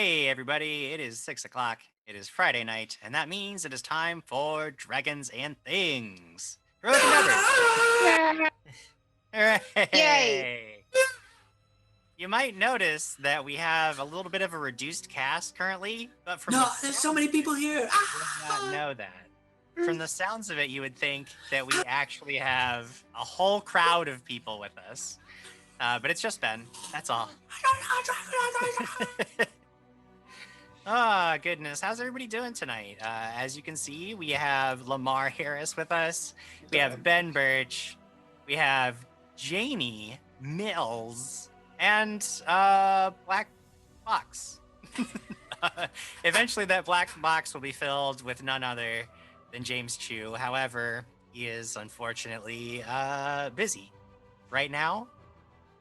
Hey everybody, it is 6 o'clock. It is Friday night, and that means it is time for Dragons and Things. Heroic Endeavors. Hooray! Yay. You might notice that we have a little bit of a reduced cast currently, but from there's so many people here. you would not know that. From the sounds of it, you would think that we actually have a whole crowd of people with us. But it's just Ben. That's all. Oh, goodness. How's everybody doing tonight? As you can see, we have Lamar Harris with us. We have Ben Birch. We have Janie Mills. And Black Box. Eventually, that black box will be filled with none other than James Chu. However, he is unfortunately busy right now.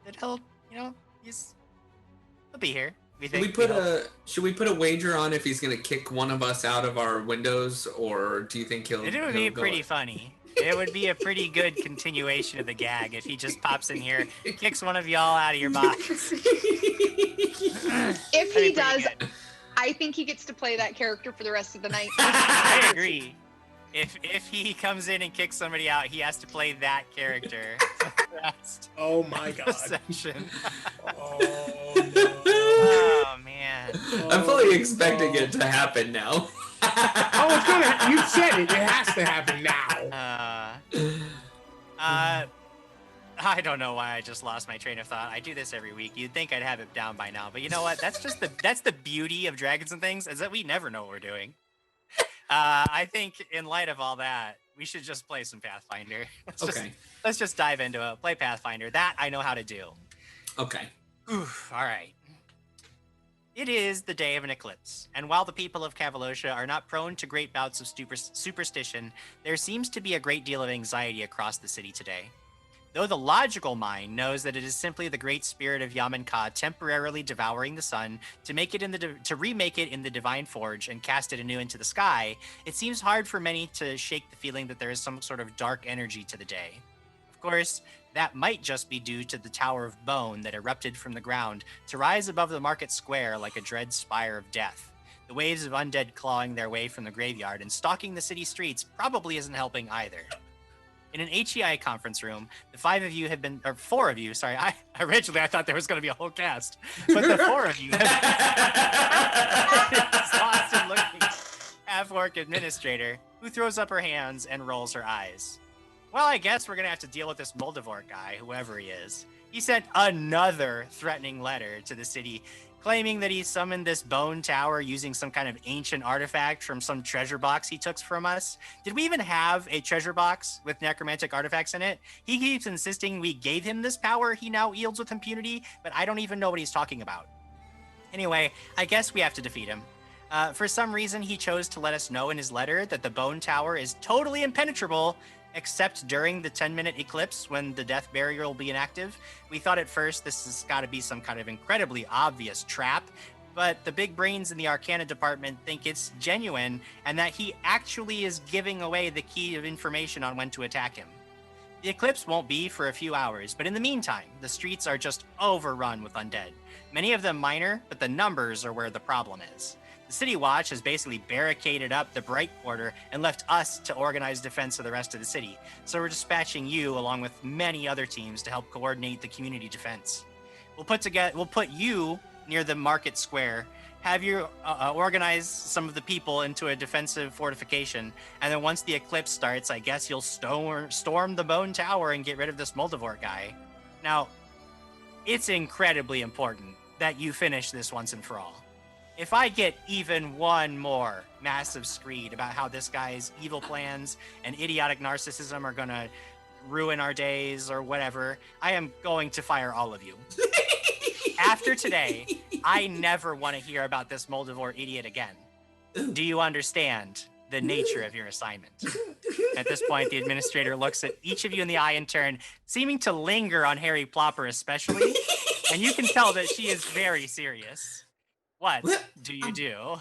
That he'll be here. Should we put a wager on if he's gonna kick one of us out of our windows, or do you think he'll? It would be pretty funny. It would be a pretty good continuation of the gag if he just pops in here, kicks one of y'all out of your box. If he does, I think he gets to play that character for the rest of the night. I agree. If he comes in and kicks somebody out, he has to play that character. Oh my god. Session. Oh no. Oh man. I'm fully expecting it to happen now. Oh, it's gonna. You said it. It has to happen now. I don't know why I just lost my train of thought. I do this every week. You'd think I'd have it down by now, but you know what? That's the beauty of Dragons and Things, is that we never know what we're doing. I think in light of all that, we should just play some Pathfinder. Let's just dive into it. Play Pathfinder. That I know how to do. Okay. Oof, all right. It is the day of an eclipse, and while the people of Cavalocia are not prone to great bouts of superstition, there seems to be a great deal of anxiety across the city today. Though the logical mind knows that it is simply the great spirit of Yaman-Ka temporarily devouring the sun to remake it in the divine forge and cast it anew into the sky, it seems hard for many to shake the feeling that there is some sort of dark energy to the day. Of course, that might just be due to the Tower of Bone that erupted from the ground to rise above the market square like a dread spire of death. The waves of undead clawing their way from the graveyard and stalking the city streets probably isn't helping either. In an HEI conference room, the four of you, sorry, originally I thought there was going to be a whole cast, but the four of you have exhausted-looking half-orc administrator who throws up her hands and rolls her eyes. Well, I guess we're going to have to deal with this Moldivort guy, whoever he is. He sent another threatening letter to the city, claiming that he summoned this bone tower using some kind of ancient artifact from some treasure box he took from us. Did we even have a treasure box with necromantic artifacts in it? He keeps insisting we gave him this power he now wields with impunity, but I don't even know what he's talking about. Anyway, I guess we have to defeat him. For some reason, he chose to let us know in his letter that the bone tower is totally impenetrable, except during the 10-minute eclipse when the death barrier will be inactive. We thought at first this has got to be some kind of incredibly obvious trap, but the big brains in the Arcana department think it's genuine and that he actually is giving away the key of information on when to attack him. The eclipse won't be for a few hours, but in the meantime, the streets are just overrun with undead. Many of them minor, but the numbers are where the problem is. The City Watch has basically barricaded up the Bright Quarter and left us to organize defense of the rest of the city. So we're dispatching you along with many other teams to help coordinate the community defense. We'll put you near the market square, have you organize some of the people into a defensive fortification, and then once the eclipse starts, I guess you'll storm the Bone Tower and get rid of this Moldivort guy. Now, it's incredibly important that you finish this once and for all. If I get even one more massive screed about how this guy's evil plans and idiotic narcissism are gonna ruin our days or whatever, I am going to fire all of you. After today, I never want to hear about this Moldivort idiot again. Do you understand the nature of your assignment? At this point, the administrator looks at each of you in the eye in turn, seeming to linger on Harry Plopper especially, and you can tell that she is very serious. What do you do?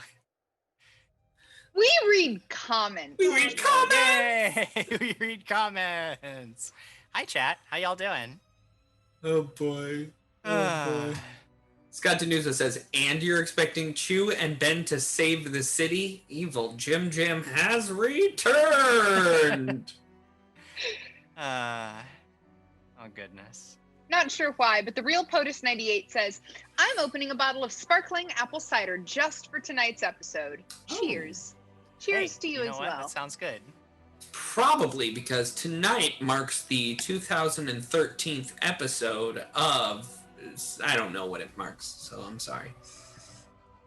We read comments. Yay! We read comments. Hi, chat. How y'all doing? Oh boy. Oh boy. Scott Denusa says, and you're expecting Chew and Ben to save the city? Evil Jim Jam has returned! Oh, goodness. Not sure why, but the real POTUS98 says, I'm opening a bottle of sparkling apple cider just for tonight's episode. Cheers. Cheers to you know as what? well. That sounds good. Probably because tonight marks the 2013th episode of... I don't know what it marks, so I'm sorry.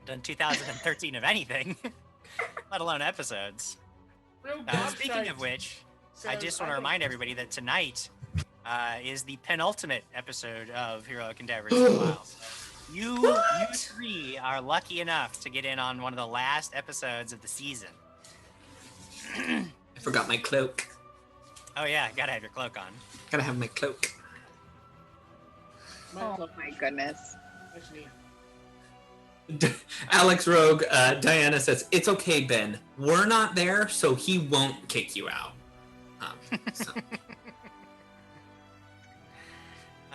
Done 2013 of anything, let alone episodes. Speaking of which, I just want to remind everybody that tonight is the penultimate episode of Heroic Endeavors in the Wild. You three are lucky enough to get in on one of the last episodes of the season. I forgot my cloak. Oh yeah, gotta have your cloak on. Gotta have my cloak. Oh my goodness. Alex Rogue, Diana says, it's okay, Ben. We're not there, so he won't kick you out. So.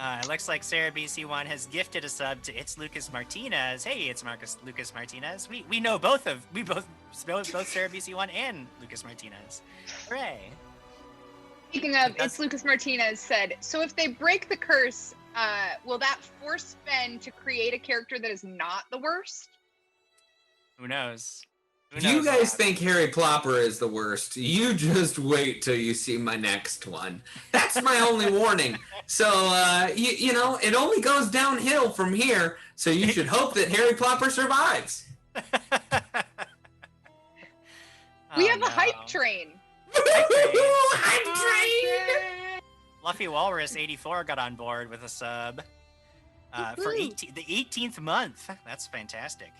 It looks like Sarah BC1 has gifted a sub to It's Lucas Martinez. Hey, it's Lucas Martinez. We know both Sarah BC1 and Lucas Martinez. Hooray. Speaking of, it's Lucas Martinez said, so if they break the curse, will that force Ben to create a character that is not the worst? Who knows? If you guys think Harry Plopper is the worst, you just wait till you see my next one. That's my only warning. So, you know, it only goes downhill from here, so you should hope that Harry Plopper survives. We have a hype train. Hype train! Fluffy Walrus 84 got on board with a sub for the 18th month. That's fantastic.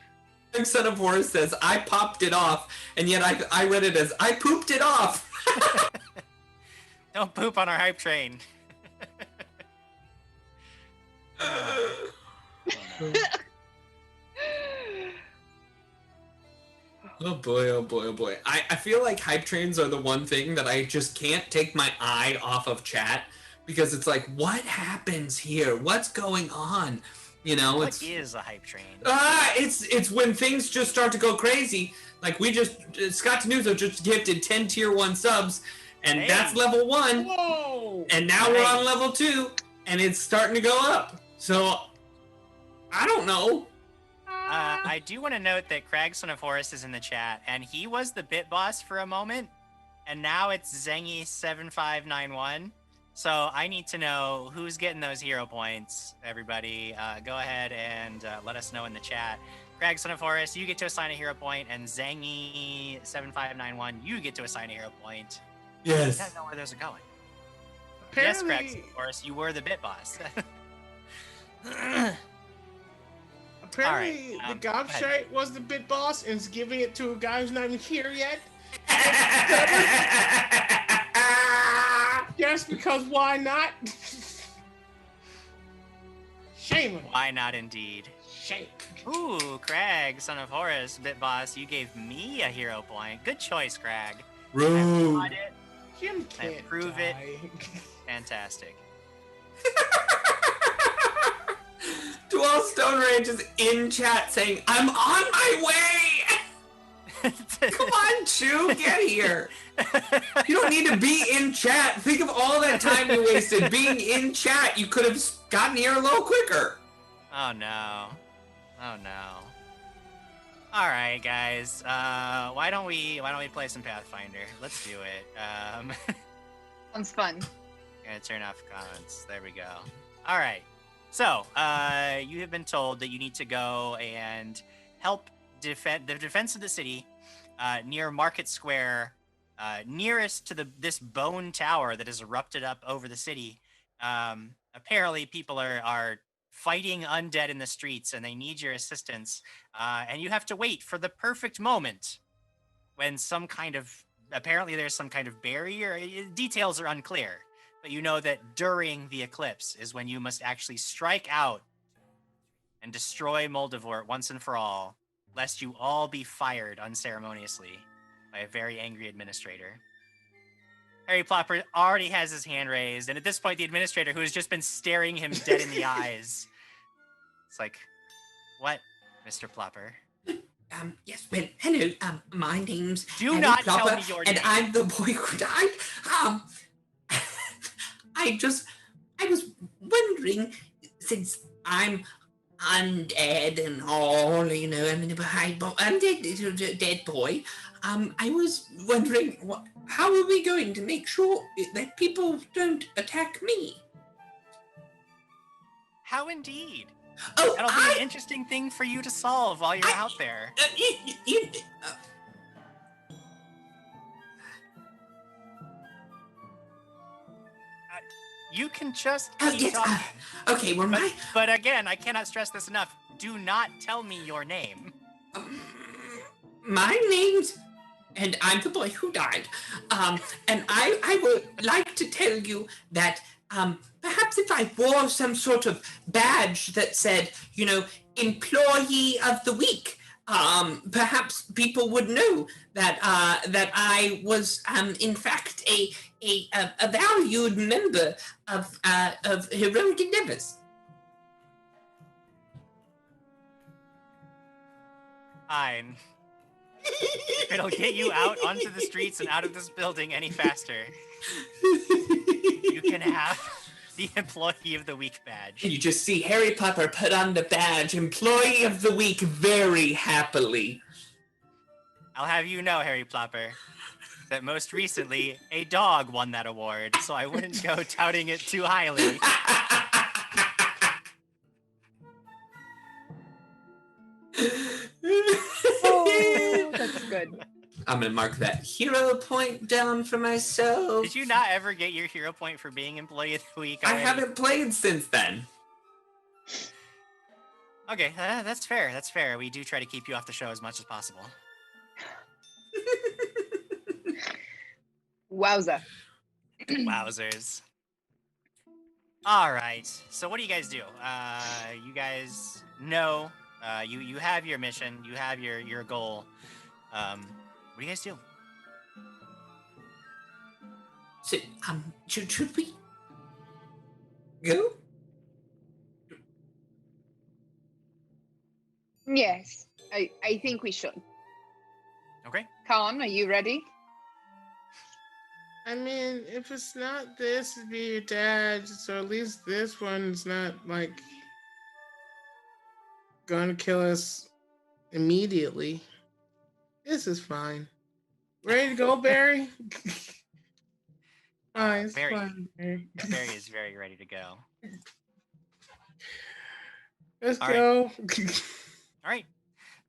Son of Horus says, I popped it off, and yet I read it as, I pooped it off. Don't poop on our hype train. Oh boy, oh boy, oh boy. I feel like hype trains are the one thing that I just can't take my eye off of chat, because it's like, what happens here? What's going on? You know, what is a hype train? It's when things just start to go crazy. Like Scott Tenuzo just gifted 10 tier 1 subs, and that's level 1. Whoa! And now we're on level 2, and it's starting to go up. So, I don't know. I do want to note that Crag Son of Horus is in the chat, and he was the bit boss for a moment, and now it's Zengy7591. So I need to know who's getting those hero points, everybody. Go ahead and let us know in the chat. Crag Son of Horus, you get to assign a hero point, and Zengy7591, you get to assign a hero point. Yes. I don't know where those are going. Apparently, Yes, Crag Son of Horus, you were the bit boss. Apparently, All right, the Gobshite was the bit boss and is giving it to a guy who's not even here yet. Yes, because why not? Shame on you. Why not, indeed? Shame. Ooh, Crag, Son of Horus, bit boss, you gave me a hero point. Good choice, Crag. Rude. It. Jim can't prove die. Fantastic. Dual Stone Rage is in chat saying, I'm on my way! Come on, Chew, get here. You don't need to be in chat. Think of all that time you wasted being in chat. You could have gotten here a little quicker. Oh no. Oh no. All right, guys. Why don't we play some Pathfinder? Let's do it. Sounds fun. Gonna turn off comments. There we go. All right. So, you have been told that you need to go and help defend the defense of the city near Market Square, nearest to this bone tower that has erupted up over the city. Apparently, people are fighting undead in the streets, and they need your assistance. And you have to wait for the perfect moment when apparently there's some kind of barrier. Details are unclear, but you know that during the eclipse is when you must actually strike out and destroy Moldivort once and for all, lest you all be fired unceremoniously by a very angry administrator. Harry Plopper already has his hand raised, and at this point, the administrator, who has just been staring him dead in the eyes, it's like, What, Mr. Plopper? Yes, well, hello, my name's Do Harry not Plopper, tell me your and name. I'm the boy who died. I was wondering, since I'm undead and all, you know, I'm dead boy, I was wondering, how are we going to make sure that people don't attack me? How indeed? Oh, That'll be an interesting thing for you to solve while you're out there. You can just keep talking. Okay, well, but again, I cannot stress this enough. Do not tell me your name. My name's, and I'm the boy who died. And I would like to tell you that perhaps if I wore some sort of badge that said, you know, Employee of the Week, perhaps people would know that that I was in fact a valued member of heroic endeavors. Fine. If it'll get you out onto the streets and out of this building any faster, you can have the Employee of the Week badge. You just see Harry Potter put on the badge, Employee of the Week, very happily. I'll have you know, Harry Plopper, that most recently a dog won that award, so I wouldn't go touting it too highly. Oh, that's good. I'm gonna mark that hero point down for myself. Did you not ever get your hero point for being Employee of the Week already? I haven't played since then. Okay, that's fair. That's fair. We do try to keep you off the show as much as possible. Wowza. Wowzers. All right. So what do you guys do? You guys know. You have your mission. You have your goal. What do you guys do? So, should we go? Yes, I think we should. Okay. Colin, are you ready? I mean, if it's not this, it'd be your dad. So at least this one's not like gonna kill us immediately. This is fine. Ready to go, Barry? It's Barry. fine, Barry. Barry is very ready to go. Let's All go. All right.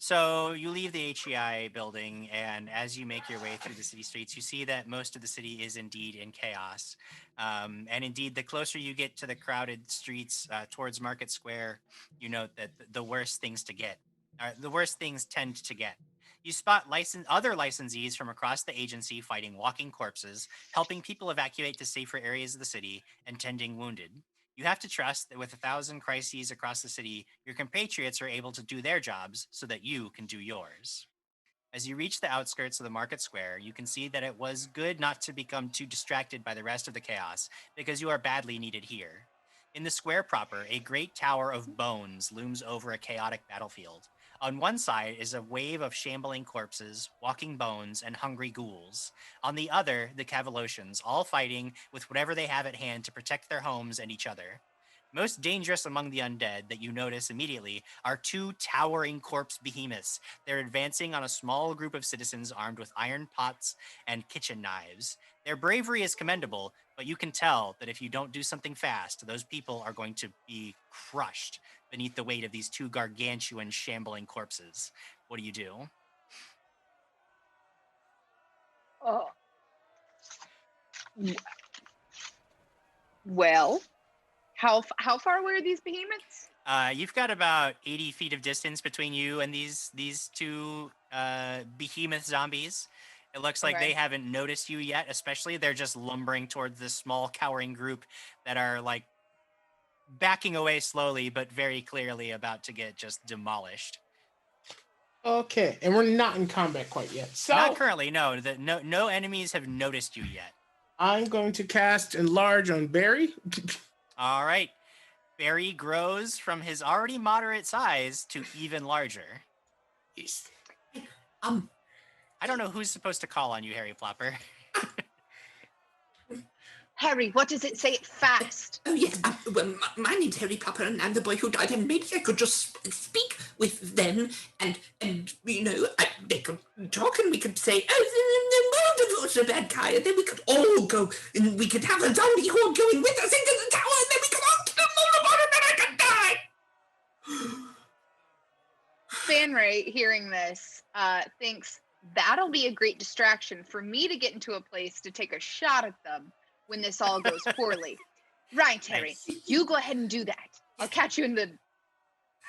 So you leave the HEI building, and as you make your way through the city streets, you see that most of the city is indeed in chaos. And indeed, the closer you get to the crowded streets towards Market Square, you note that the worst things tend to get. You spot other licensees from across the agency fighting walking corpses, helping people evacuate to safer areas of the city, and tending wounded. You have to trust that with 1,000 crises across the city, your compatriots are able to do their jobs so that you can do yours. As you reach the outskirts of the market square, you can see that it was good not to become too distracted by the rest of the chaos, because you are badly needed here. In the square proper, a great tower of bones looms over a chaotic battlefield. On one side is a wave of shambling corpses, walking bones, and hungry ghouls. On the other, the Cavalosians, all fighting with whatever they have at hand to protect their homes and each other. Most dangerous among the undead that you notice immediately are two towering corpse behemoths. They're advancing on a small group of citizens armed with iron pots and kitchen knives. Their bravery is commendable, but you can tell that if you don't do something fast, those people are going to be crushed beneath the weight of these two gargantuan shambling corpses. What do you do? Oh. Well, how far away are these behemoths? You've got about 80 feet of distance between you and these two behemoth zombies. It looks like they haven't noticed you yet, especially. They're just lumbering towards this small cowering group that are like backing away slowly, but very clearly about to get just demolished. Okay, and we're not in combat quite yet. So not currently, no. No enemies have noticed you yet. I'm going to cast Enlarge on Barry. All right. Barry grows from his already moderate size to even larger. Yes. I don't know who's supposed to call on you, Harry Plopper. Harry, what does it say? It fast. Oh, yes. Well, my name's Harry Plopper, and I'm the boy who died, and maybe I could just speak with them, and you know, they could talk, and we could say, oh, the Moldivort's a bad guy, and then we could all go, and we could have a zombie horde going with us into the tower, and then we could all kill Moldivort, and then I could die! Fanray, hearing this, thinks that'll be a great distraction for me to get into a place to take a shot at them when this all goes poorly. Right, Harry, you go ahead and do that. I'll catch you in the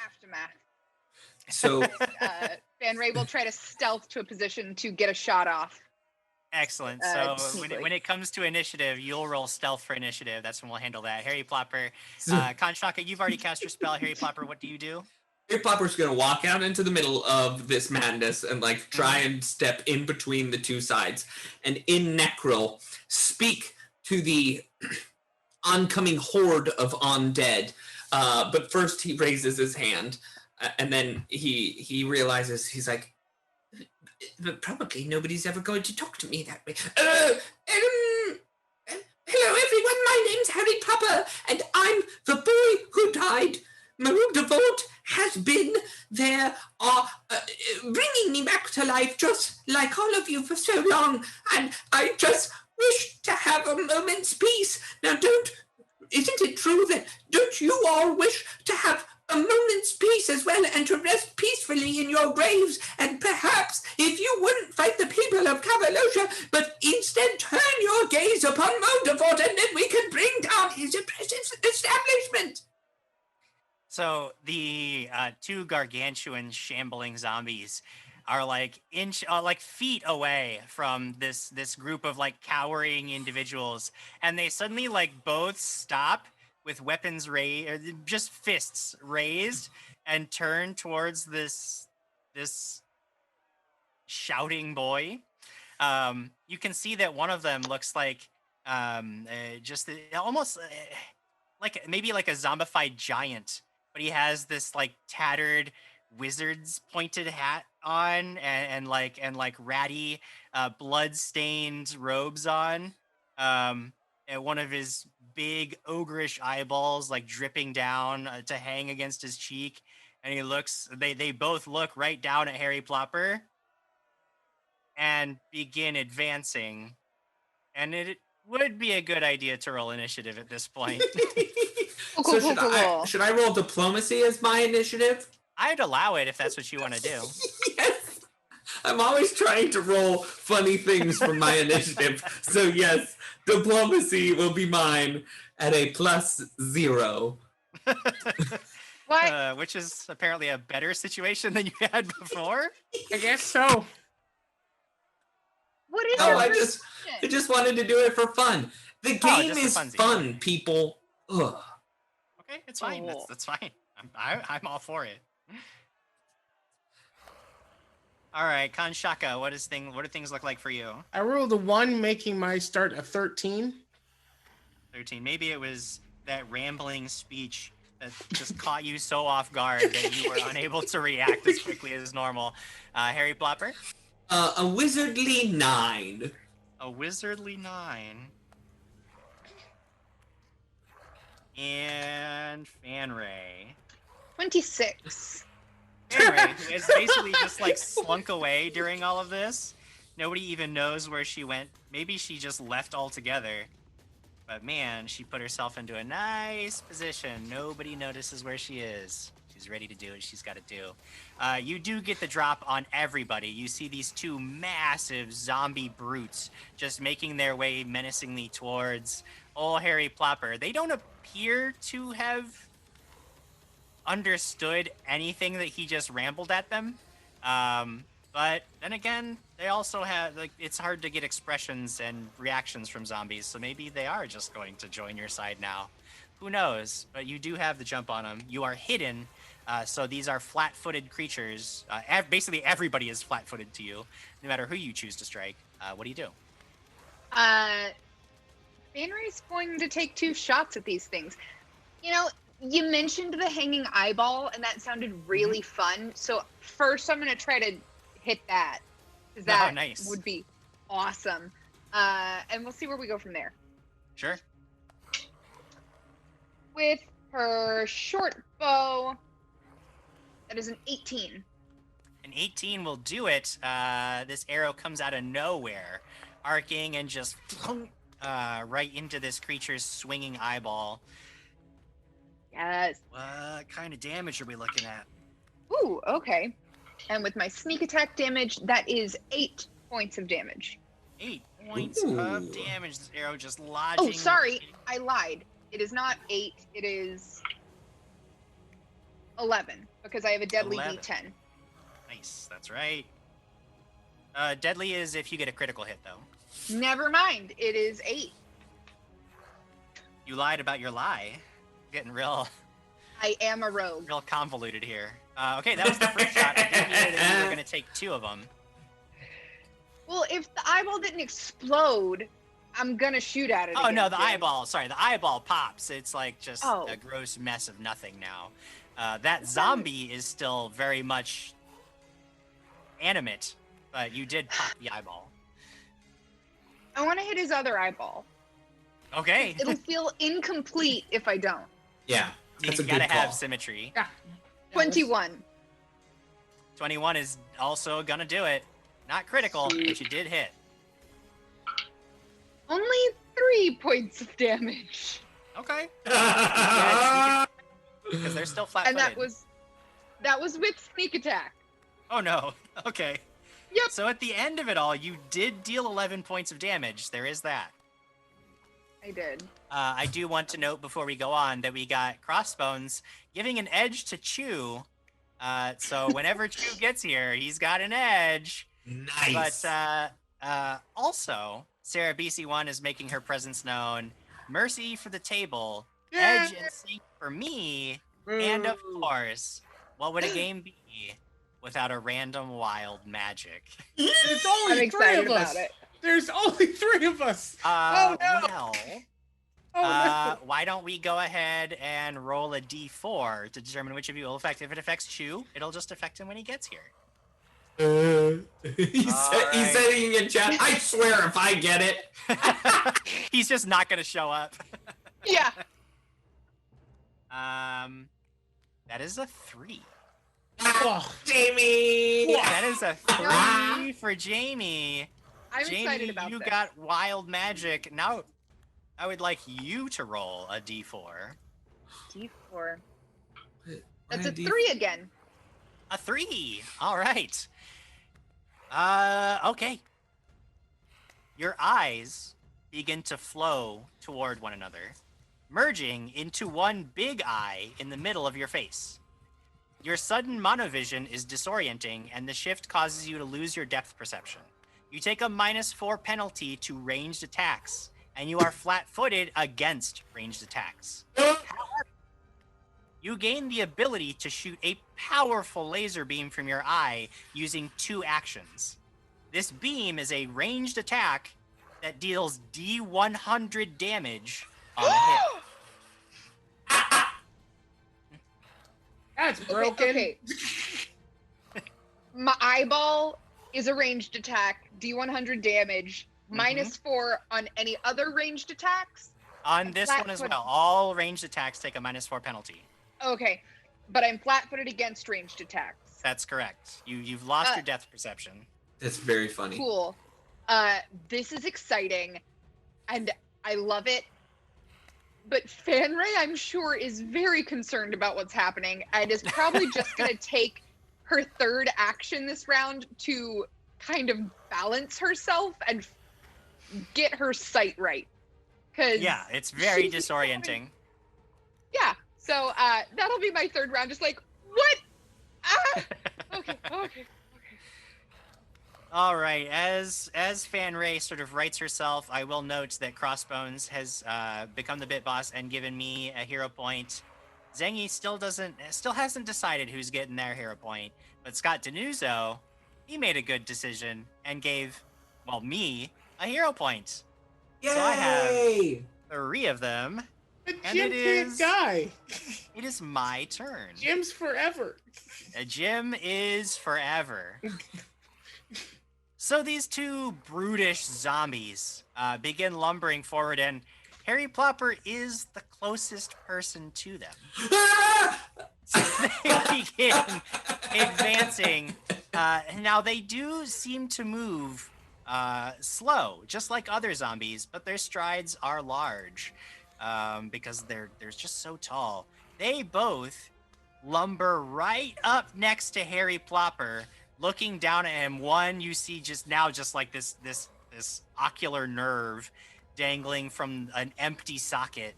aftermath. So, Fanray will try to stealth to a position to get a shot off. Excellent. So when it comes to initiative, you'll roll stealth for initiative. That's when we'll handle that. Harry Plopper, Kanshaka, you've already cast your spell. Harry Plopper, what do you do? Harry Plopper's gonna walk out into the middle of this madness and like try and step in between the two sides, and in Necrol speak to the oncoming horde of undead. But first he raises his hand, and then he realizes, he's like, but probably nobody's ever going to talk to me that way. Hello everyone, my name's Harry Plopper, and I'm the boy who died. Moldivort has been there, bringing me back to life, just like all of you for so long, and I just wish to have a moment's peace. Now isn't it true that don't you all wish to have a moment's peace as well, and to rest peacefully in your graves, and perhaps if you wouldn't fight the people of Cavalosha, but instead turn your gaze upon Moldivort, and then we can bring down his oppressive establishment? So the two gargantuan shambling zombies are like feet away from this group of like cowering individuals, and they suddenly like both stop with weapons raised, or just fists raised, and turn towards this shouting boy. You can see that one of them looks like just almost like maybe like a zombified giant, but he has this like tattered wizard's pointed hat on, and like ratty blood-stained robes on, and one of his big ogreish eyeballs like dripping down to hang against his cheek, and they both look right down at Harry Plopper and begin advancing, and it would be a good idea to roll initiative at this point. So should I roll diplomacy as my initiative? I'd allow it if that's what you want to do. Yes. I'm always trying to roll funny things for my initiative. So yes, diplomacy will be mine at a +0. What? Which is apparently a better situation than you had before. I guess so. What is No, your I just wanted to do it for fun. The game is fun, people. Ugh. Okay, it's fine. Oh. That's fine. I'm all for it. All right, Kanshaka, what do things look like for you? I rolled a 1, making my start a 13. 13. Maybe it was that rambling speech that just caught you so off guard that you were unable to react as quickly as normal. Harry Plopper? A wizardly 9. A wizardly 9. And Fanray. 26. Fanray, who has basically just like slunk away during all of this. Nobody even knows where she went. Maybe she just left altogether. But man, she put herself into a nice position. Nobody notices where she is. She's ready to do what she's got to do. You do get the drop on everybody. You see these two massive zombie brutes just making their way menacingly towards old Harry Plopper. They don't appear to have understood anything that he just rambled at them. But then again, they also have, like, it's hard to get expressions and reactions from zombies, so maybe they are just going to join your side now. Who knows? But you do have the jump on them. You are hidden, so these are flat-footed creatures. Basically, everybody is flat-footed to you, no matter who you choose to strike. What do you do? Fanry's going to take 2 shots at these things. You know, You mentioned the hanging eyeball, and that sounded really fun. So first, I'm gonna try to hit that, because that nice. would be awesome. And we'll see where we go from there. Sure. With her short bow, that is an 18. An 18 will do it. This arrow comes out of nowhere, arcing and just right into this creature's swinging eyeball. Yes. What kind of damage are we looking at? Ooh, okay. And with my sneak attack damage, that is 8 points of damage. 8 points Ooh. of damage. This arrow just lodging. Oh, sorry. I lied. It is not 8. It is 11, because I have a deadly 11. D10. Nice. That's right. Deadly is if you get a critical hit, though. Never mind. It is 8. You lied about your lie. Getting real I am a rogue. convoluted here. Okay, that was the first shot. I did hear that you were going to take 2 of them. Well, if the eyeball didn't explode, I'm gonna shoot at it. Oh, no, again, the Jim. eyeball. Sorry, the eyeball pops. It's like just Oh. a gross mess of nothing now. That zombie is still very much animate, but you did pop the eyeball. I want to hit his other eyeball. Okay. It'll feel incomplete if I don't. Yeah, that's a You good gotta call. have symmetry. Yeah. 21. 21 is also gonna do it. Not critical, but you did hit. Only 3 points of damage. Okay. Because they're still And flat-footed. that was with sneak attack. Oh no. Okay. Yep. So at the end of it all, you did deal 11 points of damage. There is that. I did. I do want to note before we go on that we got Crossbones giving an edge to Chew. So whenever Chew gets here, he's got an edge. Nice. But also, Sarah BC1 is making her presence known. Mercy for the table. Yeah. Edge and Sync for me. And of course, what would a game be without a random wild magic? It's I'm only 3 excited of us. about it. There's only 3 of us. Oh, no. Well, Oh, no. why don't we go ahead and roll a d4 to determine which of you will affect. If it affects Chew, it'll just affect him when he gets here. He's Alright. saying in chat, I swear if I get it. He's just not going to show up. Yeah. That is a 3. Oh, Jamie! That is a 3 for Jamie. I'm Jamie, excited about you this. got wild magic. Now, I would like you to roll a d4. D4. Why That's a D- 3 again. A 3. All right. Okay. Your eyes begin to flow toward one another, merging into one big eye in the middle of your face. Your sudden monovision is disorienting, and the shift causes you to lose your depth perception. You take a -4 penalty to ranged attacks, and you are flat-footed against ranged attacks. You gain the ability to shoot a powerful laser beam from your eye using 2 actions. This beam is a ranged attack that deals D100 damage on a hit. that's broken. Okay. My eyeball is a ranged attack, D100 damage, -4 on any other ranged attacks. On this one as flat-footed. well, all ranged attacks take a -4 penalty. Okay, but I'm flat-footed against ranged attacks. That's correct. You've lost your depth perception. That's very funny. Cool. This is exciting, and I love it. But Fanray, I'm sure, is very concerned about what's happening and is probably just going to take her 3rd action this round to kind of balance herself and get her sight right. 'Cause Yeah, it's very she's disorienting. Yeah, so that'll be my 3rd round. Just like, what? Ah! Okay. All right, as Fan Ray sort of rights herself, I will note that Crossbones has become the bit boss and given me a hero point. Zengi still hasn't decided who's getting their hero point, but Scott Denuzzo, he made a good decision and gave, me a hero point. Yay! So I have 3 of them. But And Jim can't die. It is my turn. Jim's forever. Jim is forever. So these two brutish zombies begin lumbering forward, and Harry Plopper is the closest person to them. So they begin advancing. Now, they do seem to move slow, just like other zombies, but their strides are large because they're just so tall. They both lumber right up next to Harry Plopper, looking down at him. One you see just like this ocular nerve dangling from an empty socket,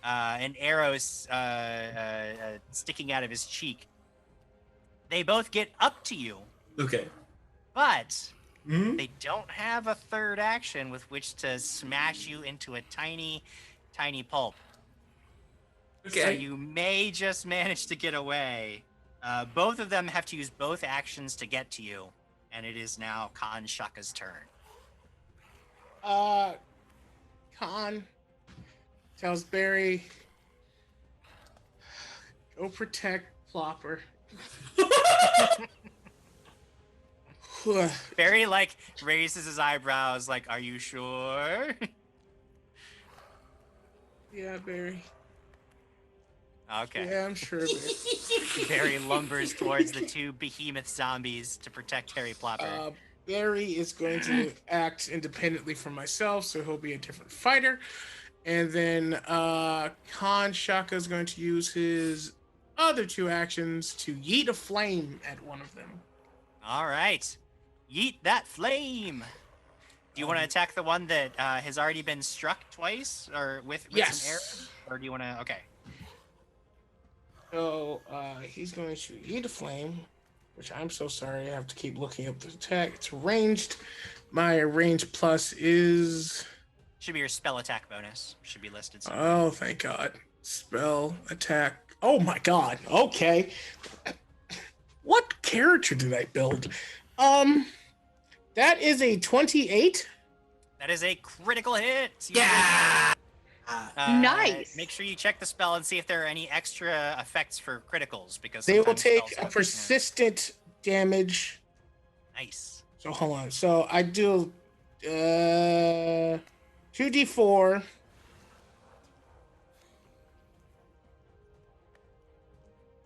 an arrow sticking out of his cheek. They both get up to you. Okay. But they don't have a third action with which to smash you into a tiny, tiny pulp. Okay. So you may just manage to get away. Both of them have to use both actions to get to you, and it is now Khan Shaka's turn. Khan tells Barry, go protect Plopper. Barry, like, raises his eyebrows, like, are you sure? Yeah, Barry. Okay. Yeah, I'm sure, Barry. Barry lumbers towards the two behemoth zombies to protect Harry Plopper. Barry is going to act independently from myself, so he'll be a different fighter. And then Khan Shaka is going to use his other two actions to yeet a flame at one of them. All right. Yeet that flame. Do you want to attack the one that has already been struck twice, or with some arrows? Or do you want to? Okay. So he's going to yeet a flame, which I'm so sorry I have to keep looking up the attack. It's ranged. My range plus is. Should be your spell attack bonus. Should be listed somewhere. Oh, thank God. Spell attack. Oh my God. Okay. What character did I build? That is a 28. That is a critical hit. So Yeah. Nice. Make sure you check the spell and see if there are any extra effects for criticals, because They will sometimes take spells a have- persistent damage. Nice. So hold on. So I do 2d4.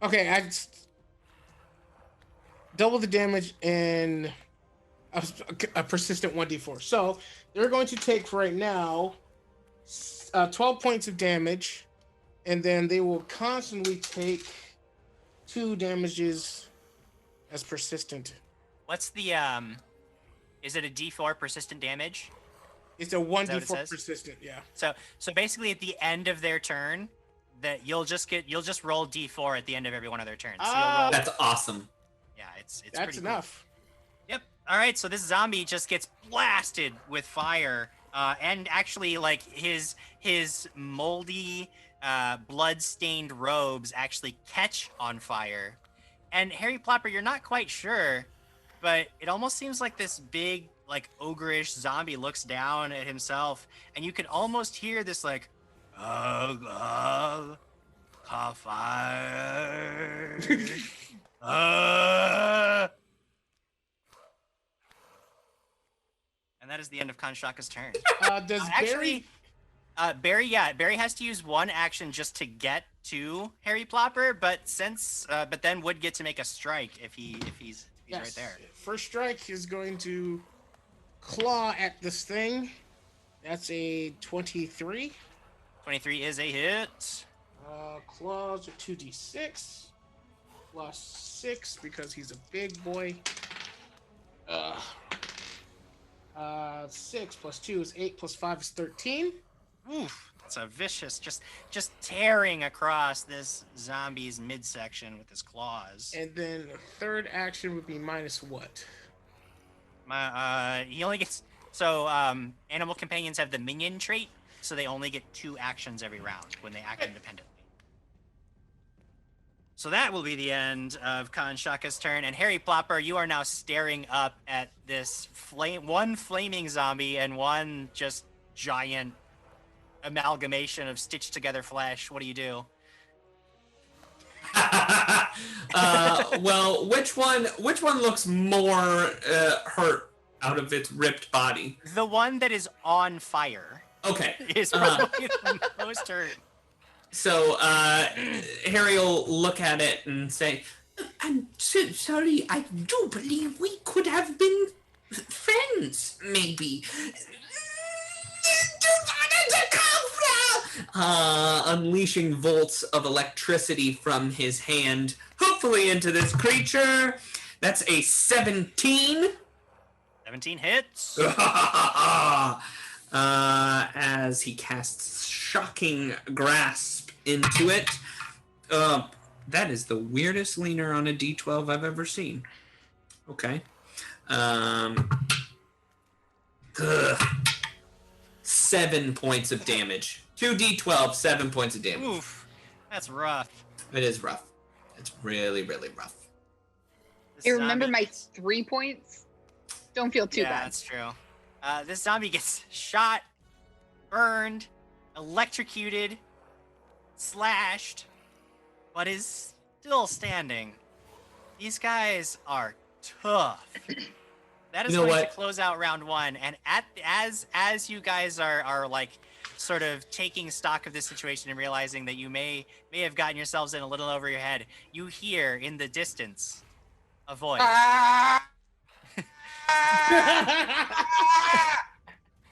Okay, I double the damage and a persistent 1d4. So they're going to take right now 12 points of damage, and then they will constantly take 2 damages as persistent. What's the is it a D4 persistent damage? It's a what it 1d4 says? persistent, yeah. So basically at the end of their turn, that you'll just roll D4 at the end of every one of their turns. So you'll roll, That's awesome. yeah, it's That's pretty cool. enough. Yep. All right, so this zombie just gets blasted with fire, and actually, like, his moldy, blood-stained robes actually catch on fire. And Harry Plopper, you're not quite sure, but it almost seems like this big, like, ogreish zombie looks down at himself, and you can almost hear this, like, fire. And that is the end of Kanshaka's turn. Does Actually, Barry has to use one action just to get to Harry Plopper, but then would get to make a strike if he's yes, right there. First strike is going to claw at this thing. That's a 23. 23 is a hit. Claws are 2d6 plus 6 because he's a big boy. 6 plus 2 is 8 plus 5 is 13. Oof, it's a vicious, just tearing across this zombie's midsection with his claws. And then the third action would be minus what? He only gets animal companions have the minion trait, so they only get 2 actions every round when they act independently. So that will be the end of Kanshaka's turn, and Harry Plopper, you are now staring up at this one flaming zombie and one just giant amalgamation of stitched together flesh. What do you do? Well, which one looks more hurt out of its ripped body? The one that is on fire Okay. is probably the most hurt. So Harry will look at it and say, "I'm so sorry. I do believe we could have been friends, maybe." Unleashing volts of electricity from his hand, hopefully into this creature. That's a 17. 17 hits. As he casts Shocking Grasp into it. That is the weirdest leaner on a D12 I've ever seen. Okay. 7 points of damage. 2d12, 7 points of damage. Oof, that's rough. It is rough. It's really, really rough. This Hey, remember zombie my gets- 3 points? Don't feel too yeah, bad. that's true. This zombie gets shot, burned, electrocuted, slashed, but is still standing. These guys are tough. That is You know going what? to close out round 1. And as you guys are like sort of taking stock of this situation and realizing that you may have gotten yourselves in a little over your head, you hear in the distance a voice.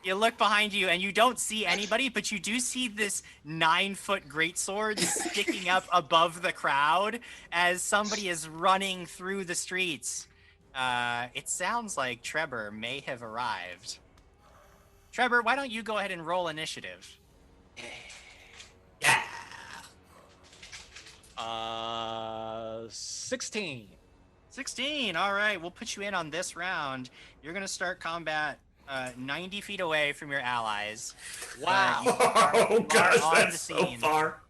You look behind you and you don't see anybody, but you do see this 9-foot greatsword sticking up above the crowd as somebody is running through the streets. It sounds like Trevor may have arrived. Trevor, why don't you go ahead and roll initiative? Yeah. 16. 16. All right, we'll put you in on this round. You're going to start combat 90 feet away from your allies. Wow. Oh, gosh, on that's the so scene. far.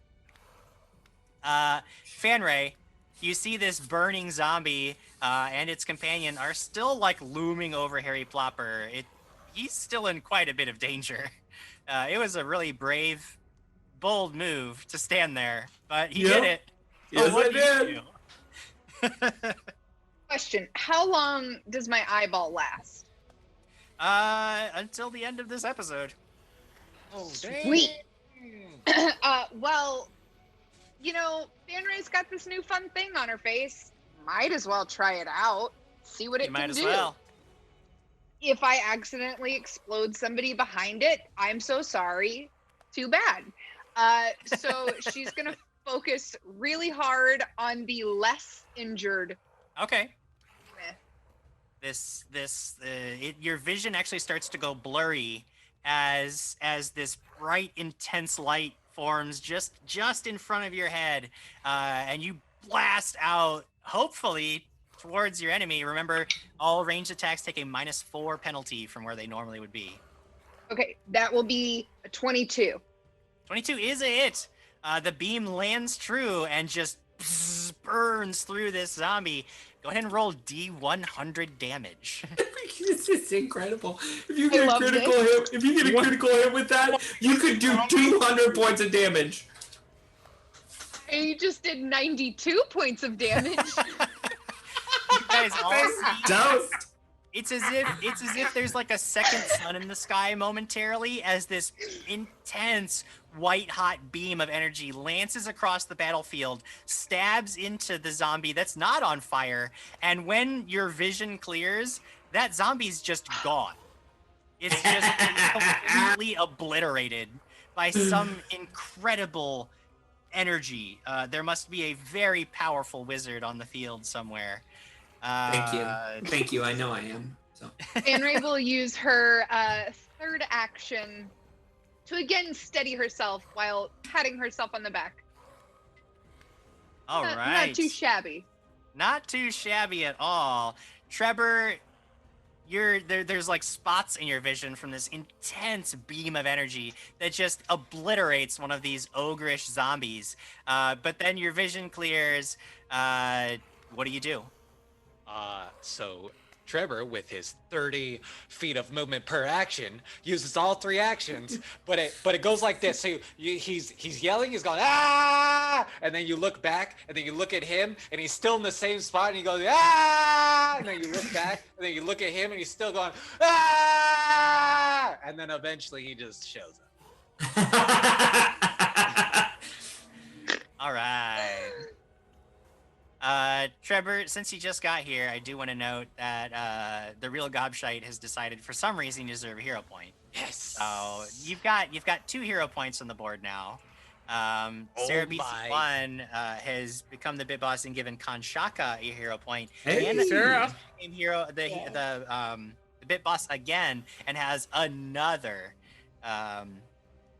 Fanray, you see this burning zombie and its companion are still like looming over Harry Plopper. He's still in quite a bit of danger. It was a really brave, bold move to stand there, but he did it. Yes, what I do you did. do? Question: how long does my eyeball last? Until the end of this episode. Oh, Sweet. Well, you know, Fanray's got this new fun thing on her face. Might as well try it out. See what You it might can as do. well. If I accidentally explode somebody behind it, I'm so sorry. Too bad. So she's gonna focus really hard on the less injured. Okay. Eh. Your vision actually starts to go blurry as this bright, intense light forms just in front of your head, and you blast out, hopefully towards your enemy. Remember, all ranged attacks take a -4 penalty from where they normally would be. Okay, that will be a 22. 22 is a hit. The beam lands true and just burns through this zombie. Go ahead and roll D100 damage. This is incredible. If you get a love critical hit, critical hit with that, you could do 200 points of damage. I just did 92 points of damage. You guys all see Dosed. it's as if there's like a second sun in the sky momentarily as this intense white hot beam of energy lances across the battlefield, stabs into the zombie that's not on fire, and when your vision clears, that zombie's just gone. It's just completely obliterated by some incredible energy. There must be a very powerful wizard on the field somewhere. Thank you. I know I am. So. Fanray will use her third action to again steady herself while patting herself on the back. All Not right. too shabby. Not too shabby at all. Trevor, there's like spots in your vision from this intense beam of energy that just obliterates one of these ogreish zombies. But then your vision clears. What do you do? So Trevor, with his 30 feet of movement per action, uses all 3 actions, but it goes like this. So he's yelling, he's going ah, and then you look back, and then you look at him, and he's still in the same spot, and he goes ah, and then you look back, and then you look at him, and he's still going ah, and then eventually he just shows up. All right. Trevor, since you just got here, I do want to note that the real Gobshite has decided for some reason you deserve a hero point. Yes. So you've got 2 hero points on the board now. Sarah BC1 has become the bit boss and given Kanshaka a hero point. Hey, and Sarah. became hero the bit boss again and has another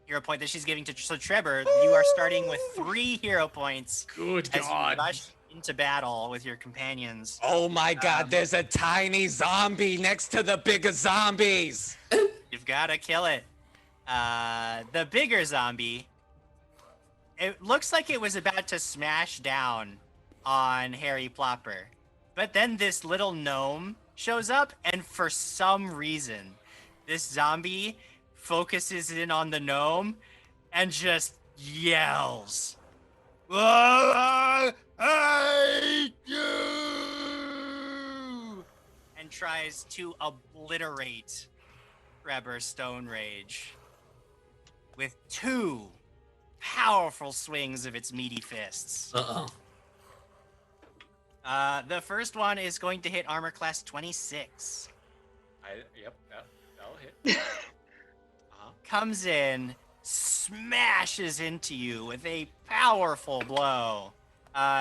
hero point that she's giving to. So Trevor, you are starting with 3 hero points. Good as God. you rush into battle with your companions. Oh my God! There's a tiny zombie next to the bigger zombies. You've got to kill it. The bigger zombie, it looks like it was about to smash down on Harry Plopper. But then this little gnome shows up, and for some reason, this zombie focuses in on the gnome and just yells, "I hate you!" and tries to obliterate Trevor Stone Rage with 2 powerful swings of its meaty fists. Uh-oh. The first one is going to hit armor class 26. Yep, that'll hit. Comes in, smashes into you with a powerful blow.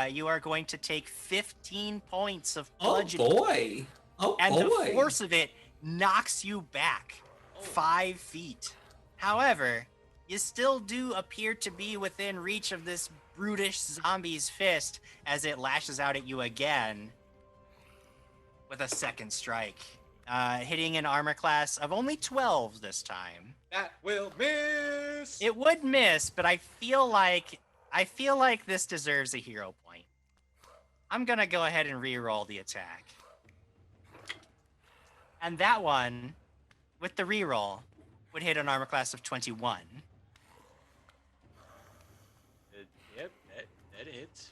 You are going to take 15 points of Oh bludgeoning. boy. Oh And boy. the force of it knocks you back 5 feet. However, you still do appear to be within reach of this brutish zombie's fist as it lashes out at you again with a second strike. Hitting an armor class of only 12 this time. That will miss. It would miss, but I feel like this deserves a hero point. I'm gonna go ahead and re-roll the attack. And that one, with the re-roll, would hit an armor class of 21. Yep, that hits.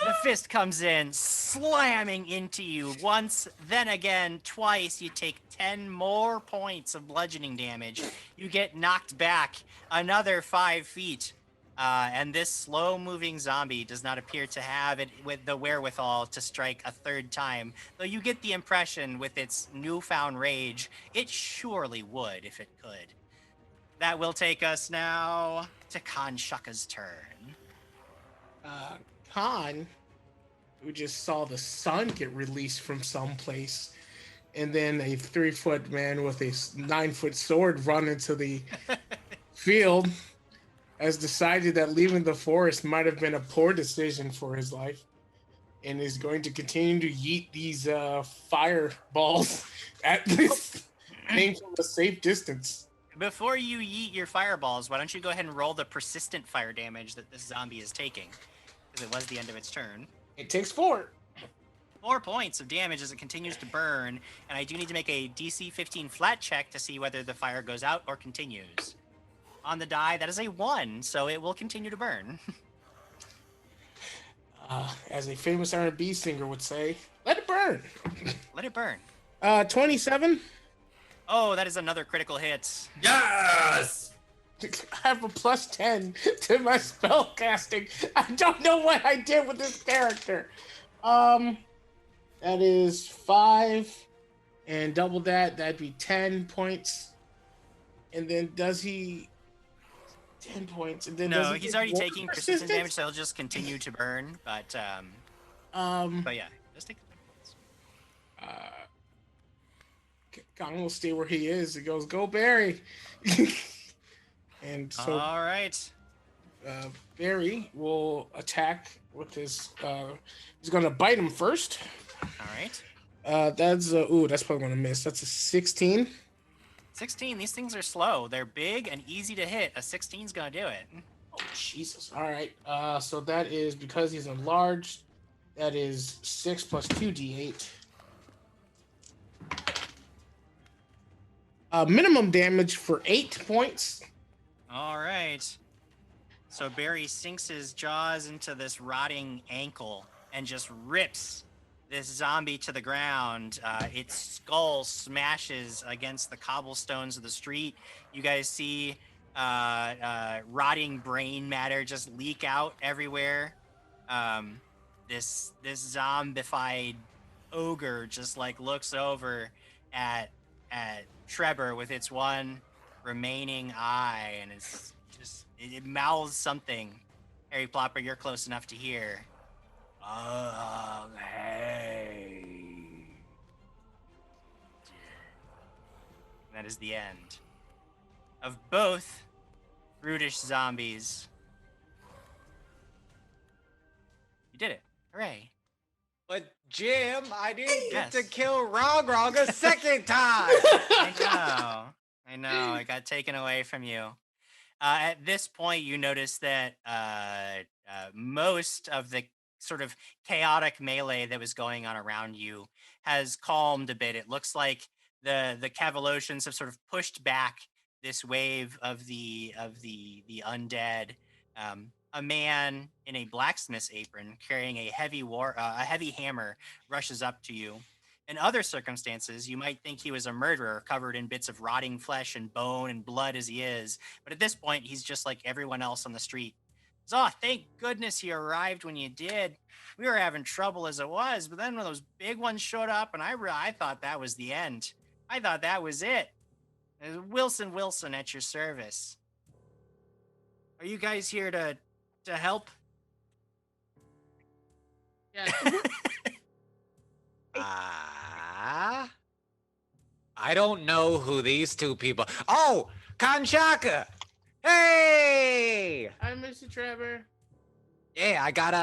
The fist comes in, slamming into you once, then again, twice. You take 10 more points of bludgeoning damage. You get knocked back another 5 feet. And this slow-moving zombie does not appear to have it with the wherewithal to strike a 3rd time. Though you get the impression with its newfound rage, it surely would if it could. That will take us now to Kanshaka's turn. Khan, who just saw the sun get released from someplace, and then a 3-foot man with a 9-foot sword run into the field, has decided that leaving the forest might have been a poor decision for his life, and is going to continue to yeet these fireballs at this thing from a safe distance. Before you yeet your fireballs, why don't you go ahead and roll the persistent fire damage that this zombie is taking? Because it was the end of its turn. It takes 4. 4 points of damage as it continues to burn, and I do need to make a DC 15 flat check to see whether the fire goes out or continues. On the die, that is a 1, so it will continue to burn. As a famous R&B singer would say, let it burn. Let it burn. 27. Oh, that is another critical hit. Yes! I have a plus 10 to my spell casting. I don't know what I did with this character. That is 5, and double that, that'd be 10 points. And then does he 10 points? And then No, does he he's get already more taking persistent damage, so he'll just continue to burn. But yeah, just take the points. Kong will stay where he is. He goes, go Barry. And so All right. Barry will attack with his. He's gonna bite him first. All right. That's that's probably gonna miss. That's a 16. 16. These things are slow. They're big and easy to hit. A 16's gonna do it. Oh Jesus! All right. So that is because he's enlarged. That is 6 plus 2d8. minimum damage for 8 points. All right. So Barry sinks his jaws into this rotting ankle and just rips this zombie to the ground. Its skull smashes against the cobblestones of the street. You guys see rotting brain matter just leak out everywhere. This zombified ogre just like looks over at Trevor with its one remaining eye, and it's just it mouths something. Harry Plopper, you're close enough to hear. Hey. That is the end of both brutish zombies. You did it. Hooray. But Jim, I didn't get to Yes. kill Rog a second time. I know. It got taken away from you. At this point, you notice that most of the sort of chaotic melee that was going on around you has calmed a bit. It looks like the Cavalosians have sort of pushed back this wave of the undead. A man in a blacksmith's apron carrying a heavy hammer rushes up to you. In other circumstances, you might think he was a murderer covered in bits of rotting flesh and bone and blood as he is, but at this point, he's just like everyone else on the street. Oh, thank goodness he arrived when you did. We were having trouble as it was, but then when those big ones showed up, and I thought that was the end. I thought that was it. Wilson at your service. Are you guys here to help? Yeah. I don't know who these two people. Oh, Kanchaka! Hey! Hi, Mr. Trevor. Yeah, I got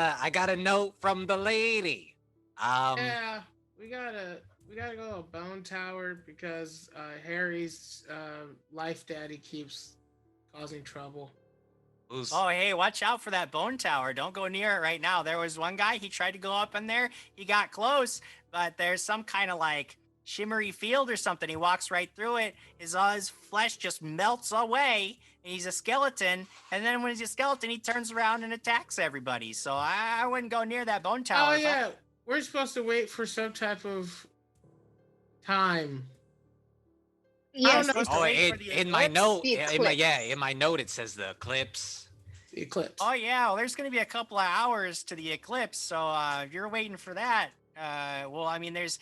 a note from the lady. Yeah, we gotta go to a bone tower because Harry's life daddy keeps causing trouble. Who's... Oh, hey, watch out for that bone tower. Don't go near it right now. There was one guy, he tried to go up in there. He got close, but there's some kind of like shimmery field or something. He walks right through it. His flesh just melts away, and he's a skeleton. And then when he's a skeleton, he turns around and attacks everybody. So I wouldn't go near that bone tower. Oh, yeah. We're supposed to wait for some type of time. Yes. know. Supposed to Oh, wait for the in my eclipse? note, The in my note it says the eclipse. The eclipse. Oh, yeah. Well, there's going to be a couple of hours to the eclipse. So if you're waiting for that, well, I mean, there's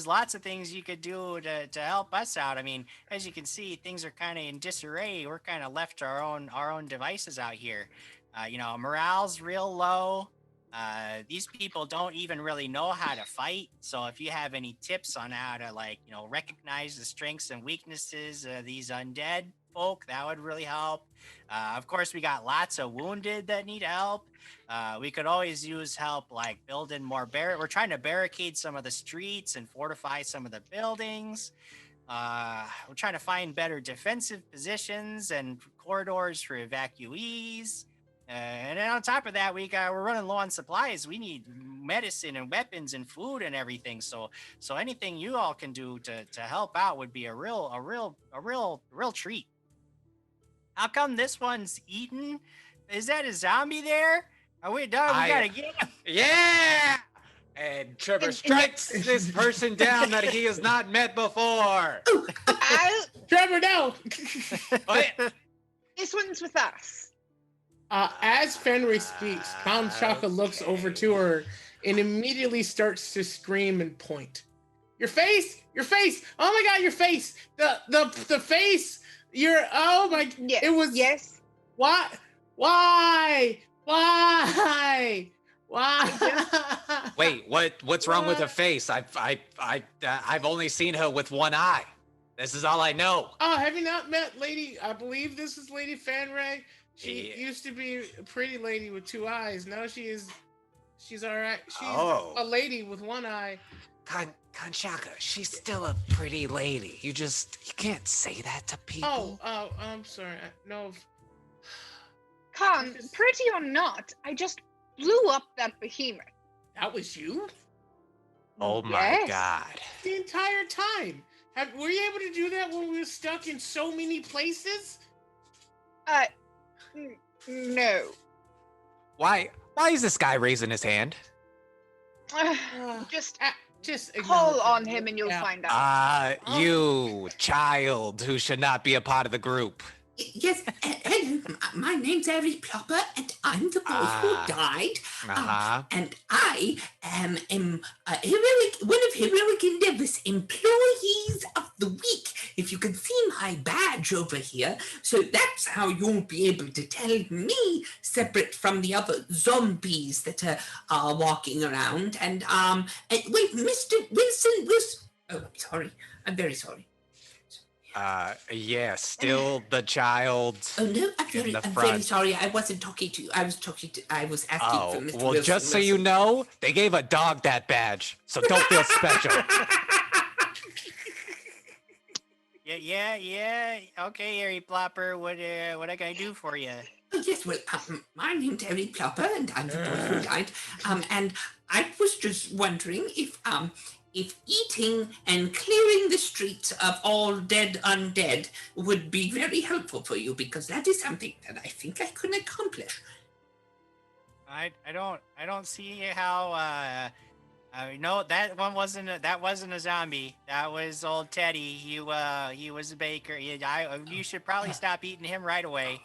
lots of things you could do to help us out. I mean, as you can see, things are kind of in disarray. We're kind of left to our own devices out here. Morale's real low. These people don't even really know how to fight. So if you have any tips on how to recognize the strengths and weaknesses of these undead folk, that would really help. Of course, we got lots of wounded that need help. We could always use help like building more we're trying to barricade some of the streets and fortify some of the buildings. We're trying to find better defensive positions and corridors for evacuees. And then on top of that, we're running low on supplies. We need medicine and weapons and food and everything. So anything you all can do to help out would be a real treat. How come this one's eaten? Is that a zombie there? Are we done? We gotta get him. Yeah! And Trevor strikes this person down that he has not met before. Trevor, no! Oh, yeah. This one's with us. As Fenrir speaks, Kamchaka looks over to her and immediately starts to scream and point. Your face! Your face! Oh my god, your face! The face! Oh my... Yes. It was... Yes. Why? Why? Wait, what's wrong with her face? I've only seen her with one eye. This is all I know. Oh, have you not met Lady? I believe this is Lady Fanray. She used to be a pretty lady with two eyes. Now she's all right. She's a lady with one eye. Kanchaka, she's still a pretty lady. You can't say that to people. Oh, I'm sorry. No. Khan, pretty or not, I just blew up that behemoth. That was you? Oh my Yes. god. The entire time. Were you able to do that when we were stuck in so many places? No. Why is this guy raising his hand? Just Just call acknowledge on that. him and you'll Yeah. find out. You child who should not be a part of the group. Yes, hello. My name's Harry Plopper, and I'm the boy who died. And I am one of Heroic Endeavor's employees of the week. If you can see my badge over here, so that's how you'll be able to tell me, separate from the other zombies that are walking around. And wait, Mr. Wilson. Oh, sorry. I'm very sorry. Yeah, still the child. Oh no, I'm in the very front. sorry. I wasn't talking to you. I was asking for Mr. Well, Wilson. just so you know, they gave a dog that badge, so don't feel special. Yeah. Okay, Harry Plopper, what I gotta do for you? Oh yes, well, my name's Harry Plopper, and I'm the boy who died. And I was just wondering if eating and clearing the streets of all dead undead would be very helpful for you, because that is something that I think I can accomplish. I don't see how. No, that wasn't a zombie. That was old Teddy. He was a baker. You should probably stop eating him right away.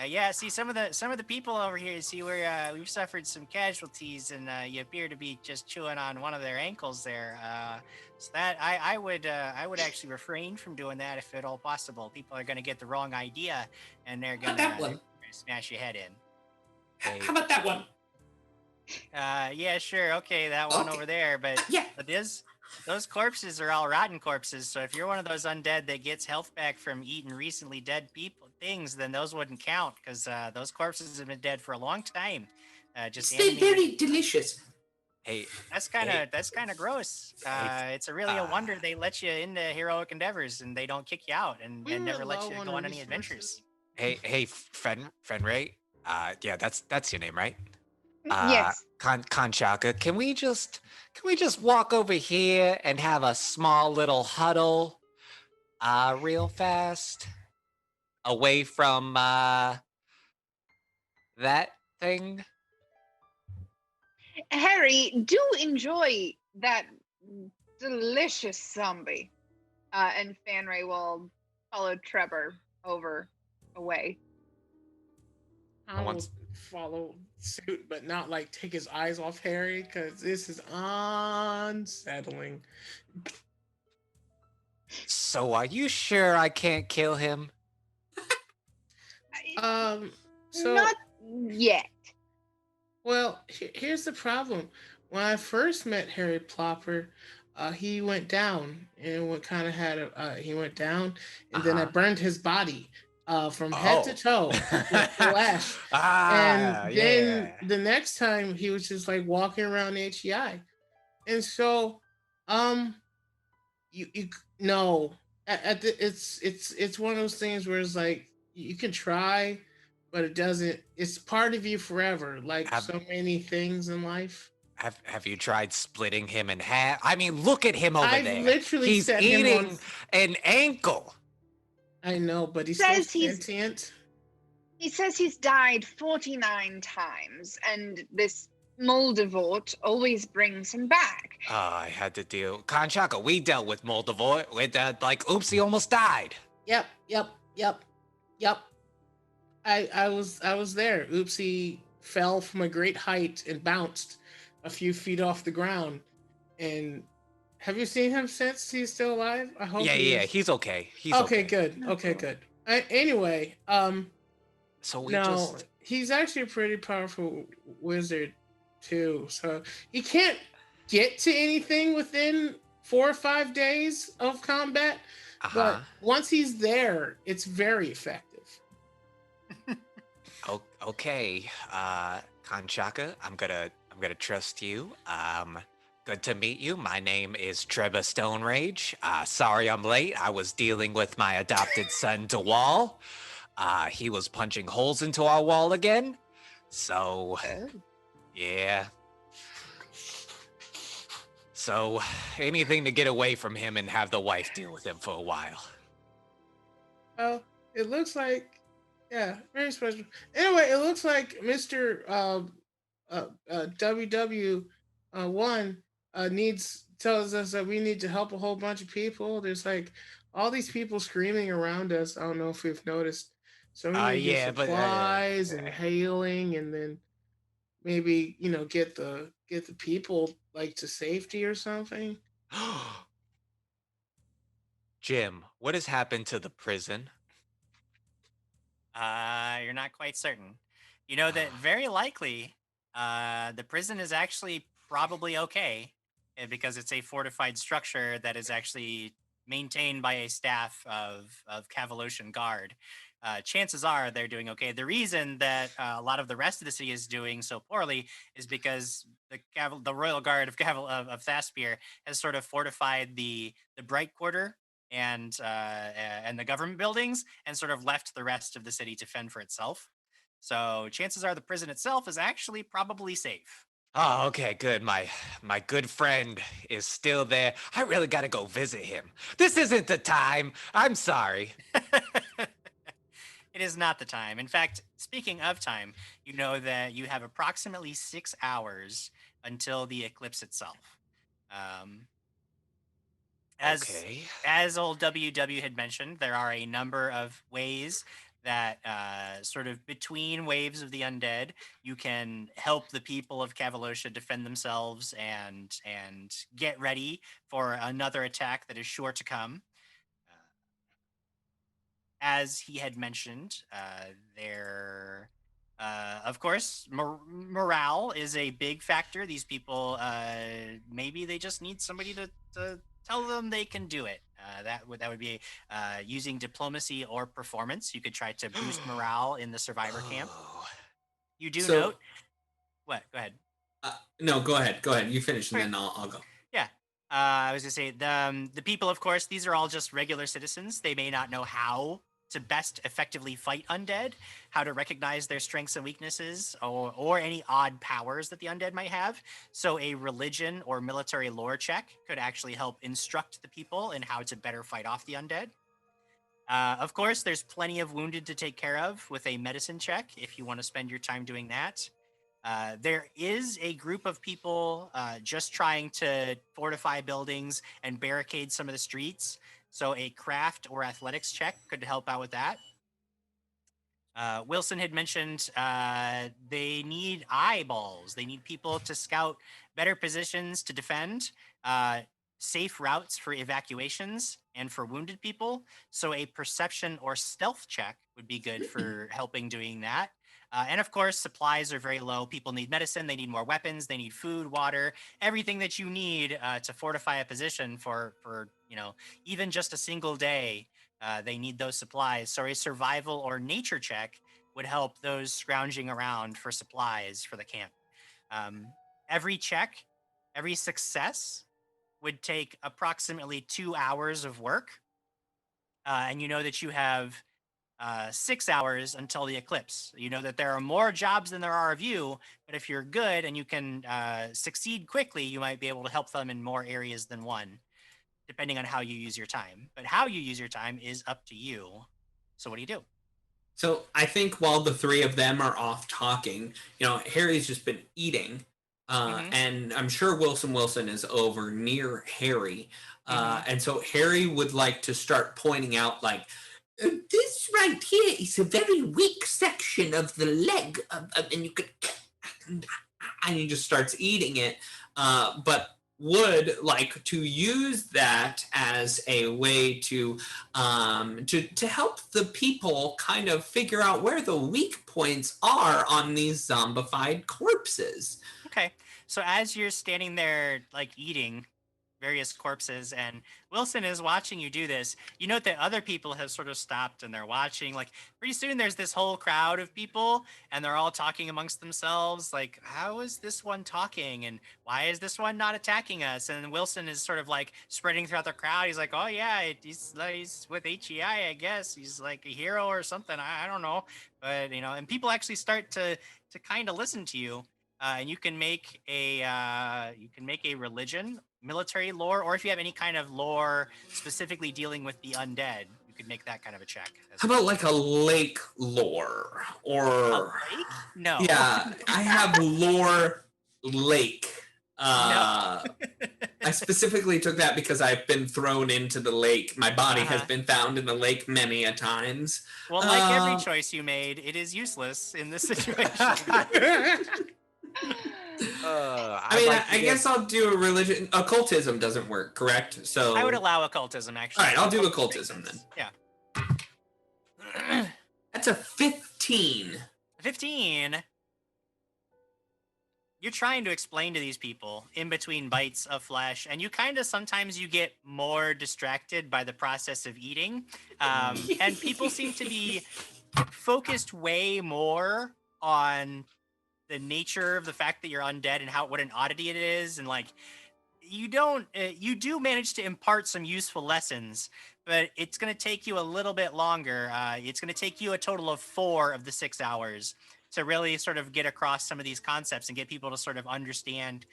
Yeah. See, some of the people over here. See, we've suffered some casualties, and you appear to be just chewing on one of their ankles there. So that I would actually refrain from doing that if at all possible. People are going to get the wrong idea, and they're going to smash your head in. How about that one? Yeah, sure. Okay, that one over there. But those corpses are all rotten corpses. So if you're one of those undead that gets health back from eating recently dead things, then those wouldn't count, because those corpses have been dead for a long time. They're very delicious. Hey, that's kind of gross. It's really a wonder they let you into Heroic Endeavors and they don't kick you out and never let you go on any adventures. Hey, friend Ray. Yeah, that's your name, right? Yes. Kanchaka, can we just walk over here and have a small little huddle, real fast, away from that thing? Harry, do enjoy that delicious zombie. And Fanray will follow Trevor away. I will follow suit, but not like take his eyes off Harry, because this is unsettling. So are you sure I can't kill him? So not yet. Well, here's the problem. When I first met Harry Plopper, he went down and he went down, and then I burned his body from head to toe with flash. And then the next time he was just like walking around HEI, and so it's one of those things where it's like you can try, but it doesn't. It's part of you forever, like so many things in life. Have you tried splitting him in half? I mean, look at him over there. Literally He's eating an ankle. I know, but he's so sentient. He says he's died 49 times, and this Moldivort always brings him back. I had to deal. Kanchaka, we dealt with Moldivort with oops, he almost died. Yep. I was there. Oopsie fell from a great height and bounced a few feet off the ground. And have you seen him since? He's still alive? I hope. Yeah, he's okay. He's okay. Good. Okay, good. Anyway, so he's actually a pretty powerful wizard too. So he can't get to anything within 4 or 5 days of combat, but once he's there, it's very effective. Okay, Kanchaka, I'm gonna trust you. Good to meet you. My name is Trevor Stonerage. Sorry I'm late. I was dealing with my adopted son, DeWall. He was punching holes into our wall again. So, yeah. So, anything to get away from him and have the wife deal with him for a while. Well, it looks like, yeah, very special. Anyway, it looks like Mr. WW1 needs tells us that we need to help a whole bunch of people. There's like all these people screaming around us. I don't know if we've noticed. So we need to get Yeah, but supplies and hailing, and then maybe get the people like to safety or something. Jim, what has happened to the prison? You're not quite certain. You know that very likely the prison is actually probably okay because it's a fortified structure that is actually maintained by a staff of Cavalosian Guard. Chances are they're doing okay. The reason that a lot of the rest of the city is doing so poorly is because the Royal Guard of Thaspir has sort of fortified the Bright Quarter and the government buildings and sort of left the rest of the city to fend for itself. So chances are the prison itself is actually probably safe. Oh, okay, good. My good friend is still there. I really got to go visit him. This isn't the time. I'm sorry. It is not the time. In fact, speaking of time, you know that you have approximately 6 hours until the eclipse itself. Um, as Okay. as old WW had mentioned, there are a number of ways that sort of between waves of the undead, you can help the people of Cavalosha defend themselves and get ready for another attack that is sure to come. As he had mentioned, of course, morale is a big factor. These people, maybe they just need somebody to tell them they can do it. That would be using diplomacy or performance. You could try to boost morale in the survivor camp. Oh. You do So- note. What? Go ahead. No, go ahead. Go ahead. You finish, and Okay. then I'll go. Yeah. I was gonna say the people, of course, these are all just regular citizens. They may not know how to best effectively fight undead, how to recognize their strengths and weaknesses, or any odd powers that the undead might have. So a religion or military lore check could actually help instruct the people in how to better fight off the undead. Of course, there's plenty of wounded to take care of with a medicine check if you want to spend your time doing that. There is a group of people just trying to fortify buildings and barricade some of the streets. So a craft or athletics check could help out with that. Wilson had mentioned they need eyeballs. They need people to scout better positions to defend, safe routes for evacuations, and for wounded people. So a perception or stealth check would be good for helping doing that. And of course, supplies are very low. People need medicine. They need more weapons. They need food, water, everything that you need to fortify a position for even just a single day. They need those supplies. So a survival or nature check would help those scrounging around for supplies for the camp. Um, every check, every success would take approximately 2 hours of work. And you know that you have 6 hours until the eclipse. You know that there are more jobs than there are of you, but if you're good and you can succeed quickly, you might be able to help them in more areas than one, depending on how you use your time. But how you use your time is up to you. So what do you do? So I think while the three of them are off talking, Harry's just been eating. And I'm sure Wilson is over near Harry. And so Harry would like to start pointing out, like, this right here is a very weak section of the leg. And you could. And he just starts eating it. But would like to use that as a way to help the people kind of figure out where the weak points are on these zombified corpses. Okay. So as you're standing there, like eating various corpses, and Wilson is watching you do this, you note that other people have sort of stopped and they're watching. Like pretty soon there's this whole crowd of people and they're all talking amongst themselves. Like, how is this one talking? And why is this one not attacking us? And Wilson is sort of like spreading throughout the crowd. He's like, oh yeah, he's with HEI, I guess. He's like a hero or something. I don't know. But, and people actually start to kind of listen to you. and you can make a religion, military lore, or if you have any kind of lore specifically dealing with the undead, you could make that kind of a check. How about like a lake lore or lake? No. Yeah, I have lore lake. No. I specifically took that because I've been thrown into the lake. My body has Uh-huh. been found in the lake many a times. Well, like every choice you made, it is useless in this situation. I guess I'll do a religion. Occultism doesn't work, correct? So I would allow occultism, actually. All right, I'll do occultism then. Yeah. That's a 15. 15. You're trying to explain to these people in between bites of flesh, and you kind of sometimes you get more distracted by the process of eating. And people seem to be focused way more on the nature of the fact that you're undead and what an oddity it is, and like you do manage to impart some useful lessons, but it's going to take you a little bit longer. It's going to take you a total of 4 of the 6 hours to really sort of get across some of these concepts and get people to sort of understand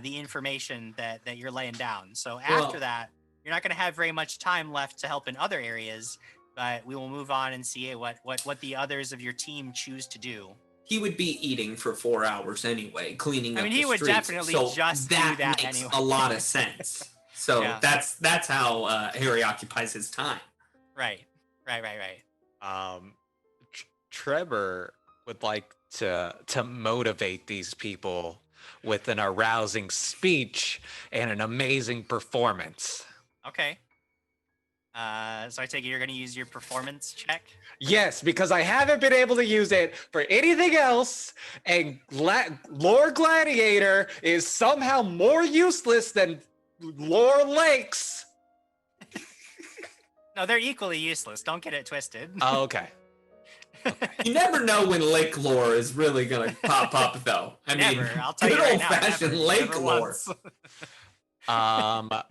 the information that you're laying down. So after that, you're not going to have very much time left to help in other areas, but we will move on and see what the others of your team choose to do. He would be eating for 4 hours anyway, cleaning up the he would streets. definitely So just do that makes anyway. a lot of sense. So Yeah. that's how Harry occupies his time. Right. Trevor would like to motivate these people with an arousing speech and an amazing performance. Okay. So I take it you're going to use your performance check? Yes, because I haven't been able to use it for anything else, and Lore Gladiator is somehow more useless than Lore Lakes. No, they're equally useless. Don't get it twisted. Oh, okay. You never know when lake lore is really gonna pop up, though. I Never. mean, I'll tell you good right old-fashioned now, lake never lore. once.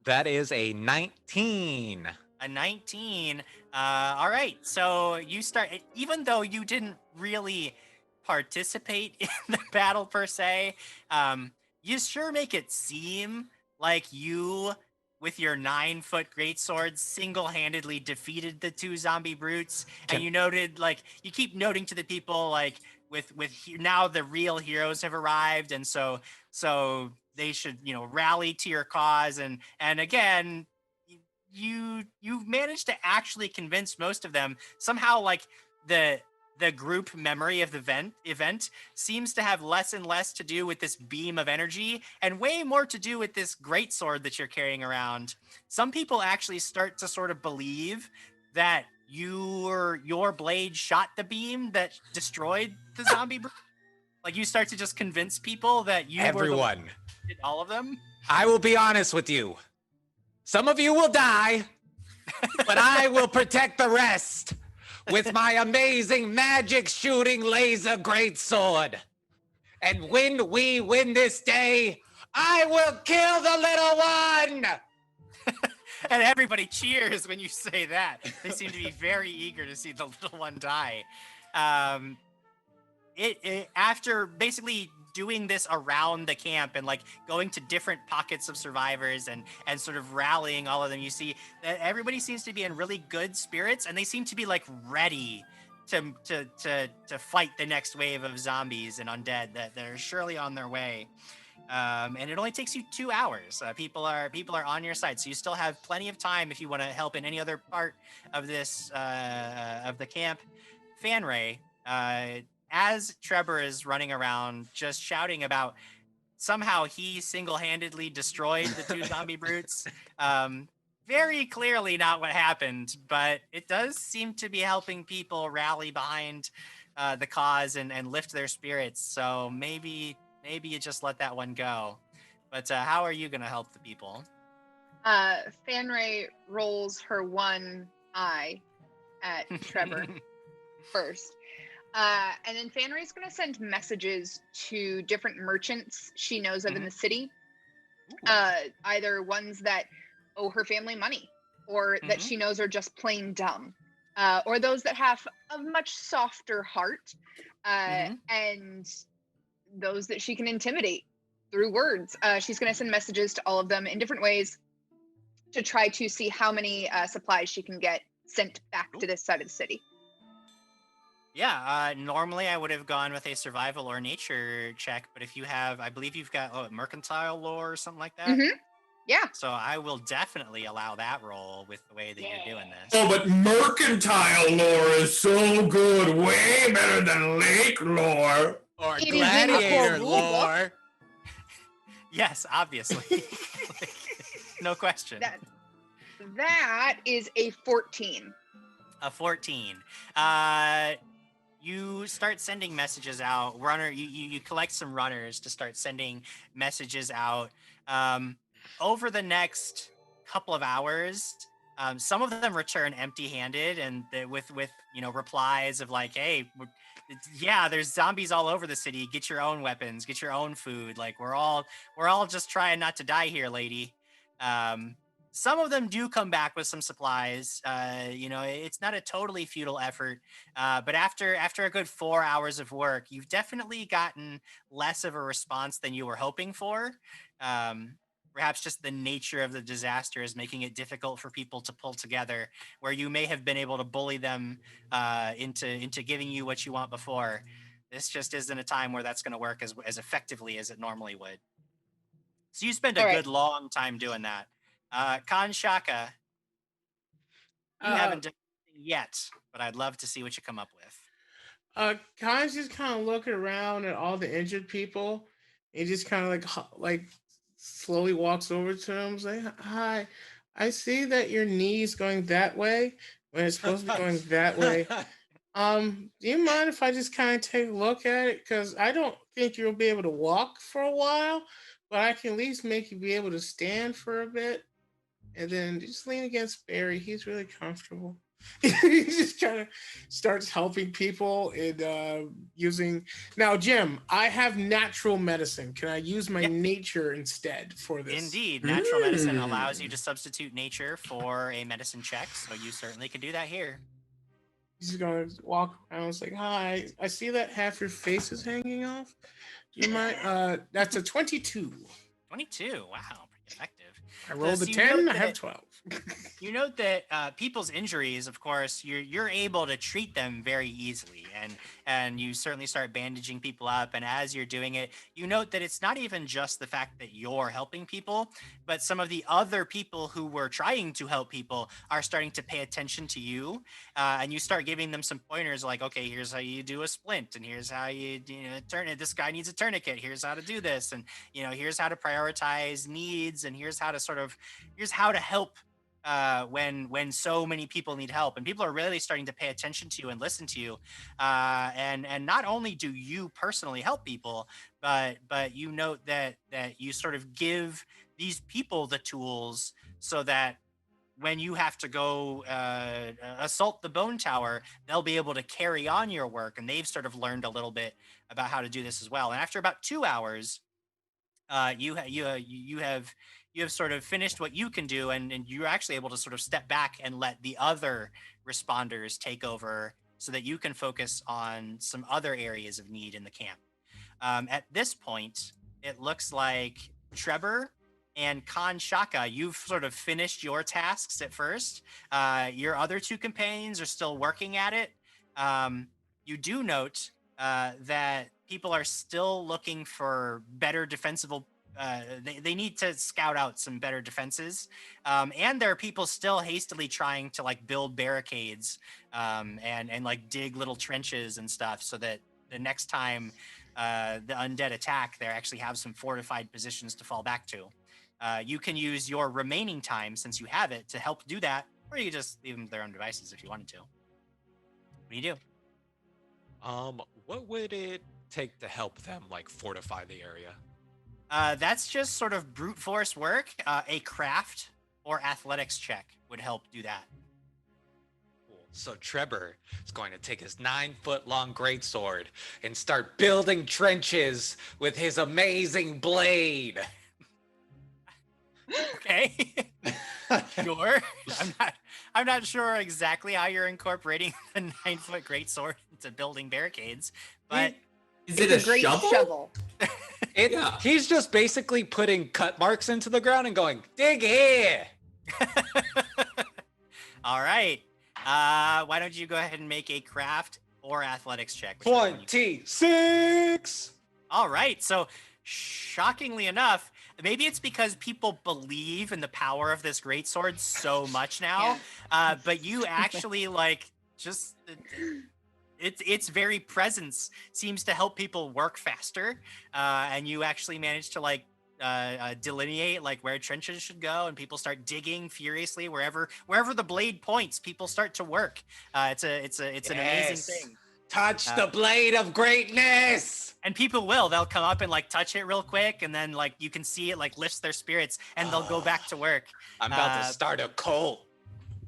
That is a 19. A 19. All right. So you start, even though you didn't really participate in the battle per se, you sure make it seem like you, with your 9-foot greatsword, single-handedly defeated the 2 zombie brutes. And you noted, like, you keep noting to the people, like, with now the real heroes have arrived, and so they should, rally to your cause. And again, you've managed to actually convince most of them somehow. Like the group memory of the event seems to have less and less to do with this beam of energy and way more to do with this greatsword that you're carrying around. Some people actually start to sort of believe that your blade shot the beam that destroyed the zombie. Like you start to just convince people that you Everyone. did all of them. I will be honest with you. Some of you will die, but I will protect the rest with my amazing magic shooting laser greatsword. And when we win this day, I will kill the little one. And everybody cheers when you say that. They seem to be very eager to see the little one die. After basically doing this around the camp and like going to different pockets of survivors and sort of rallying all of them, you see that everybody seems to be in really good spirits, and they seem to be like ready to fight the next wave of zombies and undead that are surely on their way. And it only takes you 2 hours. People are on your side, so you still have plenty of time if you want to help in any other part of this of the camp. Fanray, as Trevor is running around just shouting about somehow he single-handedly destroyed the 2 zombie brutes. Very clearly not what happened, but it does seem to be helping people rally behind the cause and lift their spirits. So maybe you just let that one go. But how are you going to help the people? Fanray rolls her one eye at Trevor first. And then Fanray's going to send messages to different merchants she knows of in the city. Either ones that owe her family money, or that she knows are just plain dumb, or those that have a much softer heart. And those that she can intimidate through words. She's going to send messages to all of them in different ways to try to see how many supplies she can get sent back to this side of the city. Yeah, normally I would have gone with a survival or nature check, but if you have, I believe you've got mercantile lore or something like that. Mm-hmm. Yeah. So I will definitely allow that roll with the way that you're doing this. Oh, but mercantile lore is so good. Way better than lake lore. Or It is in the gladiator core rule book. lore. Yes, obviously. No question. That is a 14. A 14. You start sending messages out. You collect some runners to start sending messages out. Over the next couple of hours, some of them return empty-handed and with replies of like, "Hey, yeah, there's zombies all over the city. Get your own weapons. Get your own food. Like we're all just trying not to die here, lady." Some of them do come back with some supplies. It's not a totally futile effort, but after a good 4 hours of work, you've definitely gotten less of a response than you were hoping for. Perhaps just the nature of the disaster is making it difficult for people to pull together, where you may have been able to bully them into giving you what you want before. This just isn't a time where that's going to work as effectively as it normally would. So you spend a good long time doing that. Khan Shaka, you haven't done anything yet, but I'd love to see what you come up with. Khan's just kind of looking around at all the injured people. He just kind of like slowly walks over to them, say, "Hi, I see that your knee's going that way when it's supposed to be going that way. Do you mind if I just kind of take a look at it? Because I don't think you'll be able to walk for a while, but I can at least make you be able to stand for a bit." And then just lean against Barry. He's really comfortable. He just kind of starts helping people and using. Now, Jim, I have natural medicine. Can I use my nature instead for this? Indeed. Natural medicine allows you to substitute nature for a medicine check, so you certainly can do that here. He's going to walk around and say, "Hi, I see that half your face is hanging off. Do you mind?" That's a 22. 22. Wow, pretty effective. I rolled a 10. I have 12. You note that people's injuries, of course, you're able to treat them very easily, and you certainly start bandaging people up. And as you're doing it, you note that it's not even just the fact that you're helping people, but some of the other people who were trying to help people are starting to pay attention to you, and you start giving them some pointers like, "Okay, here's how you do a splint, and here's how you turn it. This guy needs a tourniquet. Here's how to do this, and here's how to prioritize needs, and here's how to help." When so many people need help, and people are really starting to pay attention to you and listen to you, and not only do you personally help people, but you note that you sort of give these people the tools so that when you have to go assault the bone tower, they'll be able to carry on your work, and they've sort of learned a little bit about how to do this as well. And after about 2 hours, you have sort of finished what you can do, and you're actually able to sort of step back and let the other responders take over so that you can focus on some other areas of need in the camp. At this point, it looks like Trevor and Khan Shaka, you've sort of finished your tasks at first. Your other two companions are still working at it. You do note that people are still looking for better defensible. They need to scout out some better defenses, and there are people still hastily trying to like build barricades and like dig little trenches and stuff, so that the next time the undead attack, they actually have some fortified positions to fall back to. You can use your remaining time, since you have it, to help do that, or you can just leave them to their own devices if you wanted to. What do you do? What would it take to help them like fortify the area? That's just sort of brute force work. A craft or athletics check would help do that. Cool. So Trevor is going to take his 9-foot-long greatsword and start building trenches with his amazing blade. Okay. Sure. I'm not sure exactly how you're incorporating the 9-foot greatsword into building barricades, but Is It's it a great shovel. Yeah. He's just basically putting cut marks into the ground and going, dig here. All right. Why don't you go ahead and make a craft or athletics check? whichever one you- 26. All right. So, shockingly enough, maybe it's because people believe in the power of this greatsword so much now. But you actually like just its very presence seems to help people work faster, and you actually manage to like delineate like where trenches should go, and people start digging furiously wherever the blade points. People start to work. It's an amazing thing. Touch the blade of greatness. And people they'll come up and like touch it real quick, and then like you can see it like lifts their spirits, and they'll go back to work. I'm about to start a cult.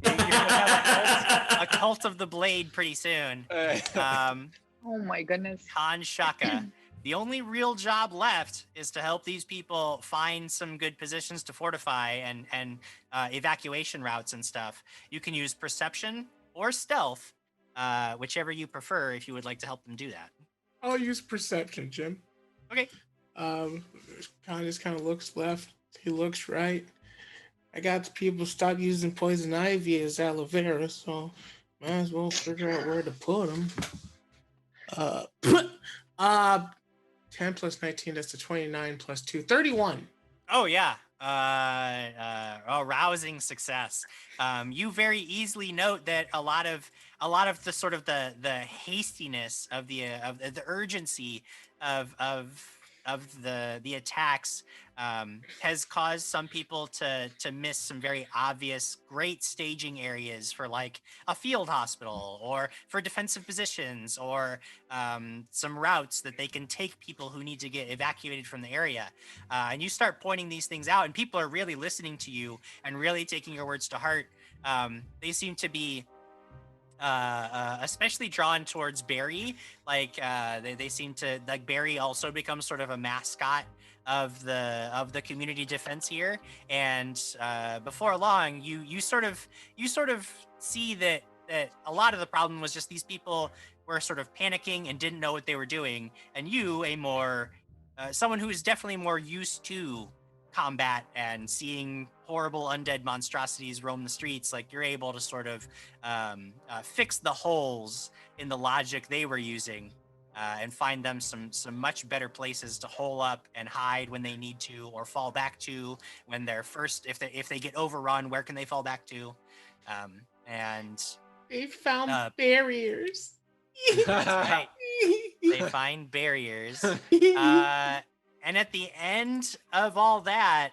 You're gonna have a cult of the blade pretty soon. Oh my goodness. Khan Shaka. The only real job left is to help these people find some good positions to fortify and evacuation routes and stuff. You can use perception or stealth, whichever you prefer, if you would like to help them do that. I'll use perception, Jim. Okay. Khan just kind of looks left. He looks right. I got the people stop using poison ivy as aloe vera, so might as well figure out where to put them. 10 plus 19, that's a 29 plus 2, 31. Oh yeah. A rousing success. You very easily note that a lot of the sort of the hastiness of the urgency of the attacks has caused some people to miss some very obvious great staging areas for like a field hospital or for defensive positions or some routes that they can take people who need to get evacuated from the area. And you start pointing these things out, and people are really listening to you and really taking your words to heart. They seem to be especially drawn towards Barry. Like they seem to like Barry also becomes sort of a mascot of the community defense here. And before long, you sort of see that a lot of the problem was just these people were sort of panicking and didn't know what they were doing. And you, a more someone who is definitely more used to combat and seeing horrible undead monstrosities roam the streets, like you're able to sort of fix the holes in the logic they were using and find them some much better places to hole up and hide when they need to, or fall back to when they're first, if they get overrun, where can they fall back to? And they found barriers. That's right. They find barriers. And at the end of all that,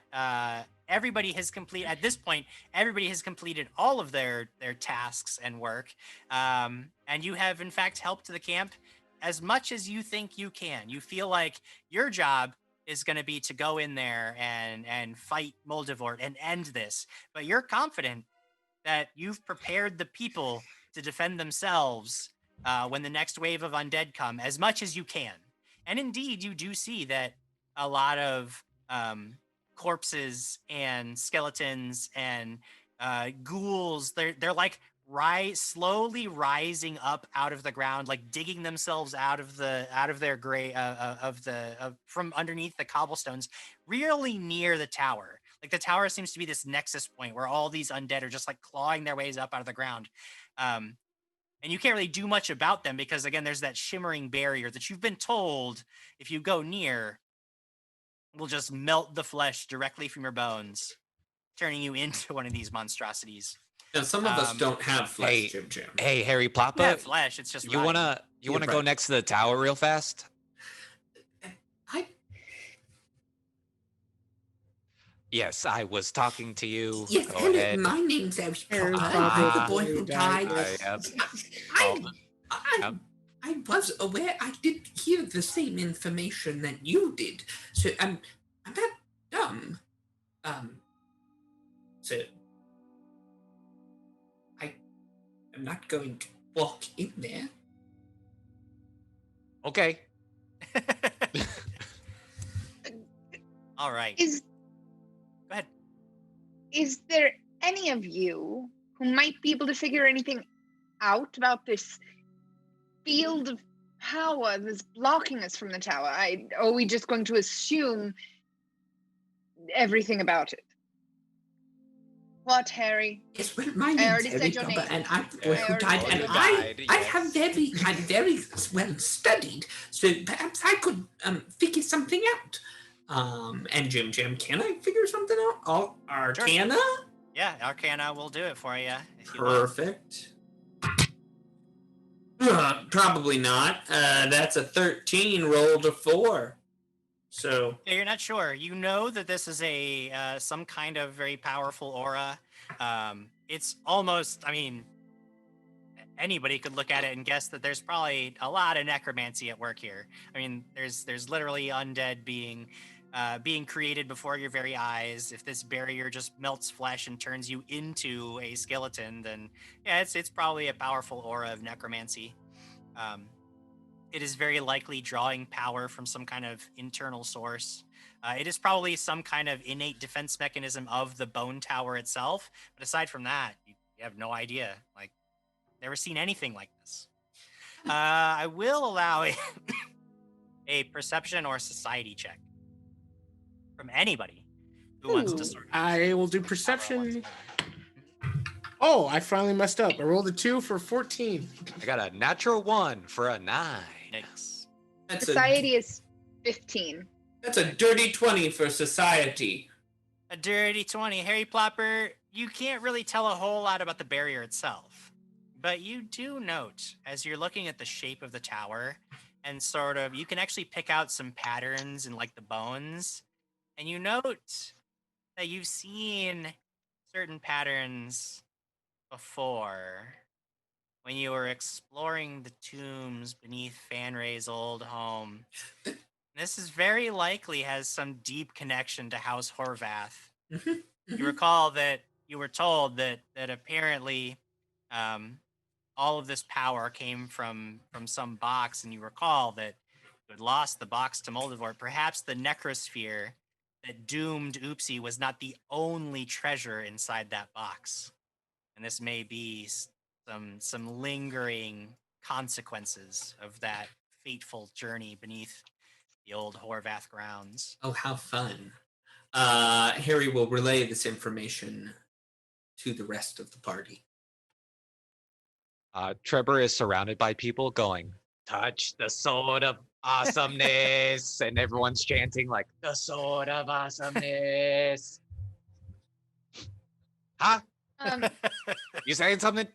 everybody has completed, at this point, everybody has completed all of their tasks and work. And you have, in fact, helped the camp as much as you think you can. You feel like your job is going to be to go in there and fight Moldivort and end this. But you're confident that you've prepared the people to defend themselves when the next wave of undead come as much as you can. And indeed, you do see that a lot of corpses and skeletons and ghouls, they're like slowly rising up out of the ground, like digging themselves out of their gray from underneath the cobblestones, really near the tower. Like the tower seems to be this nexus point where all these undead are just like clawing their ways up out of the ground. And you can't really do much about them because, again, there's that shimmering barrier that you've been told if you go near will just melt the flesh directly from your bones, turning you into one of these monstrosities. Now, some of us don't have flesh, Jim. Hey, Harry Ploppa. Yeah, flesh. It's just you wanna go next to the tower real fast? Yes, I was talking to you. Yes, go ahead. My name's Harry Ploppa. I'm the boy who died. I was aware. I did hear the same information that you did. So I'm not dumb. So I'm not going to walk in there. Okay. All right. Go ahead. Is there any of you who might be able to figure anything out about this field of power that's blocking us from the tower? Are we just going to assume everything about it? What, Harry? Yes, well, my I name's already Harry said your Gumber, name. and I who already died, said and your I'm very well studied, so perhaps I could figure something out. And Jim, can I figure something out? Oh, Arcana? Yeah, Arcana will do it for you. If you want. Perfect. Probably not. That's a 13 rolled a 4. So Yeah, you're not sure. You know that this is a some kind of very powerful aura. It's almost, I mean, anybody could look at it and guess that there's probably a lot of necromancy at work here. I mean, there's literally undead being created before your very eyes. If this barrier just melts flesh and turns you into a skeleton, then yeah, it's probably a powerful aura of necromancy. It is very likely drawing power from some kind of internal source. It is probably some kind of innate defense mechanism of the bone tower itself. But aside from that, you have no idea. Like, never seen anything like this. I will allow a perception or society check from anybody who wants to sort of. I will do perception. Oh, I finally messed up. I rolled a 2 for 14. I got a natural 1 for a 9. Nice. Society is 15. That's a dirty 20 for society. A dirty 20. Harry Plopper, you can't really tell a whole lot about the barrier itself. But you do note, as you're looking at the shape of the tower, and sort of, you can actually pick out some patterns in like the bones. And you note that you've seen certain patterns before when you were exploring the tombs beneath Fanray's old home. This is very likely has some deep connection to House Horvath. You recall that you were told that apparently all of this power came from some box, and you recall that you had lost the box to Moldivort. Perhaps the necrosphere that doomed Oopsie was not the only treasure inside that box. And this may be some lingering consequences of that fateful journey beneath the old Horvath grounds. Oh, how fun. Harry will relay this information to the rest of the party. Trevor is surrounded by people going, touch the sword of awesomeness. And everyone's chanting like, the sword of awesomeness. Huh? You saying something,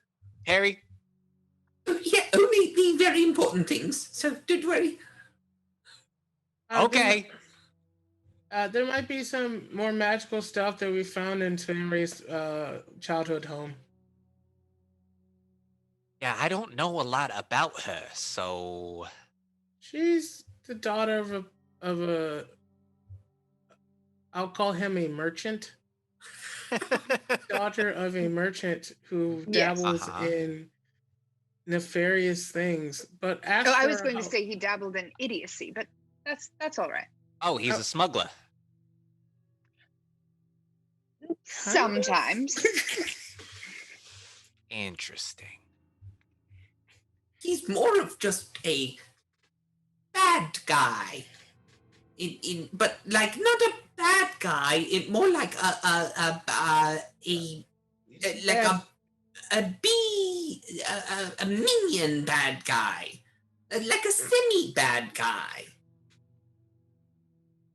Harry? Yeah, only the very important things, so don't worry. Okay. There might be some more magical stuff that we found in Fanray's childhood home. Yeah, I don't know a lot about her, so She's the daughter of a I'll call him a merchant. Daughter of a merchant who dabbles in nefarious things. But after I was going to say he dabbled in idiocy, but that's all right. Oh, he's a smuggler. Sometimes. Interesting. He's more of just a bad guy. But like not a bad guy. More like a minion bad guy, like a semi bad guy,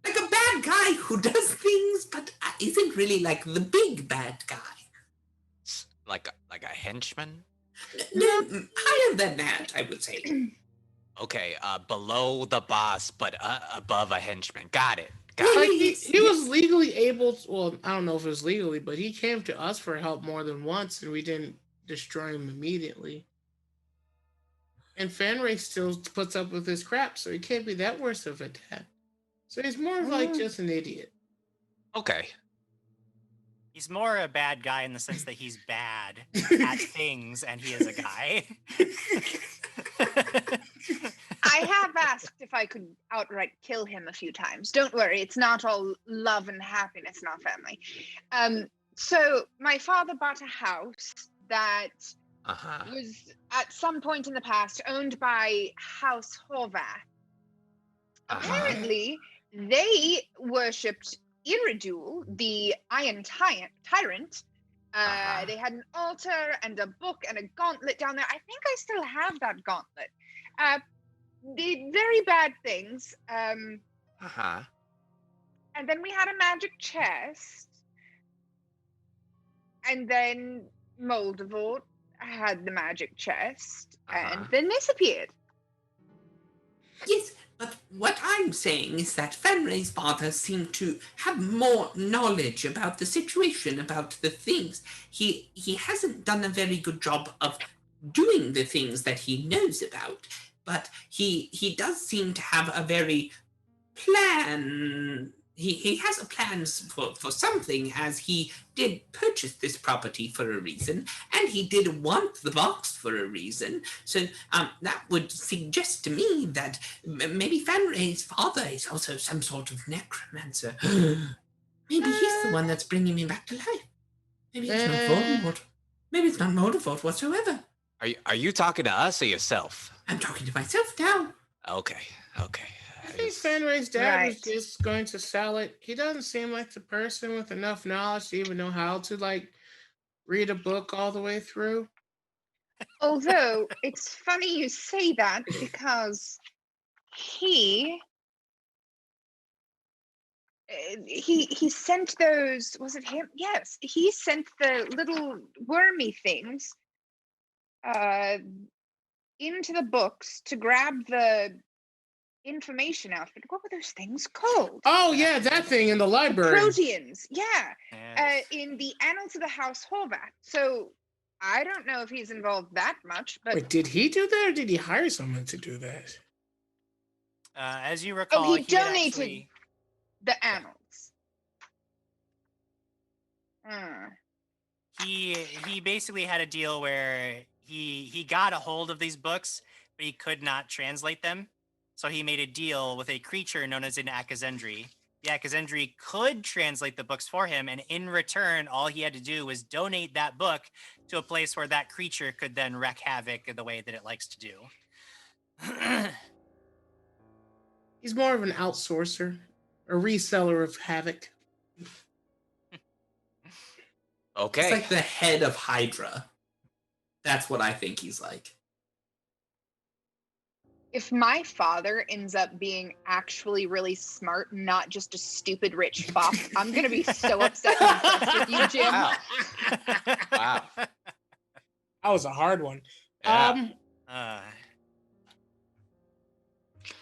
like a bad guy who does things but isn't really like the big bad guy. Like a henchman? No, higher than that, I would say. Okay, below the boss, but above a henchman. Got it. Like he was legally able to, well, I don't know if it was legally, but he came to us for help more than once, and we didn't destroy him immediately. And Fanray still puts up with his crap, so he can't be that worse of a dad. So he's more of like just an idiot. Okay. He's more a bad guy in the sense that he's bad at things, and he is a guy. I have asked if I could outright kill him a few times. Don't worry, it's not all love and happiness in our family. So my father bought a house that was at some point in the past owned by House Horvath. Apparently, they worshipped Iridul, the Iron Tyrant. They had an altar and a book and a gauntlet down there. I think I still have that gauntlet. Did very bad things. And then we had a magic chest. And then Moldivort had the magic chest. And then this appeared. Yes, but what I'm saying is that Fenrir's father seemed to have more knowledge about the situation, about the things. He hasn't done a very good job of doing the things that he knows about, but he does seem to have a very plan. He has a plans for something, as he did purchase this property for a reason, and he did want the box for a reason. So that would suggest to me that maybe Fenrir's father is also some sort of necromancer. Maybe he's the one that's bringing me back to life. Maybe it's not Voldemort. Maybe it's not Moldivort whatsoever. Are you talking to us or yourself? I'm talking to myself now. Okay. I think Fenrir's dad was just going to sell it. He doesn't seem like the person with enough knowledge to even know how to read a book all the way through. Although it's funny you say that, because he sent those. Was it him? Yes, he sent the little wormy things into the books to grab the information out. But what were those things called? Oh yeah, that thing in the library. Proteans, yeah. In the Annals of the House Horvath. So I don't know if he's involved that much, but Wait, did he do that, or did he hire someone to do that? As you recall, he donated the Annals. He basically had a deal where he got a hold of these books, but he could not translate them. So he made a deal with a creature known as an Akazendri. The Akazendri could translate the books for him, and in return, all he had to do was donate that book to a place where that creature could then wreak havoc in the way that it likes to do. He's more of an outsourcer, a reseller of havoc. Okay. It's like the head of Hydra. That's what I think he's like. If my father ends up being actually really smart, not just a stupid rich fuck, I'm gonna be so upset and impressed with you, Jim. Wow. That was a hard one. Yeah.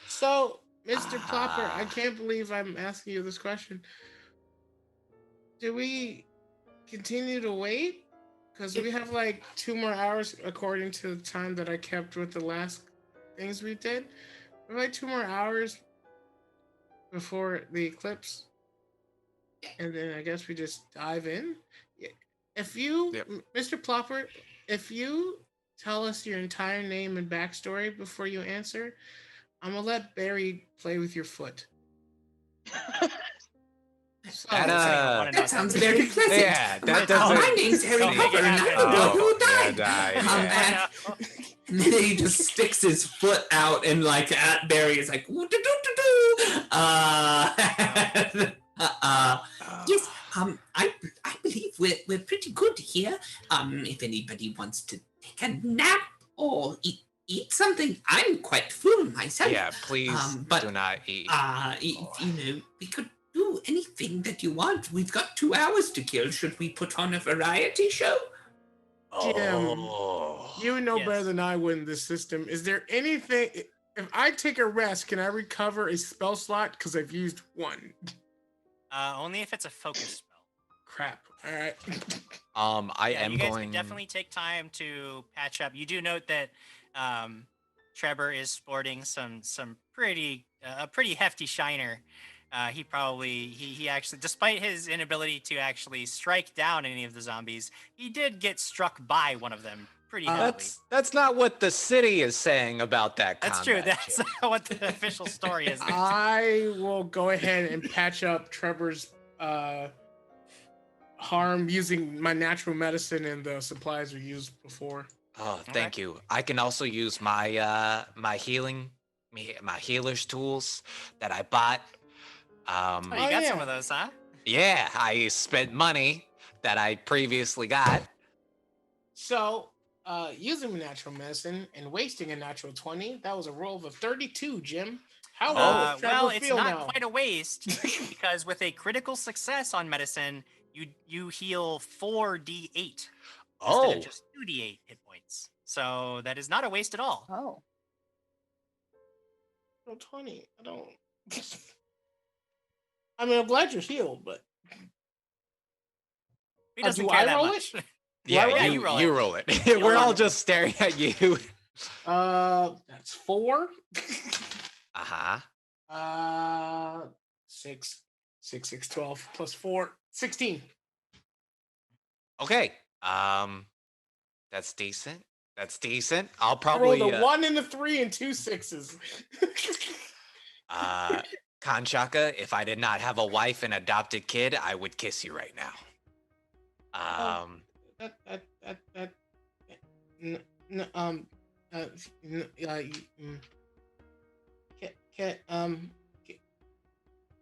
So, Mr. Plopper, I can't believe I'm asking you this question. Do we continue to wait? Because we have 2 more hours according to the time that I kept with the last things we did. We have 2 more hours before the eclipse, and then I guess we just dive in. If you, Mr. Plopper, if you tell us your entire name and backstory before you answer, I'm gonna let Barry play with your foot. That sounds very pleasant. Yeah, that doesn't. My name's Harry Potter, and I'm the one who died. And then he just sticks his foot out, and at Barry is like, "Ooh, yes, I believe we're pretty good here. If anybody wants to take a nap or eat something, I'm quite full myself. Yeah, please do not eat. We could do anything that you want. We've got 2 hours to kill. Should we put on a variety show? Jim, you know better than I would in this system. Is there anything? If I take a rest, can I recover a spell slot? Because I've used one. Only if it's a focus spell. Crap. All right. You guys can definitely take time to patch up. You do note that Trevor is sporting some pretty hefty shiner. He actually, despite his inability to actually strike down any of the zombies, he did get struck by one of them pretty heavily. That's not what the city is saying about that combat. That's true. That's not what the official story is. I will go ahead and patch up Trevor's harm using my natural medicine and the supplies we used before. Oh, Okay. thank you. I can also use my my healer's tools that I bought. Oh, you Oh, got yeah. some of those, huh? Yeah, I spent money that I previously got. So, using natural medicine and wasting a natural 20, that was a roll of a 32, Jim. How does Trevor Well, it's feel not now? quite a waste because with a critical success on medicine, you heal 4d8 instead of Oh, just 2d8 hit points. So that is not a waste at all. Oh. No 20. I don't. I mean, I'm glad you're healed, but He doesn't do care I that roll much. it? yeah, roll it? you roll you it. roll it. We're all just staring at you. That's 4. Uh-huh. 6, 6, 6, 12 plus 4, 16. Okay. That's decent. That's decent. I'll I rolled probably a 1 and a 3 and 2 6s. Kanchaka, if I did not have a wife and adopted kid, I would kiss you right now.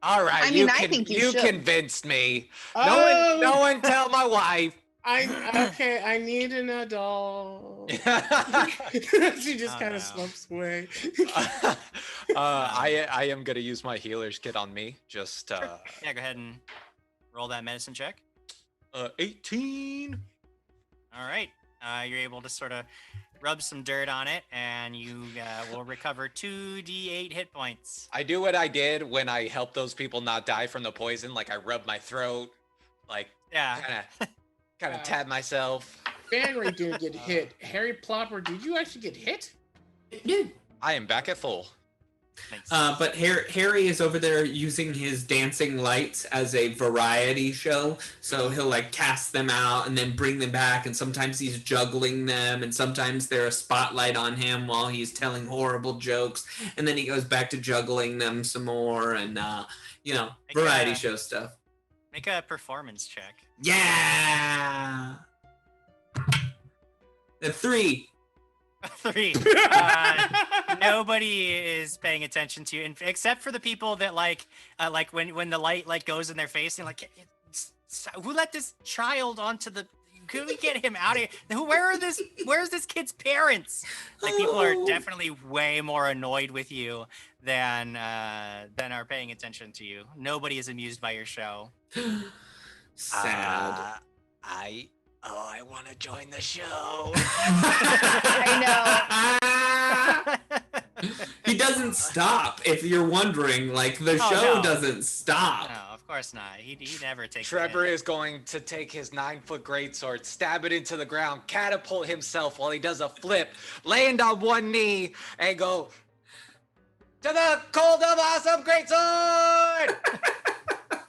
All right, I mean, I think you should. convinced me. No one tell my wife. I need an adult. She just Oh, kind no. of slumps away. I am gonna use my healer's kit on me. Just Yeah, go ahead and roll that medicine check. 18. All right. You're able to sort of rub some dirt on it, and you will recover 2d8 hit points. I do what I did when I helped those people not die from the poison. Like I rubbed my throat, like Yeah. kind of tap myself. Fanray didn't get hit. Harry Plopper, did you actually get hit? It did. I am back at full. Thanks. But Harry is over there using his dancing lights as a variety show. So he'll like cast them out and then bring them back. And sometimes he's juggling them. And sometimes they're a spotlight on him while he's telling horrible jokes. And then he goes back to juggling them some more. And, variety show stuff. Make a performance check. Yeah. The 3. 3. Nobody is paying attention to you, except for the people that like when the light like goes in their face and like, who let this child onto the? Can we get him out of here? Where's this kid's parents? Like people are definitely way more annoyed with you than are paying attention to you. Nobody is amused by your show. Sad. I want to join the show. I He doesn't stop. If you're wondering, like the show no. doesn't stop. No, of course not. He never takes. Trevor is going to take his 9-foot greatsword, stab it into the ground, catapult himself while he does a flip, land on one knee, and go to the cold of awesome greatsword.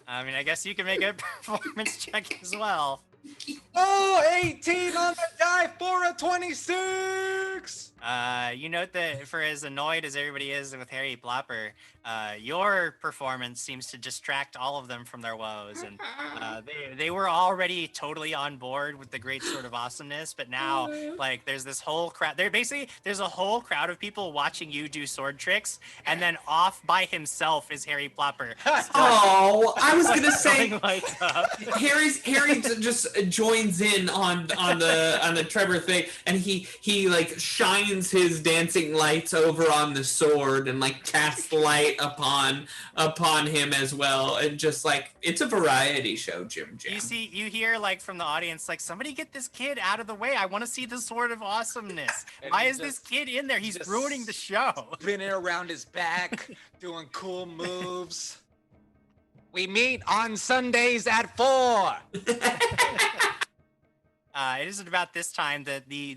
I mean, I guess you can make a performance check as well. Oh, 18 on the die for a 26. You note that for as annoyed as everybody is with Harry Plopper, your performance seems to distract all of them from their woes, and they were already totally on board with the great sort of awesomeness, but now like there's this whole crowd. There's a whole crowd of people watching you do sword tricks, and then off by himself is Harry Plopper. Oh, I was gonna say Going lights up. Harry just joins in on the Trevor thing, and he like shines his dancing lights over on the sword and like casts light upon him as well, and just like it's a variety show, Jim Jam. You hear like from the audience, like, somebody get this kid out of the way. I want to see the sword of awesomeness. And Why he is this just- kid in there? He's just ruining the show. Spinning around his back, doing cool moves. We meet on Sundays at 4. It is about this time that the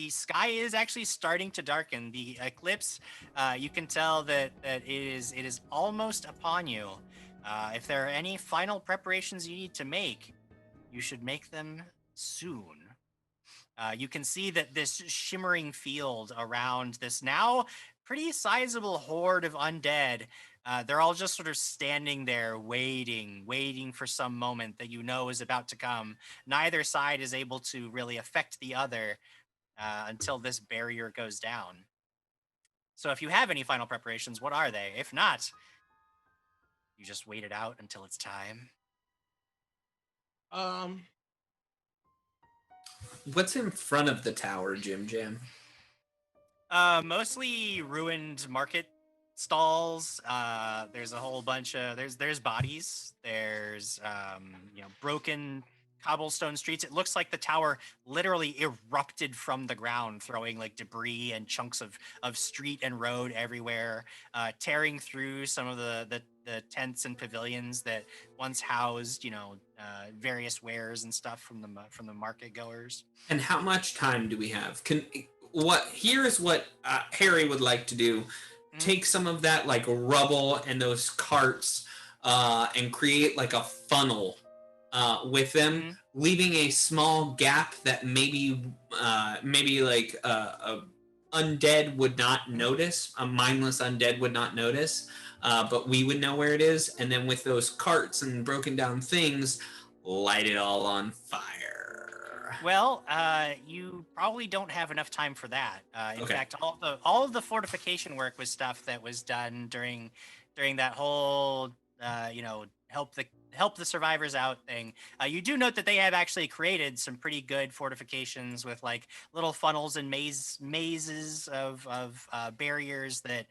sky is actually starting to darken. The eclipse, you can tell that it is almost upon you. If there are any final preparations you need to make, you should make them soon. You can see that this shimmering field around this now pretty sizable horde of undead, they're all just sort of standing there waiting for some moment that you know is about to come. Neither side is able to really affect the other. until this barrier goes down. So if you have any final preparations, what are they? If not, you just wait it out until it's time. What's in front of the tower, Jim Jam? Mostly ruined market stalls. There's a whole bunch of there's bodies. There's broken cobblestone streets. It looks like the tower literally erupted from the ground, throwing like debris and chunks of street and road everywhere, tearing through some of the tents and pavilions that once housed various wares and stuff from the market goers. And how much time do we have? Here's what Harry would like to do. Take some of that like rubble and those carts and create like a funnel with them, leaving a small gap that maybe like a undead would not notice, a mindless undead would not notice, but we would know where it is. And then with those carts and broken down things, light it all on fire. Well, you probably don't have enough time for that. In fact, all of the fortification work was stuff that was done during that whole help the survivors out thing. You do note that they have actually created some pretty good fortifications with like little funnels and mazes of barriers that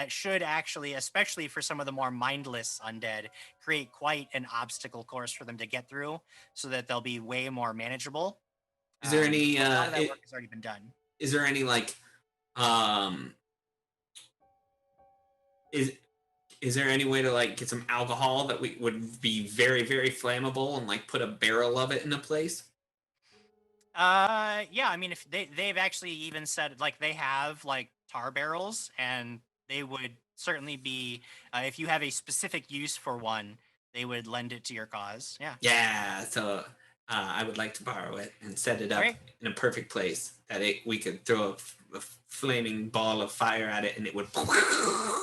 should actually, especially for some of the more mindless undead, create quite an obstacle course for them to get through, so that they'll be way more manageable. Is there any? A lot of that work has already been done. Is there any like? Is there any way to like get some alcohol that would be very, very flammable and like put a barrel of it in a place? Yeah. I mean, if they've actually even said like they have like tar barrels, and they would certainly be if you have a specific use for one, they would lend it to your cause. Yeah. Yeah. So. I would like to borrow it and set it up in a perfect place that we could throw a flaming ball of fire at it and it would. I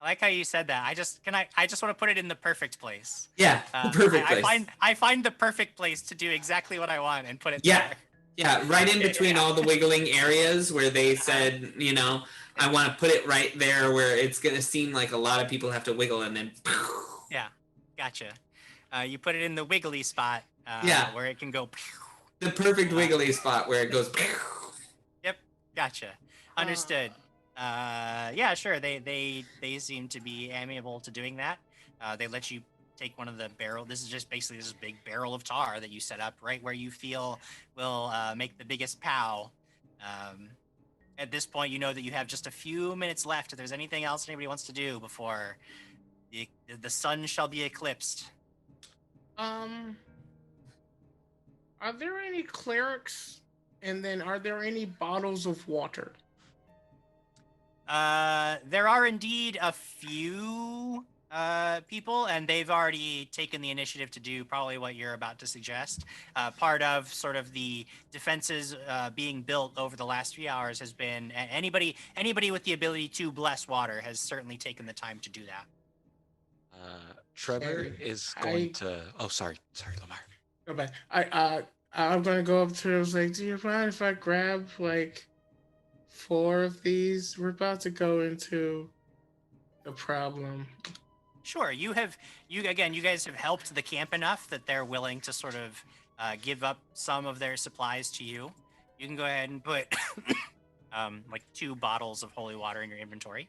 like how you said that. I just want to put it in the perfect place. Yeah, the perfect place. I find the perfect place to do exactly what I want and put it there. Yeah, right in between all the wiggling areas where they said, I want to put it right there where it's going to seem like a lot of people have to wiggle and then. Yeah, gotcha. You put it in the wiggly spot. Where it can go. The perfect wiggly spot where it goes. Yep, gotcha. Understood. Yeah, sure. They seem to be amiable to doing that. They let you take one of the barrel. This is just basically this big barrel of tar that you set up right where you feel will make the biggest pow. At this point, you know that you have just a few minutes left. If there's anything else anybody wants to do before the sun shall be eclipsed. Are there any clerics? And then are there any bottles of water? There are indeed a few people, and they've already taken the initiative to do probably what you're about to suggest. Part of sort of the defenses being built over the last few hours has been anybody with the ability to bless water has certainly taken the time to do that. Trevor is going to. Oh, sorry, Lamar. Go back. I'm gonna go up to her. I was like, do you mind if I grab like 4 of these? We're about to go into a problem. Sure. You guys have helped the camp enough that they're willing to sort of give up some of their supplies to you. You can go ahead and put like 2 bottles of holy water in your inventory.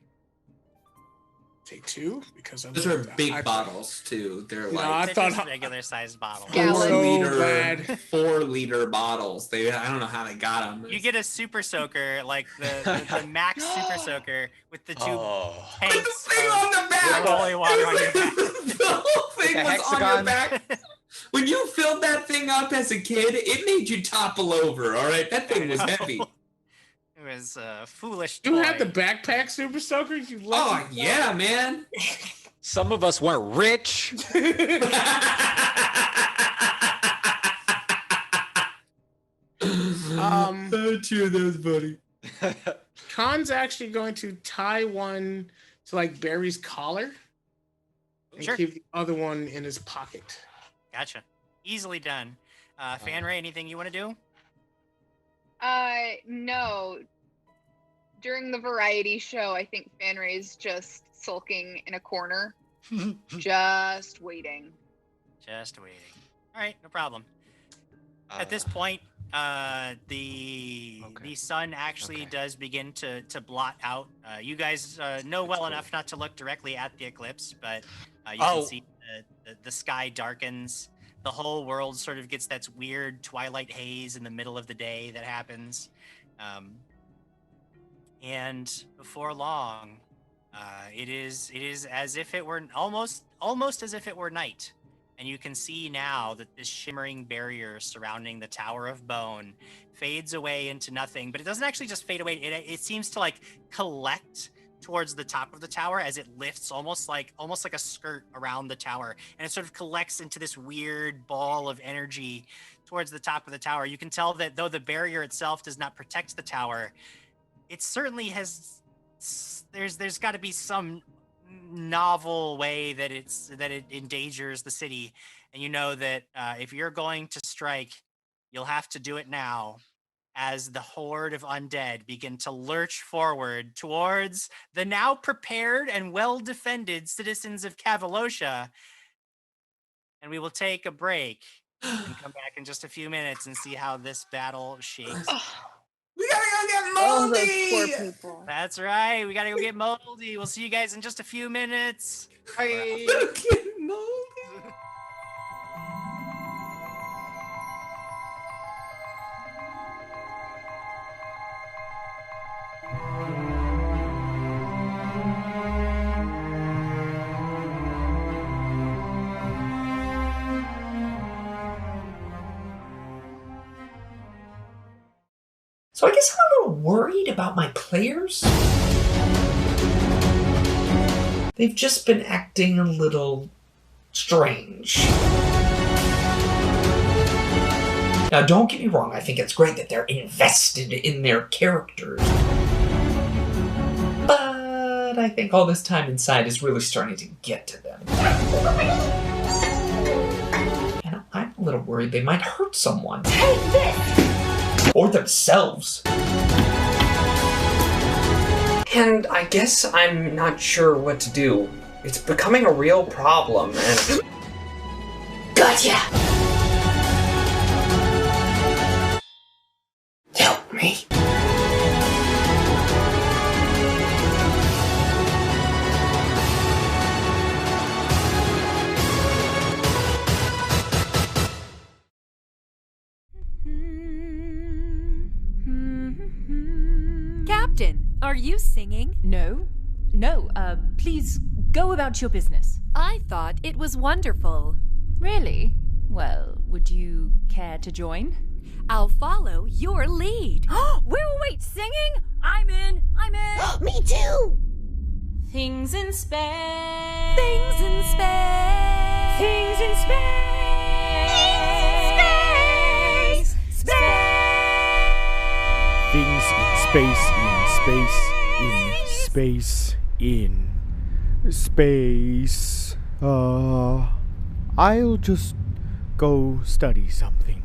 Take 2 because those are big bottles too. They're like they're just regular sized bottles. 4 liter bottles. I don't know how they got them. You get a super soaker, like the max super soaker with the 2 tanks on the back. Holy water on your back. The whole thing was on your back. When you filled that thing up as a kid, it made you topple over. All right, that thing was heavy. It was a foolish toy. You had the backpack super soaker? Yeah, man. Some of us weren't rich. Cheer those, buddy. Khan's actually going to tie one to like Barry's collar and keep the other one in his pocket. Gotcha. Easily done. Fanray, anything you want to do? No. During the variety show, I think Fanray's just sulking in a corner. Just waiting. Just waiting. All right, no problem. At this point, the sun actually does begin to blot out. You guys know well enough not to look directly at the eclipse, but you can see the sky darkens. The whole world sort of gets that weird twilight haze in the middle of the day that happens. And before long, it is as if it were almost as if it were night. And you can see now that this shimmering barrier surrounding the Tower of Bone fades away into nothing. But it doesn't actually just fade away. It seems to like collect towards the top of the tower as it lifts almost like a skirt around the tower. And it sort of collects into this weird ball of energy towards the top of the tower. You can tell that though the barrier itself does not protect the tower, it certainly has, there's got to be some novel way that it endangers the city. And you know that if you're going to strike, you'll have to do it now, as the horde of undead begin to lurch forward towards the now prepared and well-defended citizens of Cavalocia. And we will take a break and come back in just a few minutes and see how this battle shakes. We gotta go get Oh, Moldy! those poor people. That's right. We gotta go get Moldy. We'll see you guys in just a few minutes. Bye. Get Moldy! So I guess I'm a little worried about my players. They've just been acting a little strange. Now, don't get me wrong, I think it's great that they're invested in their characters. But I think all this time inside is really starting to get to them. And I'm a little worried they might hurt someone. Take this! Or themselves. And I guess I'm not sure what to do. It's becoming a real problem, and... Gotcha! Help me. Captain, are you singing? No, please go about your business. I thought it was wonderful. Really? Well, would you care to join? I'll follow your lead. Wait, singing? I'm in! Me too! Things in space! Things in space! Things in space! Things in space, in space. I'll just go study something.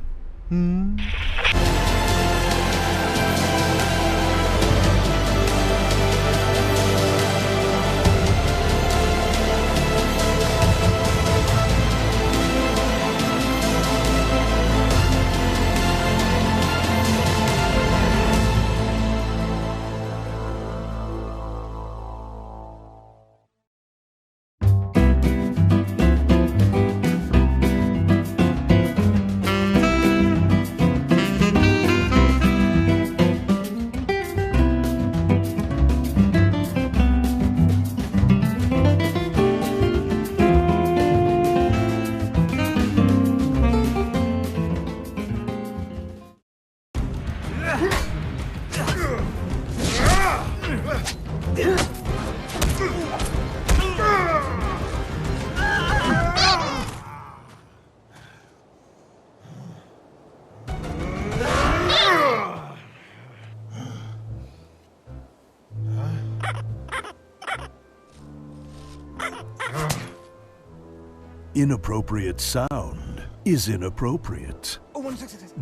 Inappropriate sound is inappropriate.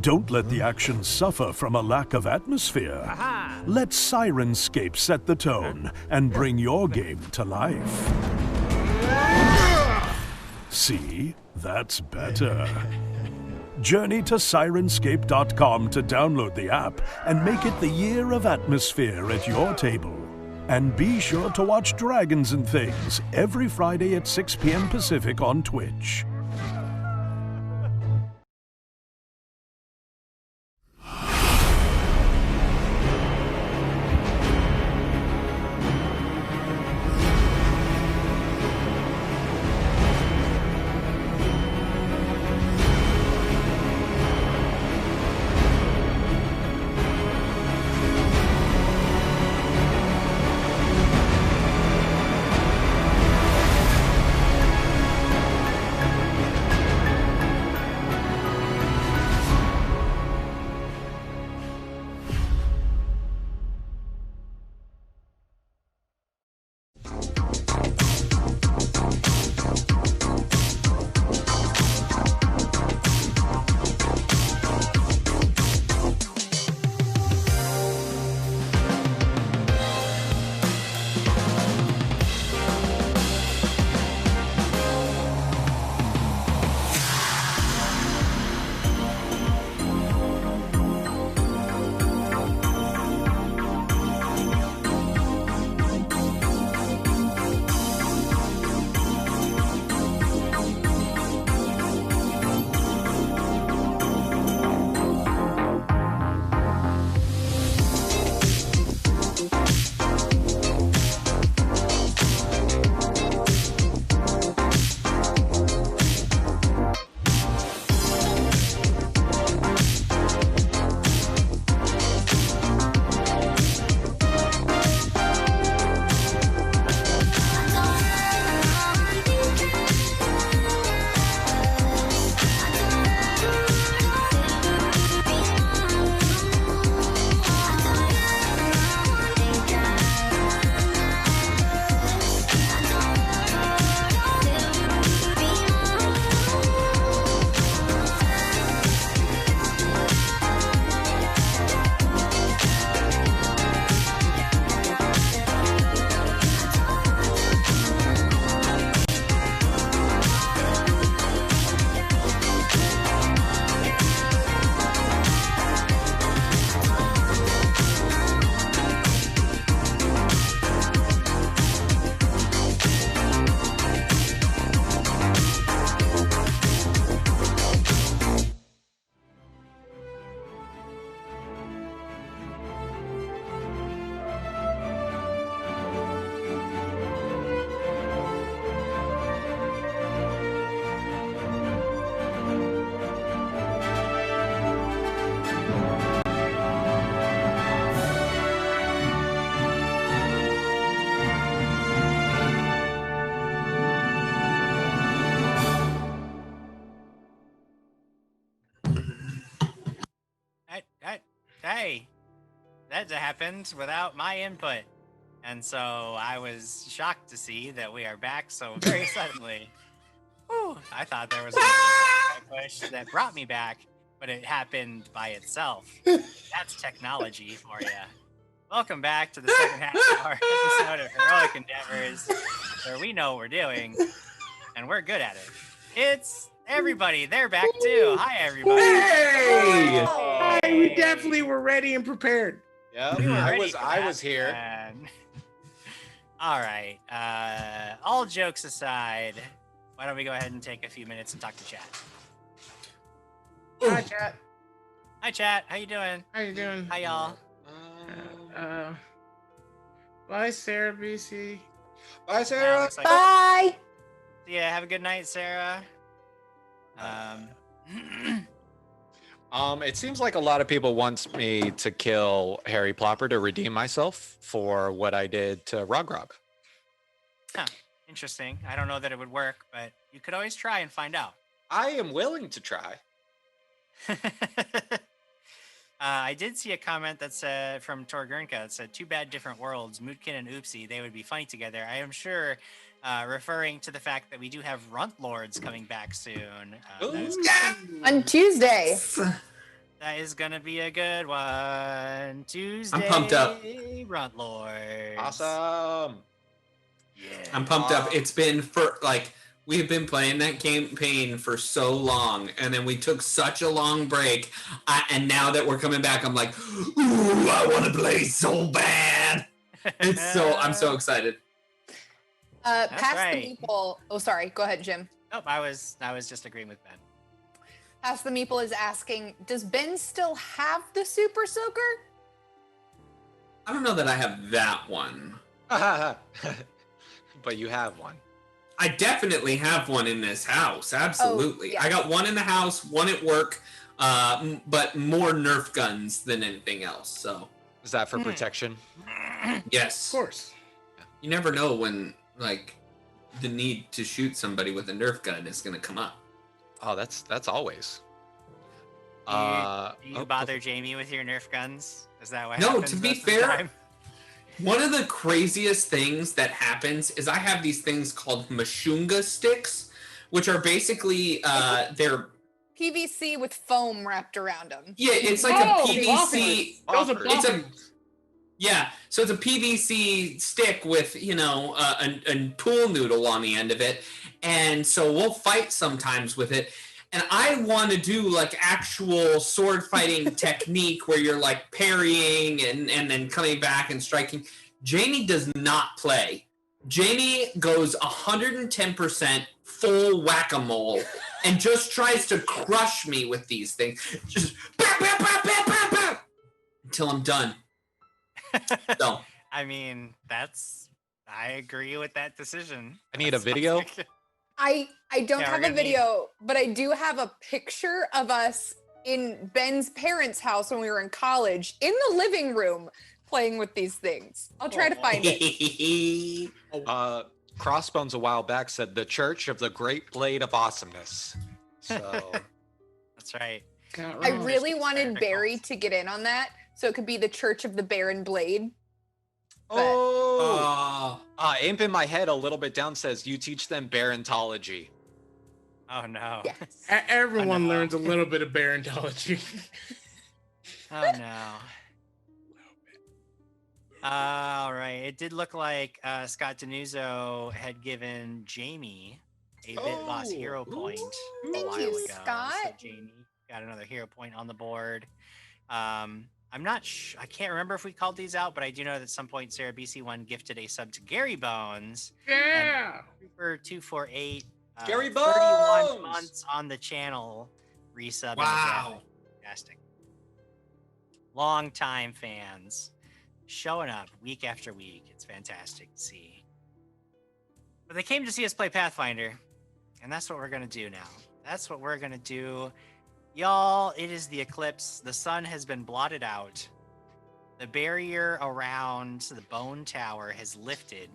Don't let the action suffer from a lack of atmosphere. Let Sirenscape set the tone and bring your game to life. See? That's better. Journey to Sirenscape.com to download the app and make it the year of atmosphere at your table. And be sure to watch Dragons and Things every Friday at 6 p.m. Pacific on Twitch. Hey, that happened without my input. And so I was shocked to see that we are back so very suddenly. Whew, I thought there was a push that brought me back, but it happened by itself. That's technology for you. Welcome back to the second half of our episode of Heroic Endeavors, where we know what we're doing, and we're good at it. It's everybody. They're back too. Hi, everybody. Hey! Hi, we definitely were ready and prepared. Yeah, We were I ready was. for I that, was here. man. All right. All jokes aside, why don't we go ahead and take a few minutes and talk to chat? Hi, chat. Hi, chat. How you doing? How you doing? Hi, y'all. Bye, Sarah BC. Bye, Sarah. Looks like- Bye. Yeah, have a good night, Sarah. It seems like a lot of people want me to kill Harry Plopper to redeem myself for what I did to Rogrog. Huh. Interesting. I don't know that it would work, but you could always try and find out. I am willing to try. I did see a comment that said from Torgurnka that said, "Too bad different worlds. Mootkin and Oopsie, they would be funny together." I am sure, referring to the fact that we do have Runt Lords coming back soon. On Tuesday. That is gonna be a good one. Tuesday. I'm pumped up. Runt Lords. Awesome. Yeah. I'm pumped up. It's been we've been playing that campaign for so long, and then we took such a long break, and now that we're coming back, I'm like, ooh, I want to play so bad. I'm so excited. Pass right. the meeple. Oh, sorry. Go ahead, Jim. Nope, I was just agreeing with Ben. Pass the meeple is asking, does Ben still have the Super Soaker? I don't know that I have that one. But you have one. I definitely have one in this house. Absolutely. Oh, yeah. I got one in the house, one at work, but more Nerf guns than anything else. So Is that for protection? yes, Of course. you never know when the need to shoot somebody with a Nerf gun is going to come up. Oh, that's always. Do you bother Jamie with your Nerf guns? Is that what No, happens to be most of the fair, time? one of the craziest things that happens is I have these things called Mashunga sticks, which are basically they're PVC with foam wrapped around them. yeah, it's like a PVC. So it's a PVC stick with a pool noodle on the end of it, and so we'll fight sometimes with it. And I want to do like actual sword fighting technique where you're like parrying and then coming back and striking. Jamie does not play. Jamie goes 110% full whack-a-mole and just tries to crush me with these things. Just bah, bah, bah, bah, bah, bah, until I'm done. So I mean, I agree with that decision. I need a video. I don't Yeah, we're have a gonna video, but I do have a picture of us in Ben's parents' house when we were in college in the living room playing with these things. I'll try to find it. Crossbones a while back said the Church of the Great Blade of Awesomeness. So That's right. I really wanted Barry to get in on that, so it could be the Church of the Baron Blade. Imp in my head a little bit down says you teach them Barontology. Oh no. Yes. Everyone learns a little bit of Barontology. Oh no. All right. It did look like Scott Denuzzo had given Jamie a bit loss hero point a Thank while you, ago. Scott. So Jamie got another hero point on the board. I'm not I can't remember if we called these out, but I do know that at some point Sarah BC1 gifted a sub to Gary Bones. Yeah. For 248. Gary 31 Bones! months on the channel resub. Wow. Fantastic. Long time fans showing up week after week. It's fantastic to see. But they came to see us play Pathfinder, and that's what we're going to do now. That's what we're going to do. Y'all, it is the eclipse. The sun has been blotted out. The barrier around the bone tower has lifted.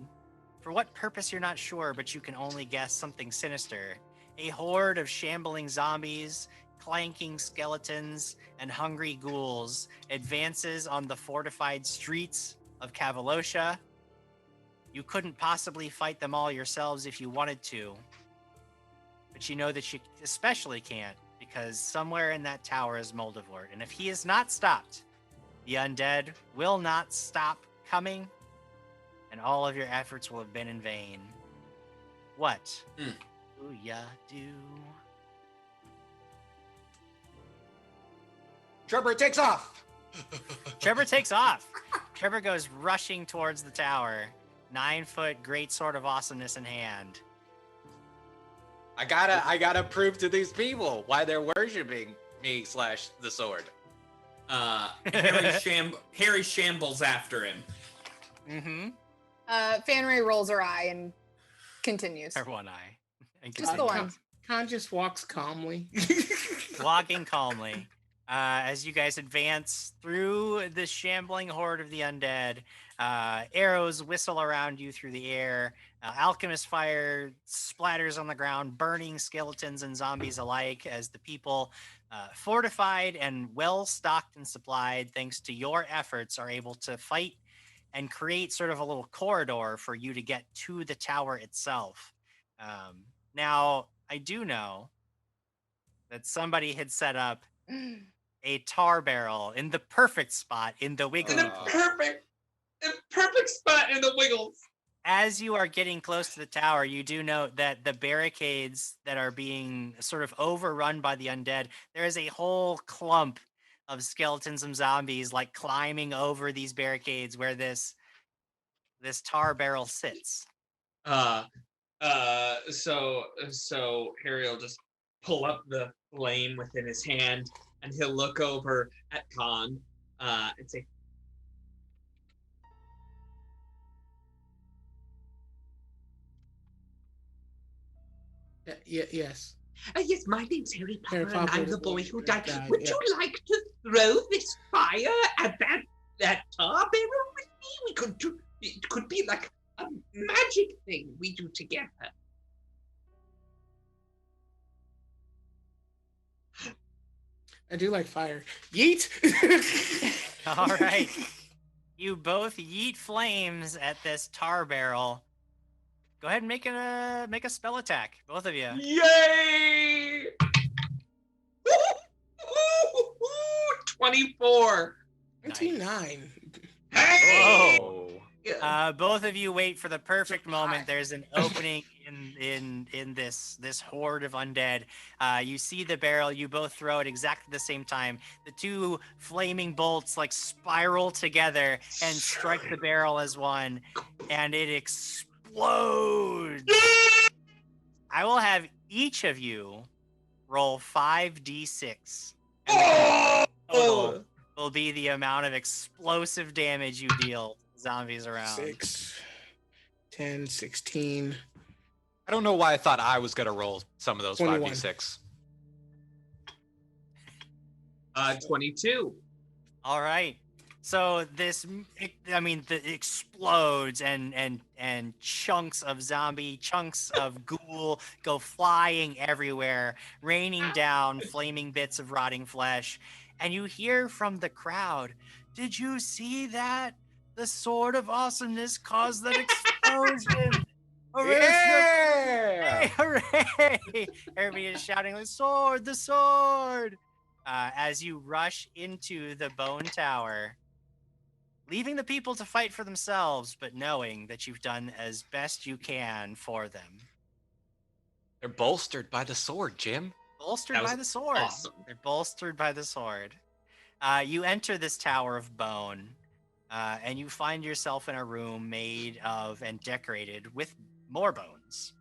For what purpose, you're not sure, but you can only guess something sinister. A horde of shambling zombies, clanking skeletons, and hungry ghouls advances on the fortified streets of Kavalosha. You couldn't possibly fight them all yourselves if you wanted to. But you know that you especially can't, because somewhere in that tower is Moldivort. And if he is not stopped, the undead will not stop coming, and all of your efforts will have been in vain. What do ya do? Trevor takes off. Trevor takes off. Trevor goes rushing towards the tower, 9-foot great sword of awesomeness in hand. I gotta prove to these people why they're worshiping me / the sword. Harry shambles after him. Mm-hmm. Fanray rolls her eye and continues. Or one eye. And Just the one. Khan just walks calmly. Walking calmly. As you guys advance through the shambling horde of the undead, arrows whistle around you through the air. Alchemist fire splatters on the ground, burning skeletons and zombies alike as the people, fortified and well stocked and supplied, thanks to your efforts, are able to fight and create sort of a little corridor for you to get to the tower itself. Now, I do know that somebody had set up a tar barrel in the perfect spot in the wiggly In a perfect spot in the wiggles. As you are getting close to the tower, you do note that the barricades that are being sort of overrun by the undead, there is a whole clump of skeletons and zombies like climbing over these barricades where this tar barrel sits. So Harry will just pull up the flame within his hand, and he'll look over at Khan, and say, Yes. yes, my name's Harry Potter, Harry and Potter I'm the boy who died. died, Would yeah. you like to throw this fire at that tar barrel with me? We could do. It could be like a magic thing we do together. I do like fire. Yeet! All right. You both yeet flames at this tar barrel. Go ahead and make a spell attack, both of you. Yay! 24. 29. Hey! Whoa. Both of you wait for the perfect moment. There's an opening in this horde of undead. You see the barrel. You both throw it exactly the same time. The two flaming bolts like spiral together and strike the barrel as one, and it explodes. I will have each of you roll 5d6. And total will be the amount of explosive damage you deal to zombies around. 6, 10, 16. I don't know why I thought I was gonna roll some of those 21. 5d6. 22. All right. So it explodes and chunks of zombie, chunks of ghoul go flying everywhere, raining down flaming bits of rotting flesh. And you hear from the crowd, "Did you see that? The sword of awesomeness caused that explosion." Yeah! Hooray! Everybody is shouting, "The sword! The sword!" As you rush into the bone tower, leaving the people to fight for themselves, but knowing that you've done as best you can for them. They're bolstered by the sword, Jim. Bolstered by the sword. Awesome. They're bolstered by the sword. You enter this tower of bone, and you find yourself in a room made of and decorated with more bones.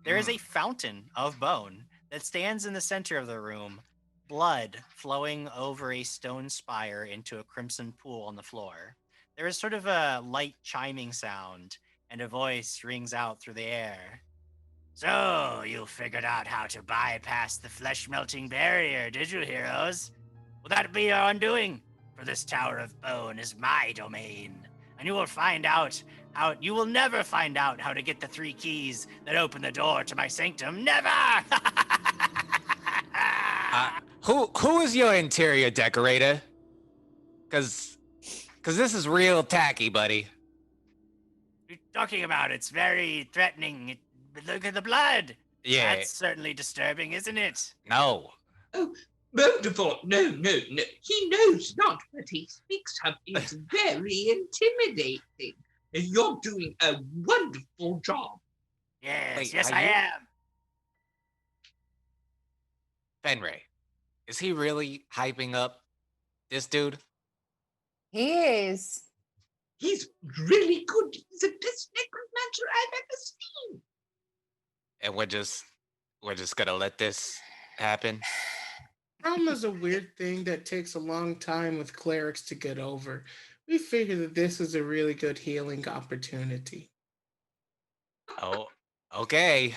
There is a fountain of bone that stands in the center of the room, blood flowing over a stone spire into a crimson pool on the floor. There is sort of a light chiming sound, and a voice rings out through the air. "So, you figured out how to bypass the flesh-melting barrier, did you, heroes? Will that be your undoing? For this tower of bone is my domain, and you will never find out how to get the 3 keys that open the door to my sanctum. Never!" Who is your interior decorator? Cause this is real tacky, buddy. What are you talking about? It's very threatening. Look at the blood. Yeah. That's certainly disturbing, isn't it? No. Oh, Moldivort, no. He knows not what he speaks of. It's very intimidating. You're doing a wonderful job. Yes, Wait, yes, are I you- am. Fenray, is he really hyping up this dude? He is. He's really good. He's the best necromancer I've ever seen. And we're just gonna let this happen? Trauma's a weird thing that takes a long time with clerics to get over. We figured that this is a really good healing opportunity. Oh, okay.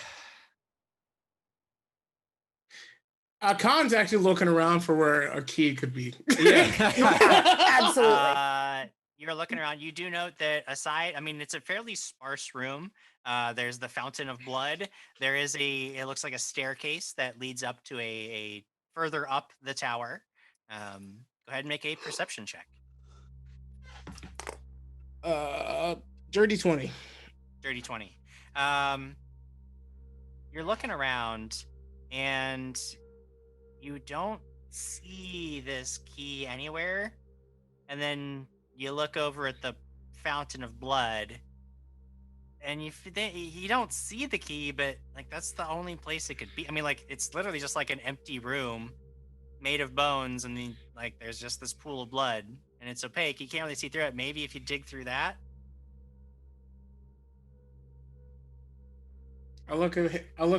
Khan's actually looking around for where a key could be. Absolutely. You're looking around. You do note that aside, I mean, it's a fairly sparse room. There's the fountain of blood. There is it looks like a staircase that leads up to a further up the tower. Go ahead and make a perception check. Dirty 20. Dirty 20. You're looking around and you don't see this key anywhere. And then you look over at the fountain of blood and you don't see the key, but like that's the only place it could be. I mean, like it's literally just like an empty room made of bones, and then like there's just this pool of blood and it's opaque. You can't really see through it. Maybe if you dig through that. I look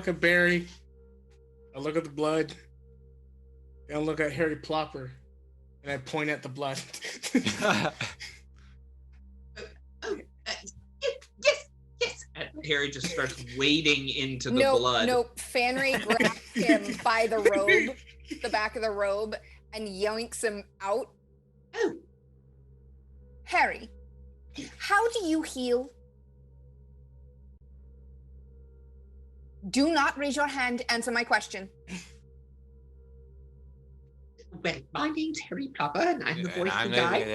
at Barry. I look at the blood. And I look at Harry Plopper. And I point at the blood. Yes. And Harry just starts wading into the blood. Nope. Fanry grabs him by the robe, the back of the robe, and yoinks him out. Oh. Harry, how do you heal? Do not raise your hand. Answer my question. Well, my name's Harry Plopper, and I'm the voice I'm who the- died.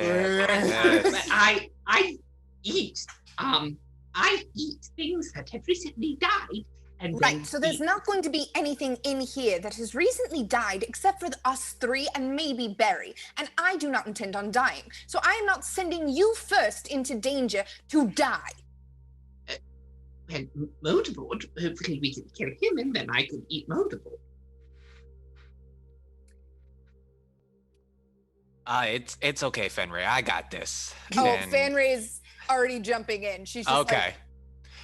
Yes. I eat things that have recently died, and then Right, so there's not going to be anything in here that has recently died except for us three and maybe Barry. And I do not intend on dying. So I am not sending you first into danger to die. And Moldivort, hopefully we can kill him, and then I could eat Moldivort. It's okay, Fenrir. I got this. Oh, And- Fanray's already jumping in. She's just okay.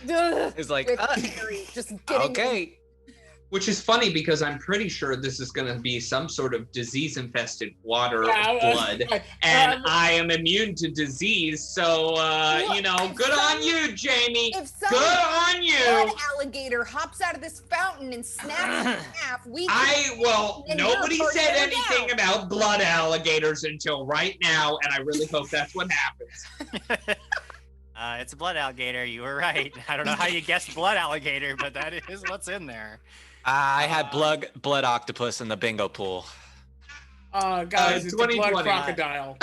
like, It's like, with Harry, just getting okay. Which is funny because I'm pretty sure this is going to be some sort of disease-infested water Yeah, blood, and I am immune to disease. So, good on you, Jamie. If some Good on you. blood alligator hops out of this fountain and snaps in half, we then Nobody you're said burning anything down. about blood alligators until right now, and I really hope that's what happens. It's a blood alligator. You were right. I don't know how you guessed blood alligator, but that is what's in there. I had blood octopus in the bingo pool. Guys, it's a blood 2020. crocodile.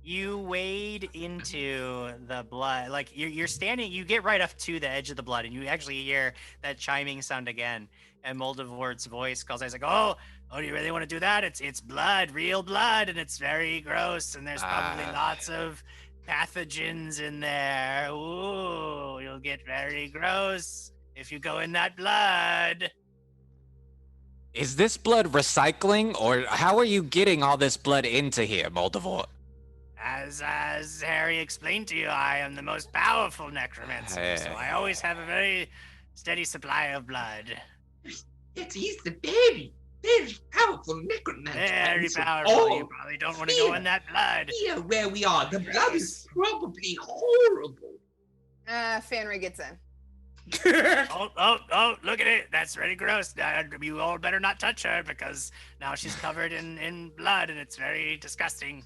You wade into the blood. Like you're standing, you get right up to the edge of the blood, and you actually hear that chiming sound again. And Moldivort's voice calls. I was like, "Oh, do you really want to do that? It's blood, real blood, and it's very gross. And there's probably lots of pathogens in there. Ooh, you'll get very gross if you go in that blood." Is this blood recycling, or how are you getting all this blood into here, Moldivort? As Harry explained to you, I am the most powerful necromancer, so I always have a very steady supply of blood. He's the very, very powerful necromancer. Very powerful. Oh, You probably don't want to go in that blood. Here where we are, the blood is probably horrible. Fanray gets in. Oh, look at it. That's very gross. You all better not touch her because now she's covered in blood and it's very disgusting.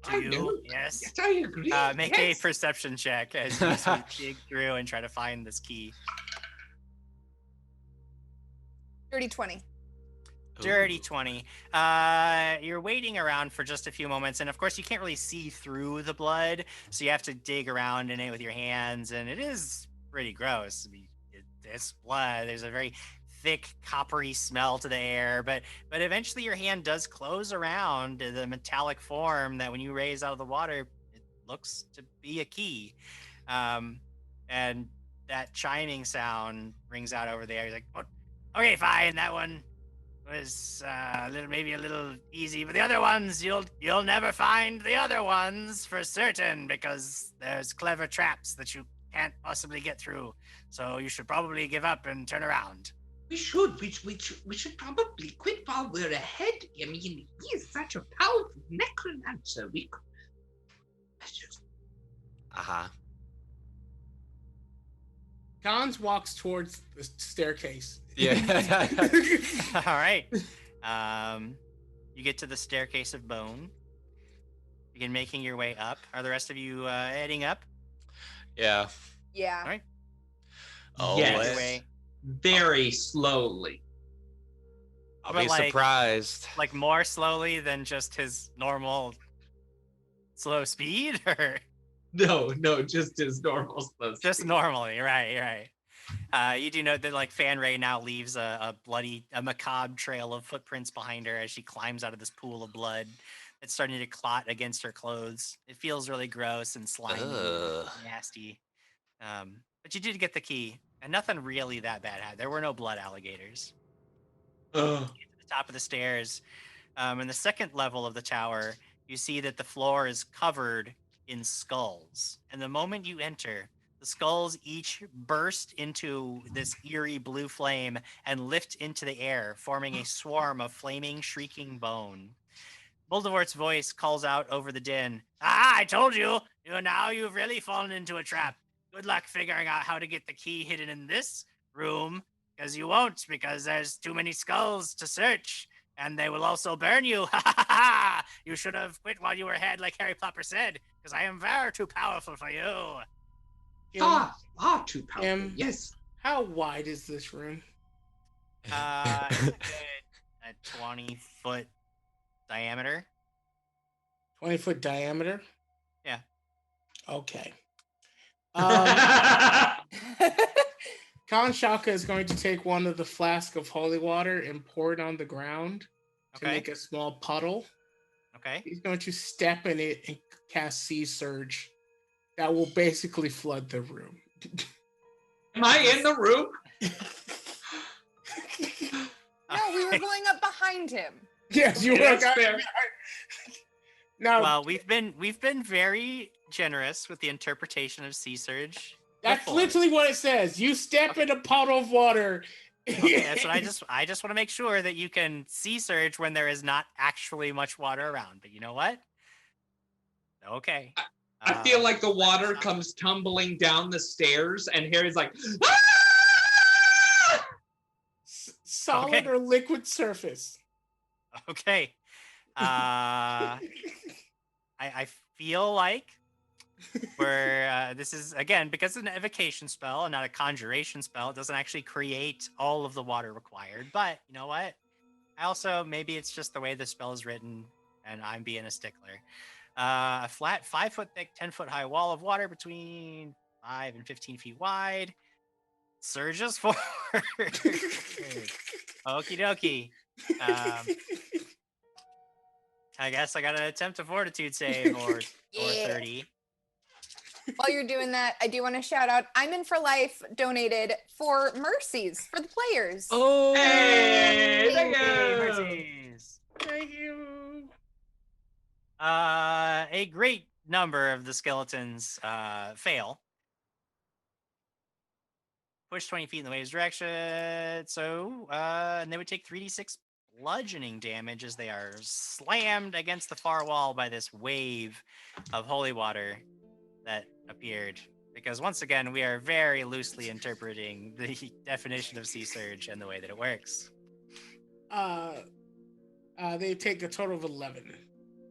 To you, yes. Yes, I agree. Make a perception check as you sort of dig through and try to find this key. Dirty 20. Dirty 20. You're waiting around for just a few moments, and of course you can't really see through the blood, so you have to dig around in it with your hands, and it is pretty gross. I mean, it's blood. There's a very thick, coppery smell to the air, but eventually your hand does close around the metallic form that when you raise out of the water, it looks to be a key. And that chiming sound rings out over the air. He's like, "Oh, okay, fine, that one was maybe a little easy, but the other ones, you'll never find the other ones for certain because there's clever traps that you can't possibly get through. So you should probably give up and turn around." We should probably quit while we're ahead. I mean, he is such a powerful necromancer. We could... Gons walks towards the staircase. Yeah. All right. You get to the staircase of bone. Begin making your way up. Are the rest of you heading up? Yeah. Yeah. All right. Oh, Yes. Your way. Very slowly. I'll But be like- surprised. Like more slowly than just his normal slow speed, or No, just his normal slow just speed. normally? Right. You do note that like Fan Ray now leaves a macabre trail of footprints behind her as she climbs out of this pool of blood that's starting to clot against her clothes. It feels really gross and slimy, Ugh. and nasty. But you did get the key, and nothing really that bad happened. There were no blood alligators. Ugh. To the top of the stairs, in the second level of the tower, you see that the floor is covered in skulls. And the moment you enter, the skulls each burst into this eerie blue flame and lift into the air, forming a swarm of flaming, shrieking bone. Moldivort's voice calls out over the din. I told you! Now you've really fallen into a trap. Good luck figuring out how to get the key hidden in this room, because you won't, because there's too many skulls to search, and they will also burn you. You should have quit while you were ahead, like Harry Popper said, because I am far too powerful for you. Too powerful. Yes. How wide is this room? It's a good 20-foot diameter. 20-foot diameter? Yeah. Okay. Khan Shaka is going to take one of the flasks of holy water and pour it on the ground to make a small puddle. Okay. He's going to step in it and cast Sea Surge. That will basically flood the room. Am I in the room? No, we were going up behind him. Yes, you That's were. fair. Now, Well, we've been very generous with the interpretation of Sea Surge. that's before. literally what it says. You step in a puddle of water. Okay, that's what I just want to make sure that you can Sea Surge when there is not actually much water around. But you know what? Okay. I feel like the water comes tumbling down the stairs, and Harry's like, ah! Solid or liquid surface. Okay. I feel like this is, again, because it's an evocation spell and not a conjuration spell, it doesn't actually create all of the water required. But you know what? Maybe it's just the way the spell is written and I'm being a stickler. A flat 5-foot thick, 10-foot high wall of water between 5 and 15 feet wide surges forward. Okie dokie. I guess I gotta attempt a fortitude save or 30. While you're doing that, I do want to shout out I'm in for life donated for mercies for the players. Oh, Hey, thank you. Mercies. Thank you. A great number of the skeletons fail. Push 20 feet in the wave's direction. So, and they would take 3d6 bludgeoning damage as they are slammed against the far wall by this wave of holy water that appeared. Because once again, we are very loosely interpreting the definition of Sea Surge and the way that it works. They take a total of 11.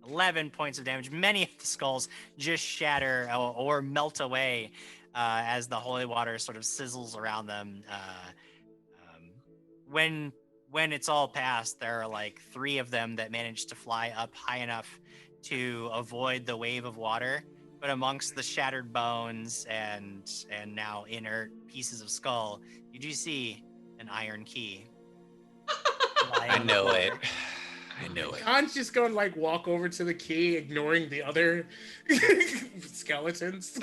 11 points of damage. Many of the skulls just shatter or melt away as the holy water sort of sizzles around them. When it's all passed, there are like 3 of them that manage to fly up high enough to avoid the wave of water. But amongst the shattered bones and now inert pieces of skull, you do see an iron key. I know it. I know it. Khan's just going to like walk over to the key, ignoring the other skeletons.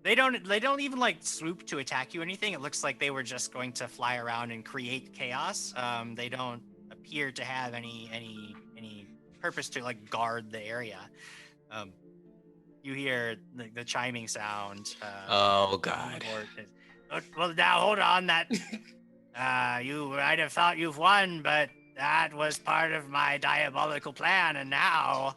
They don't even like swoop to attack you or anything. It looks like they were just going to fly around and create chaos. They don't appear to have any purpose to like guard the area. You hear the chiming sound. Oh God. Well, now hold on. That you might have thought you've won, but that was part of my diabolical plan, and now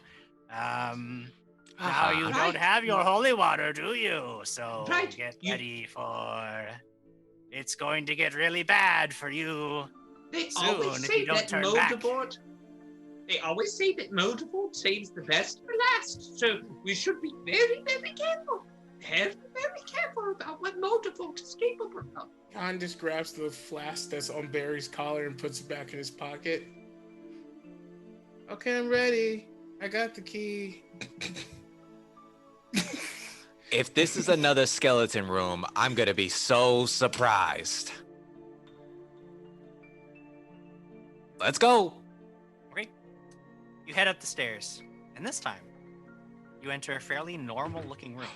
Now you Right. don't have your holy water, do you? So Right. get ready for... It's going to get really bad for you They soon always if say you don't that turn back. Moldivort. They always say that Moldivort saves the best for last. So we should be very, very careful. Very, very careful about what Moldivort is capable of. Khan just grabs the flask that's on Barry's collar and puts it back in his pocket. Okay, I'm ready. I got the key. If this is another skeleton room, I'm gonna be so surprised. Let's go. Okay. You head up the stairs, and this time, you enter a fairly normal-looking room.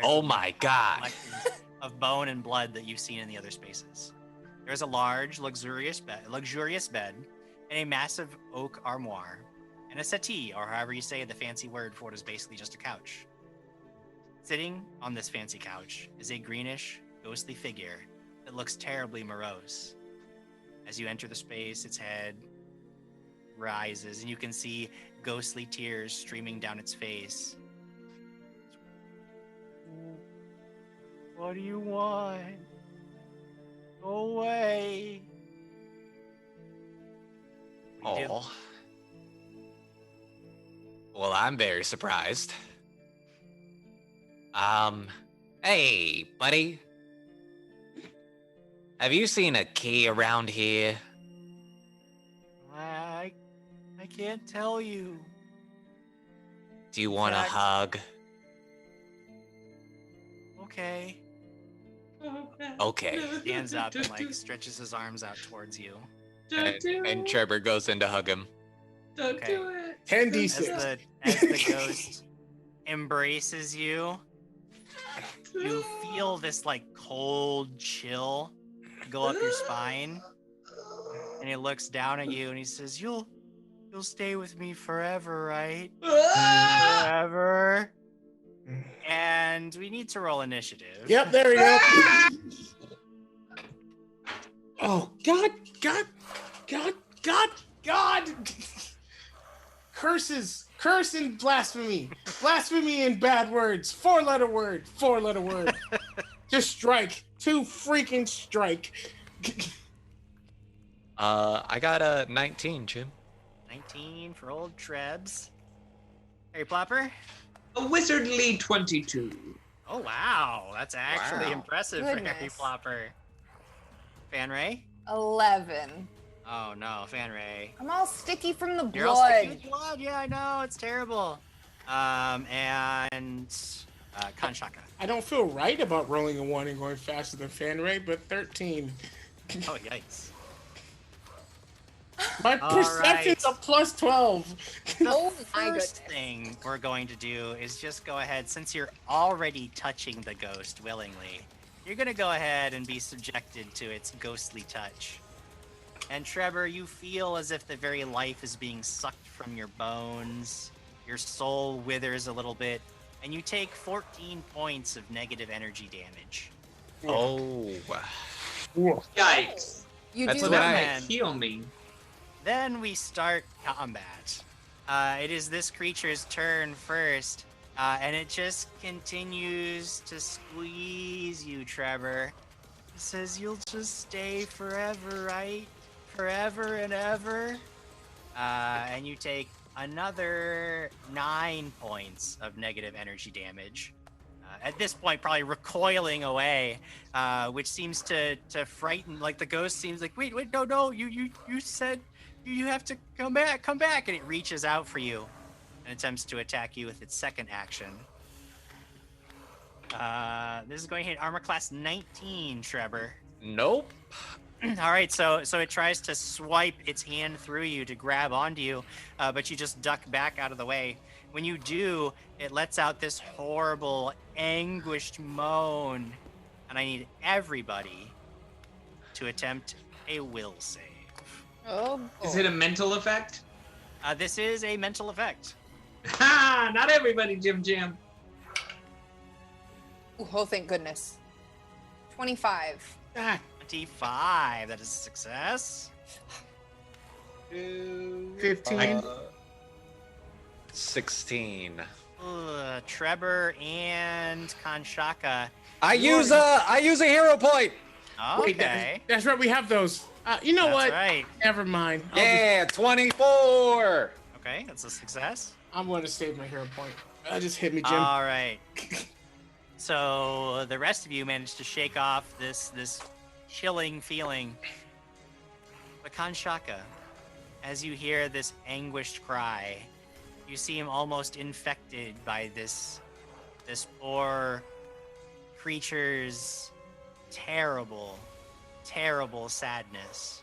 Oh my God. Collections of bone and blood that you've seen in the other spaces. There's a large, luxurious bed, and a massive oak armoire, and a settee, or however you say the fancy word for it is basically just a couch. Sitting on this fancy couch is a greenish, ghostly figure that looks terribly morose. As you enter the space, its head rises, and you can see ghostly tears streaming down its face. What do you want? Go away. Oh. Well, I'm very surprised. Hey, buddy. Have you seen a key around here? I can't tell you. Do you want a Jack. hug? Okay. Okay. Stands up and like stretches his arms out towards you. And Trevor goes in to hug him. Don't do it. 10d6. As the ghost embraces you, you feel this like cold chill go up your spine, and he looks down at you and he says, "You'll stay with me forever, right? Forever." And we need to roll initiative. Yep, there we go. Oh, God. Curses. Curse and blasphemy. Blasphemy and bad words. 4-letter word. 4-letter word. Just strike. 2 freaking strike. I got a 19, Jim. 19 for old Trebs. Harry Plopper? A wizardly 22. Oh, wow. That's actually Wow. impressive for Harry Goodness. Plopper. Fan Ray? 11. Oh, no. Fan Ray. I'm all sticky from the You're all sticky blood. with blood. Yeah, I know. It's terrible. And Kanshaka. I don't feel right about rolling a 1 and going faster than Fan Ray, but 13. Oh, yikes. My All perception's right. a plus 12. The Oh my first goodness. thing we're going to do is just go ahead, since you're already touching the ghost willingly, you're going to go ahead and be subjected to its ghostly touch. And Trevor, you feel as if the very life is being sucked from your bones. Your soul withers a little bit, and you take 14 points of negative energy damage. Oh. Yikes. You That's do what That I- might heal me. Then we start combat. It is this creature's turn first, and it just continues to squeeze you, Trevor. It says, "You'll just stay forever, right? Forever and ever." And you take another 9 points of negative energy damage. At this point, probably recoiling away, which seems to frighten. Like the ghost seems like, wait, no, you said you have to come back, and it reaches out for you and attempts to attack you with its second action. This is going to hit armor class 19, Trevor. Nope. All right, so it tries to swipe its hand through you to grab onto you, but you just duck back out of the way. When you do, it lets out this horrible, anguished moan, and I need everybody to attempt a will save. Oh, Is it a mental effect? This is a mental effect. Ha! Not everybody, Jim Jam. oh, thank goodness. 25. 25, that is a success. 15. 16. Trevor and Kanshaka. I use a hero point. Okay. Wait, that's right. We have those. You know That's what? right. Never mind. Yeah, 24. Okay, that's a success. I'm going to save my hero point. Just hit me, Jim. All right. So the rest of you managed to shake off this chilling feeling. But Kanshaka, as you hear this anguished cry, you seem almost infected by this poor creature's terrible, terrible sadness.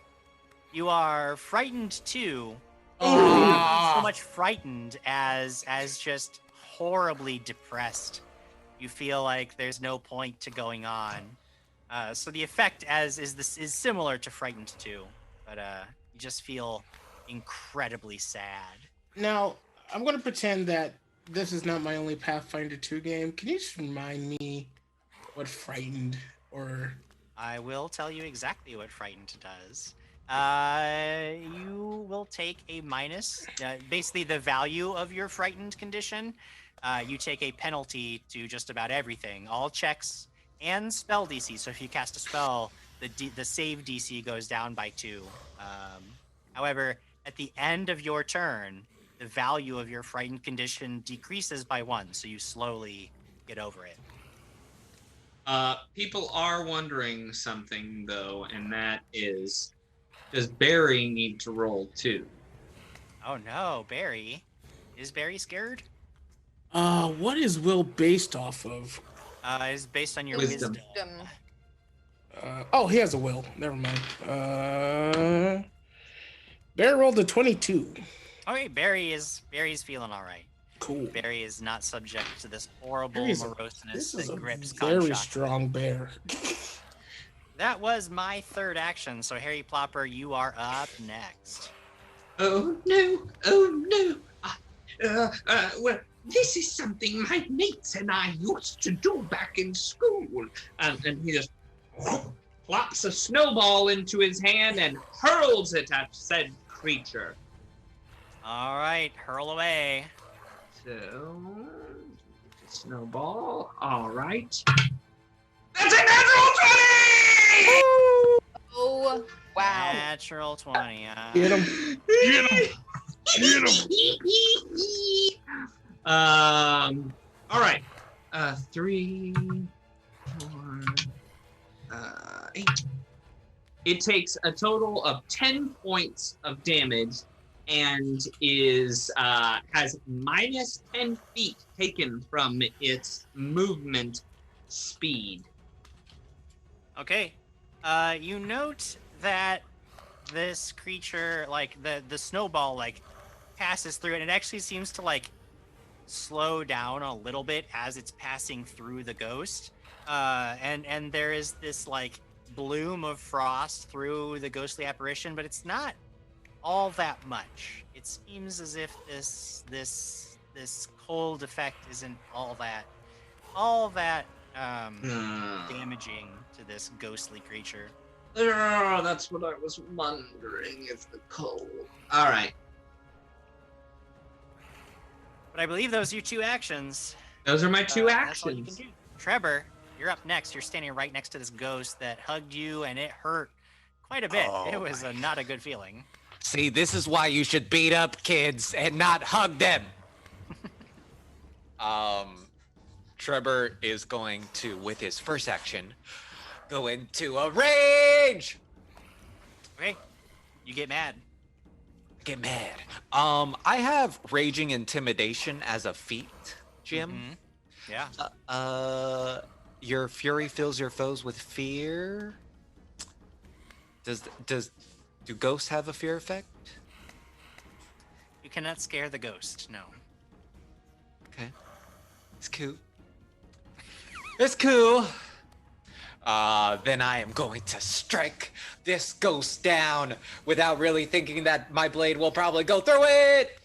You are frightened too. Not so much frightened as just horribly depressed. You feel like there's no point to going on. So the effect is similar to frightened too, but you just feel incredibly sad. Now, I'm going to pretend that this is not my only Pathfinder 2 game. Can you just remind me what frightened or... I will tell you exactly what frightened does. You will take a minus, basically the value of your frightened condition. You take a penalty to just about everything, all checks and spell DC. So if you cast a spell, the save DC goes down by 2. However, at the end of your turn, the value of your frightened condition decreases by 1, so you slowly get over it. People are wondering something though, and that is, does Barry need to roll too? Oh no, Barry. Is Barry scared? What is will based off of? It's based on your wisdom. He has a will. Never mind. Barry rolled a 22. Okay, Barry's feeling all right. Cool. Barry is not subject to this horrible moroseness that grips very Kanshaka. strong bear. That was my third action, so Harry Plopper, you are up next. Oh no! Oh no! Well, this is something my mates and I used to do back in school. And he just plops a snowball into his hand and hurls it at said creature. All right, hurl away. So, snowball. All right. That's a natural 20! Oh, wow. Natural 20. Get him. Get him. Get him. All right. 3, 4, 8. It takes a total of 10 points of damage and is has minus 10 feet taken from its movement speed. Okay. You note that this creature, like the snowball, like passes through it, and it actually seems to like slow down a little bit as it's passing through the ghost. And there is this like bloom of frost through the ghostly apparition, but it's not all that much. It seems as if this cold effect isn't all that damaging to this ghostly creature. Oh, that's what I was wondering, is the cold. All right. But I believe those are your 2 actions. Those are my 2 That's all you actions. can do. Trevor, you're up next. You're standing right next to this ghost that hugged you, and it hurt quite a bit. It was not a good feeling. See, this is why you should beat up kids and not hug them. Trevor is going to, with his first action, go into a rage. Okay, you get mad. Get mad. I have raging intimidation as a feat, Jim. Mm-hmm. Yeah. Your fury fills your foes with fear. Do ghosts have a fear effect? You cannot scare the ghost. No. Okay. It's cool. It's cool. Then I am going to strike this ghost down without really thinking that my blade will probably go through it.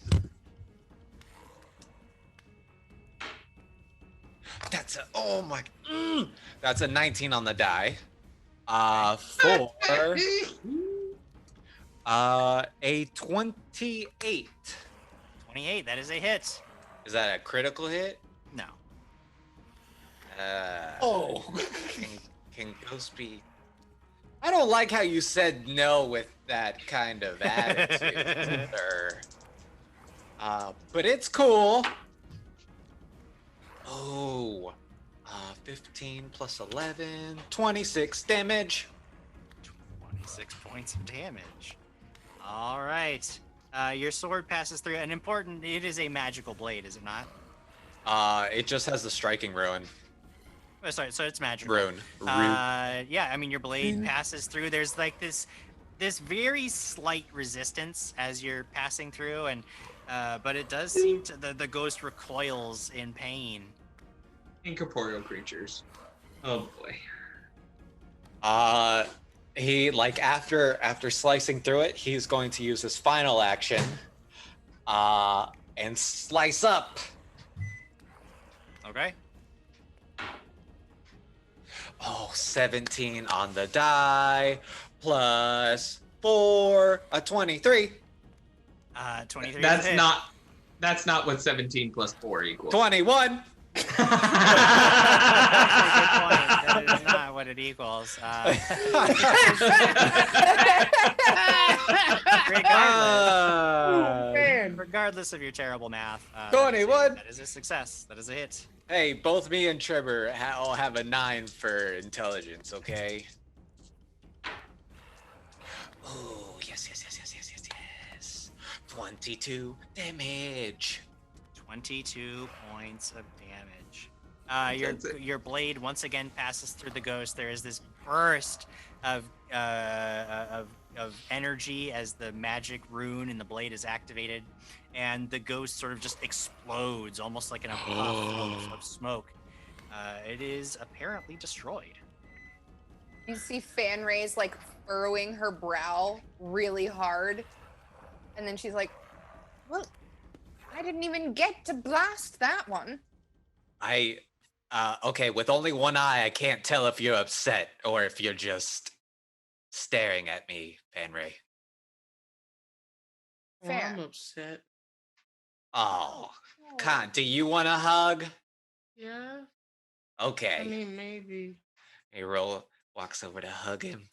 That's that's a 19 on the die. For a 28. 28, that is a hit. Is that a critical hit? No. Can Ghost be... I don't like how you said no with that kind of attitude, sir. But it's cool. Oh, 15 plus 11, 26 damage. 26 points of damage. All right. Your sword passes through. It is a magical blade, is it not? It just has the striking rune. Oh, sorry, so it's magical. Rune. Yeah, I mean, your blade passes through. There's like this very slight resistance as you're passing through, and but it does seem to the ghost recoils in pain. Incorporeal creatures. Oh boy. He after slicing through it, he's going to use his final action, and slice up. Okay. Oh, 17 on the die, plus 4, a 23. 23. That's not what 17 plus 4 equals. 21. That is not what it equals. Regardless of your terrible math, 21. That is a success. That is a hit. Hey, both me and Trevor all have a 9 for intelligence, okay? Oh, yes. 22 damage. 22 points of damage. Your blade once again passes through the ghost. There is this burst of energy as the magic rune in the blade is activated, and the ghost sort of just explodes, almost like in a puff of smoke. It is apparently destroyed. You see Fan Rays like furrowing her brow really hard, and then she's like, "Well, I didn't even get to blast that one." Okay, with only one eye, I can't tell if you're upset or if you're just staring at me, Fanray. Fair. I'm upset. Oh, Con, do you want a hug? Yeah. Okay. I mean, maybe. Walks over to hug him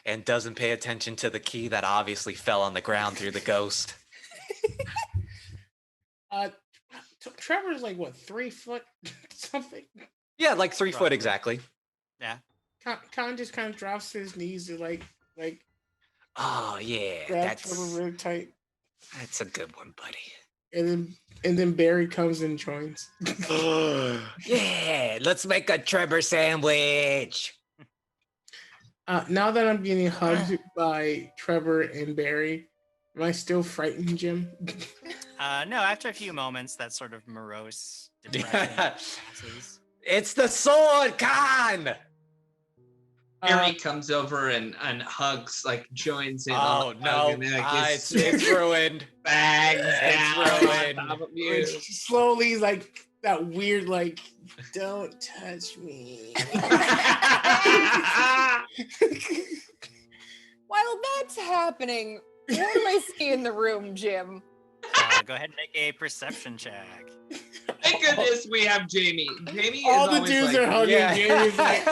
and doesn't pay attention to the key that obviously fell on the ground through the ghost. Trevor's like what, 3 foot something? Yeah, like 3 foot exactly. Yeah. Con just kind of drops to his knees to like. Oh yeah, grab Trevor real tight. That's a good one, buddy. And then Barry comes and joins. Yeah, let's make a Trevor sandwich. Now that I'm getting hugged by Trevor and Barry, am I still frightened, Jim? No, after a few moments, that sort of morose depression passes. It's the sword, Con! Barry comes over and hugs, like joins in. Oh no! It's ruined. Bags it's down. ruined. Slowly, he's like that weird, like, don't touch me. While that's happening, what do I see in the room, Jim? Go ahead and make a perception check. Thank goodness we have Jamie. Jamie is all the always dudes like, are hugging. Yeah. Jamie's like,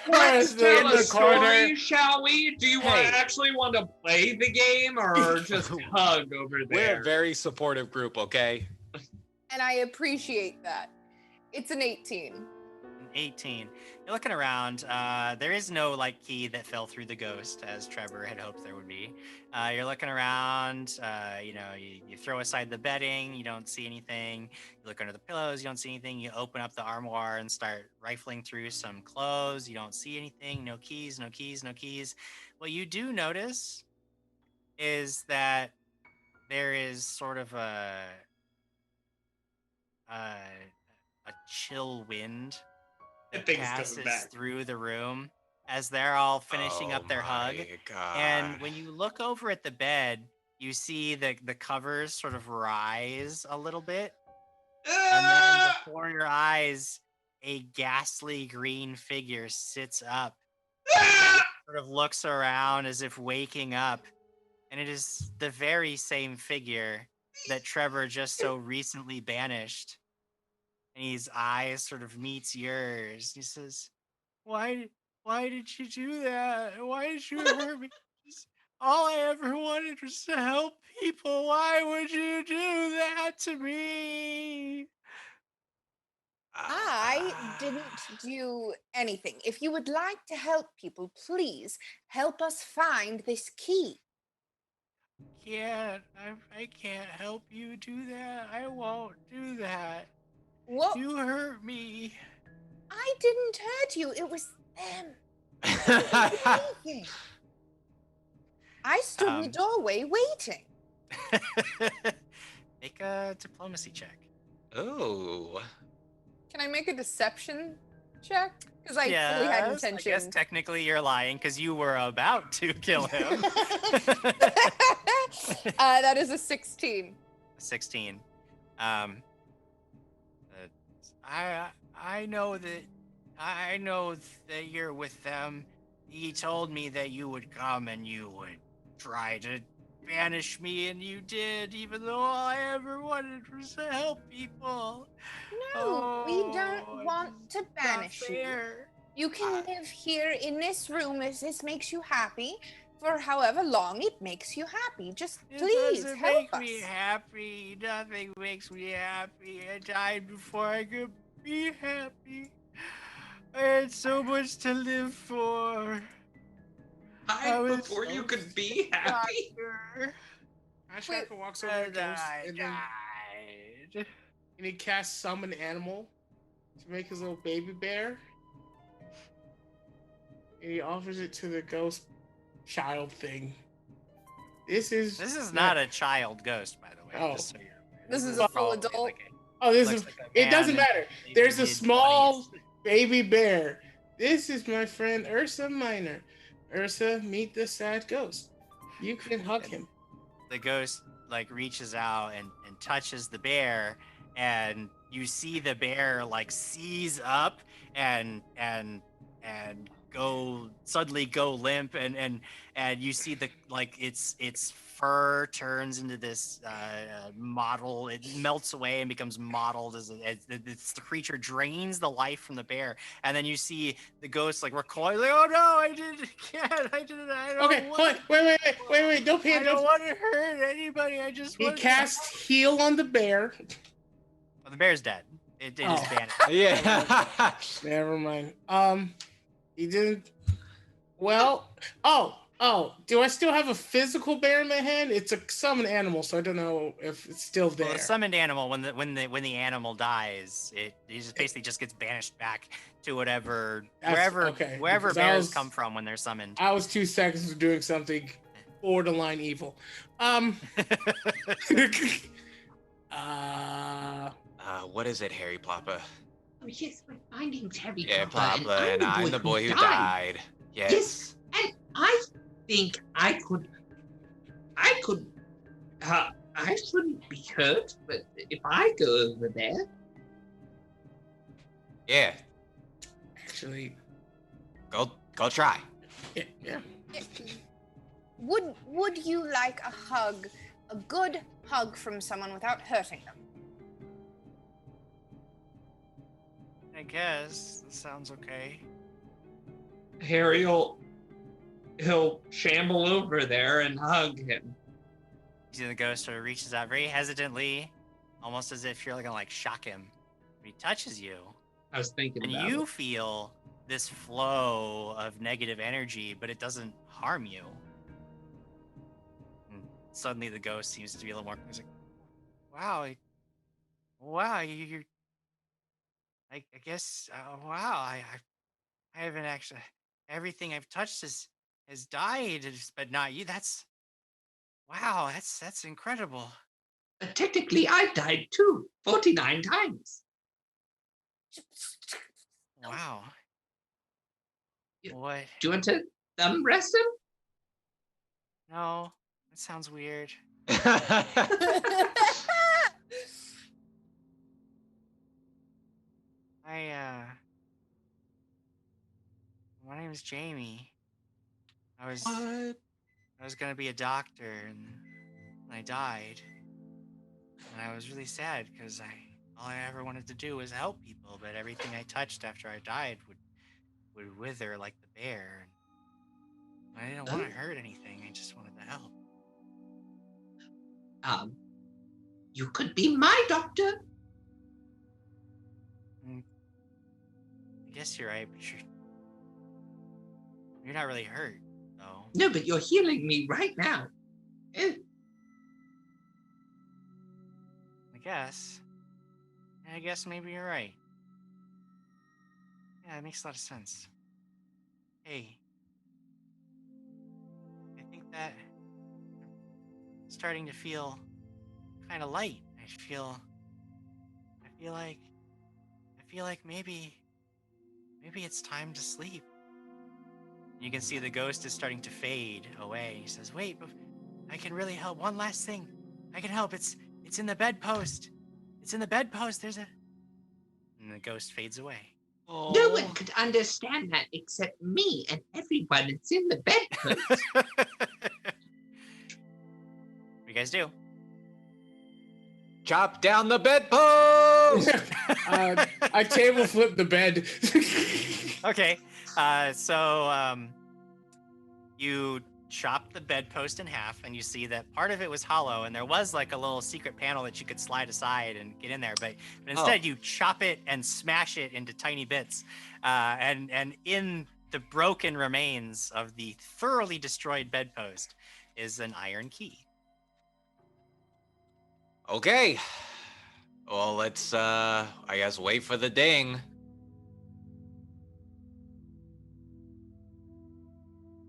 let's tell in a the story, corner. shall we? Do you actually want to play the game or just hug over there? We're a very supportive group, okay? And I appreciate that. It's an 18. 18. You're looking around. There is no like key that fell through the ghost, as Trevor had hoped there would be. You're looking around. You throw aside the bedding. You don't see anything. You look under the pillows. You don't see anything. You open up the armoire and start rifling through some clothes. You don't see anything. No keys. No keys. No keys. What you do notice is that there is sort of a chill wind that passes through the room as they're all finishing up their hug. God. And when you look over at the bed, you see the covers sort of rise a little bit. And then before your eyes, a ghastly green figure sits up, sort of looks around as if waking up. And it is the very same figure that Trevor just so recently banished And his eyes sort of meets yours. He says, Why did you do that? Why did you hurt me? All I ever wanted was to help people. Why would you do that to me? I didn't do anything. If you would like to help people, please help us find this key. I can't help you do that. I won't do that. What? You hurt me. I didn't hurt you. It was them. Anything. I stood in the doorway waiting. Make a diplomacy check. Oh. Can I make a deception check? Because I fully had intention. I guess technically you're lying because you were about to kill him. That is a 16. 16. I know that you're with them. He told me that you would come and you would try to banish me, and you did, even though all I ever wanted was to help people. No, we don't want to banish you. You can live here in this room if this makes you happy. For however long it makes you happy. Just please help us. It doesn't make me happy. Nothing makes me happy. I died before I could be happy. I had so much to live for. Before you could be happy? Ashaka walks over to Ghost and he casts summon animal to make his little baby bear. And he offers it to the ghost child thing. This is not a child ghost, by the way. Oh. Just so you're aware. This is a full adult. It doesn't matter. There's a small baby bear. This is my friend Ursa Minor. Ursa, meet the sad ghost. You can hug him. The ghost reaches out and touches the bear, and you see the bear seize up and suddenly go limp, and you see its fur turns into this mottle. It melts away and becomes mottled as the creature drains the life from the bear, and then you see the ghost recoil. Oh no, I didn't. I don't Okay, want. Wait, don't panic. I don't want to hurt anybody. I just He want cast heal on the bear. Well, the bear's dead. It is banished. Yeah. Never mind. He didn't. Well, do I still have a physical bear in my hand? It's a summoned animal, so I don't know if it's still there. Well, the summoned animal, when the animal dies, it just basically just gets banished back to wherever bears come from when they're summoned. I was 2 seconds of doing something borderline evil. What is it, Harry Ploppa? Oh, yes, my name's Harry Yeah, Ploppa, Ploppa, and I'm the boy who died. Yes. And I think I shouldn't be hurt, but if I go over there. Yeah. Actually. Go try. Yeah. Would you like a hug, a good hug from someone without hurting them? I guess that sounds okay. Harry he'll shamble over there and hug him. You see the ghost sort of reaches out very hesitantly, almost as if you're gonna shock him. He touches you. I was thinking and about you feel this flow of negative energy, but it doesn't harm you. And suddenly the ghost seems to be a little more. He's like, wow, you're. I guess. Wow, I haven't actually. Everything I've touched has died, but not you. Wow, that's incredible. Technically, I've died too, 49 times. Wow. What? Do you want to thumb rest him? No, that sounds weird. My name is Jamie. I was gonna be a doctor, and I died. And I was really sad because all I ever wanted to do was help people, but everything I touched after I died would wither like the bear. And I didn't want to hurt anything. I just wanted to help. You could be my doctor. I guess you're right, but you're not really hurt, though. No, but you're healing me right now. I guess maybe you're right. Yeah, it makes a lot of sense. Hey, I think that I'm starting to feel kind of light. I feel like maybe it's time to sleep. You can see the ghost is starting to fade away. He says, "Wait, but I can really help. One last thing. I can help. It's in the bedpost. It's in the bedpost. There's a..." And the ghost fades away. Oh. No one could understand that except me and everyone that's in the bedpost. What do you guys do? Chop down the bedpost! I table flip the bed. Okay. So you chop the bedpost in half, and you see that part of it was hollow, and there was like a little secret panel that you could slide aside and get in there. But instead, you chop it and smash it into tiny bits. And in the broken remains of the thoroughly destroyed bedpost is an iron key. Okay. Well, let's, I guess, wait for the ding.